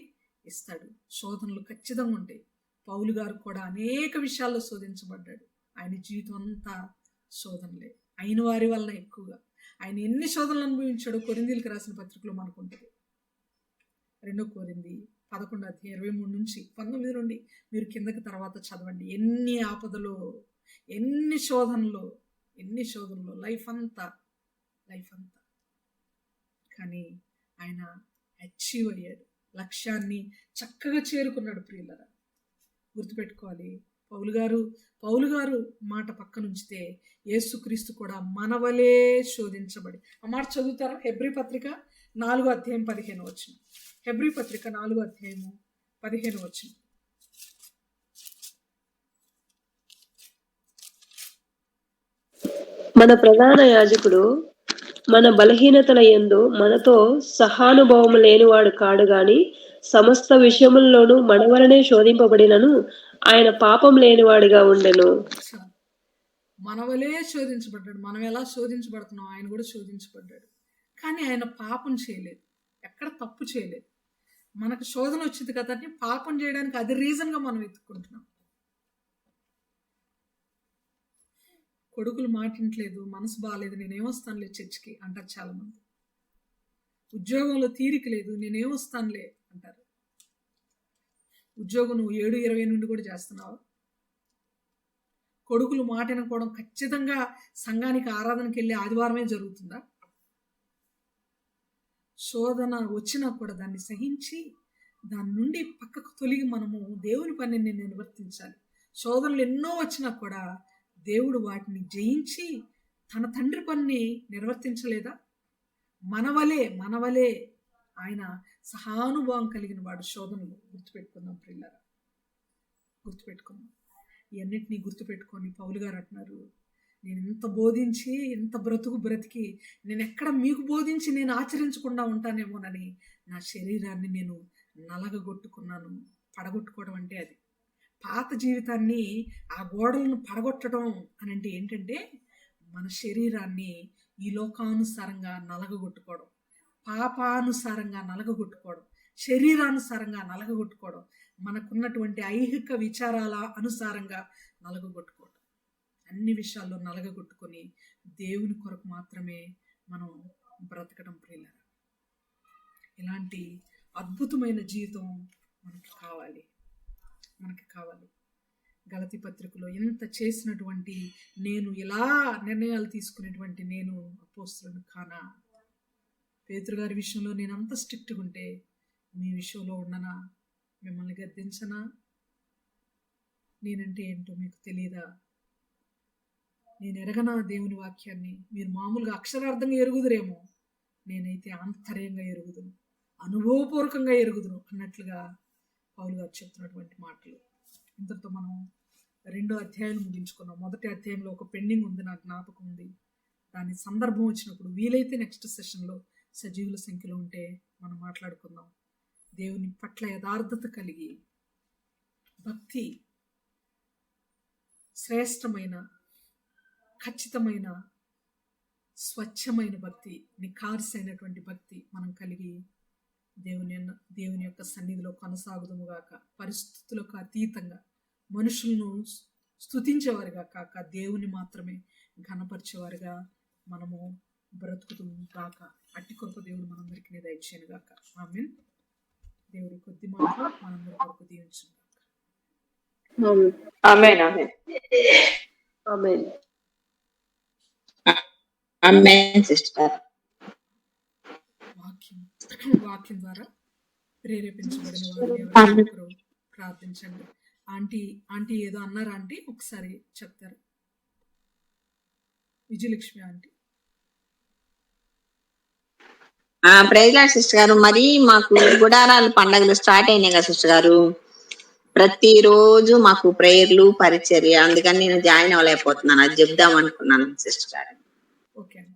ఇస్తాడు. శోధనలు ఖచ్చితంగా ఉంటాయి. పౌలు గారు కూడా అనేక విషయాల్లో శోధించబడ్డాడు. ఆయన జీవితం అంతా శోధనలే, అయిన వారి వలన ఎక్కువగా. ఆయన ఎన్ని శోధనలు అనుభవించాడో కొరింథీయులకు రాసిన పత్రికలో మనకు ఉంటుంది. 2 కొరింథీ 11:23-19 నుండి మీరు కిందకి తర్వాత చదవండి. ఎన్ని ఆపదలు, ఎన్ని శోధనలు, లైఫ్ అంతా. కానీ ఆయన అచీవ్ అయ్యాడు, లక్ష్యాన్ని చక్కగా చేరుకున్నాడు. ప్రియులరా, గుర్తుపెట్టుకోవాలి. పౌలు గారు మాట పక్కన ఉంచితే యేసుక్రీస్తు కూడా మనవలే శోధించబడి, ఆ మాట చదువుతారా? హెబ్రీ పత్రిక 4:15 హెబ్రీ పత్రిక 4:15 మన ప్రధాన యాజకుడు మన బలహీనతల యందు మనతో సహానుభవం లేనివాడు కాడు గాని సమస్త విషయముల్లోనూ మన వలనే శోధింపబడినను ఆయన పాపం లేనివాడిగా ఉండెను. చాలు. మన వలే శోధించబడ్డాడు. మనం ఎలా శోధించబడుతున్నాం ఆయన కూడా శోధించబడ్డాడు. కానీ ఆయన పాపం చేయలేదు, ఎక్కడ తప్పు చేయలేదు. మనకు శోధన వచ్చింది కదా అని పాపం చేయడానికి అది రీజన్గా మనం ఎత్తుకుంటున్నాం. కొడుకులు మాటింటలేదు, మనసు బాగాలేదు, నేనేమొస్తానులే చర్చికి అంటారు చాలామంది. ఉద్యోగంలో తీరిక లేదు, నేనేమొస్తానులే అంటారు. ఉద్యోగం నువ్వు 7-20 నుండి కూడా చేస్తున్నావు. కొడుకులు మాట వినకపోవడం, ఖచ్చితంగా సంఘానికి ఆరాధనకి వెళ్ళి ఆదివారమే జరుగుతుందా? శోధన వచ్చినా కూడా దాన్ని సహించి దాని నుండి పక్కకు తొలగి మనము దేవుని పనిని నిర్వర్తించాలి. శోధనలు ఎన్నో వచ్చినా కూడా దేవుడు వాటిని జయించి తన తండ్రి పనిని నిర్వర్తించలేదా? మనవలే ఆయన సహానుభావం కలిగిన వాడు. శోధనలు గుర్తుపెట్టుకుందాం ప్రియులారా, గుర్తుపెట్టుకుందాం. ఇవన్నిటినీ గుర్తుపెట్టుకొని పౌలు గారు అంటున్నారు, నేను ఇంత బోధించి ఇంత బ్రతికి నేను ఎక్కడ మీకు బోధించి నేను ఆచరించకుండా ఉంటానేమోనని నా శరీరాన్ని నేను నలగగొట్టుకున్నాను. పడగొట్టుకోవడం అంటే అది. పాత జీవితాన్ని ఆ గోడలను పడగొట్టడం అని అంటే ఏంటంటే మన శరీరాన్ని ఈ లోకానుసారంగా నలగగొట్టుకోవడం, పాపానుసారంగా నలగగొట్టుకోవడం, శరీరానుసారంగా నలగగొట్టుకోవడం, మనకున్నటువంటి ఐహిక విచారాల అనుసారంగా నలగగొట్టుకోవడం, అన్ని విషయాల్లో నలగగొట్టుకొని దేవుని కొరకు మాత్రమే మనం బ్రతకడం ప్రియులారా. ఇలాంటి అద్భుతమైన జీవితం మనకి కావాలి. గలతీ పత్రికలో ఎంత చేసినటువంటి నేను, ఇలా నిర్ణయాలు తీసుకునేటువంటి నేను అపోస్తలుని కానా? పేతురు గారి విషయంలో నేను అంత స్ట్రిక్ట్గా ఉంటే మీ విషయంలో ఉండనా? మిమ్మల్ని గద్దించనా? నేనంటే ఏంటో మీకు తెలియదా? నేను ఎరగనా దేవుని వాక్యాన్ని? మీరు మామూలుగా అక్షరార్థంగా ఎరుగుదురేమో, నేనైతే ఆంతర్యంగా ఎరుగుదును, అనుభవపూర్వకంగా ఎరుగుదును అన్నట్లుగా పౌలు గారు చెప్తున్నటువంటి మాటలు. ఇంతటితో మనం 2 అధ్యాయాలు ముగించుకున్నాం. మొదటి అధ్యాయంలో ఒక పెండింగ్ ఉంది, నాకు జ్ఞాపకం ఉంది. దాని సందర్భం వచ్చినప్పుడు వీలైతే నెక్స్ట్ సెషన్లో సజీవుల సంఖ్యలో ఉంటే మనం మాట్లాడుకుందాం. దేవుని పట్ల యథార్థత కలిగి భక్తి, శ్రేష్టమైన ఖచ్చితమైన స్వచ్ఛమైన భక్తి, నిఖార్సైనటువంటి భక్తి మనం కలిగి దేవుని యొక్క సన్నిధిలో కొనసాగుదుముగాక. పరిస్థితులకు అతీతంగా మనుషులను స్తుతించేవారుగా కాక దేవుని మాత్రమే ఘనపరిచేవారుగా మనము బ్రతుకుతాము గాక. అట్టి కృప దేవుడు మనందరికీ దయచేయను గాక. ఆమేన్. దేవుడి కొద్ది మాటలు మనందరి కొరకు దీవించును గాక. ఆమేన్. ఆమేన్. ఆమేన్. ఆమేన్ సిస్టర్. వాక్యం ద్వారా ప్రేరేపించబడిన వారు ఎవరు ప్రార్థించండి. ఆంటీ ఏదో అన్నారా? ఆంటీ ఒకసారి చెప్తారు. Vijayalakshmi aunty. Praise lord sister గారు. మరి మాకు గుడారాల పండుగలు స్టార్ట్ అయినాయి కదా సిస్టర్ గారు. ప్రతిరోజు మాకు ప్రేయర్లు, పరిచర్య, అందుకని నేను జాయిన్ అవ్వలేకపోతున్నాను. అది చెప్దాం అనుకున్నాను సిస్టర్ గారు. ఓకే అండి.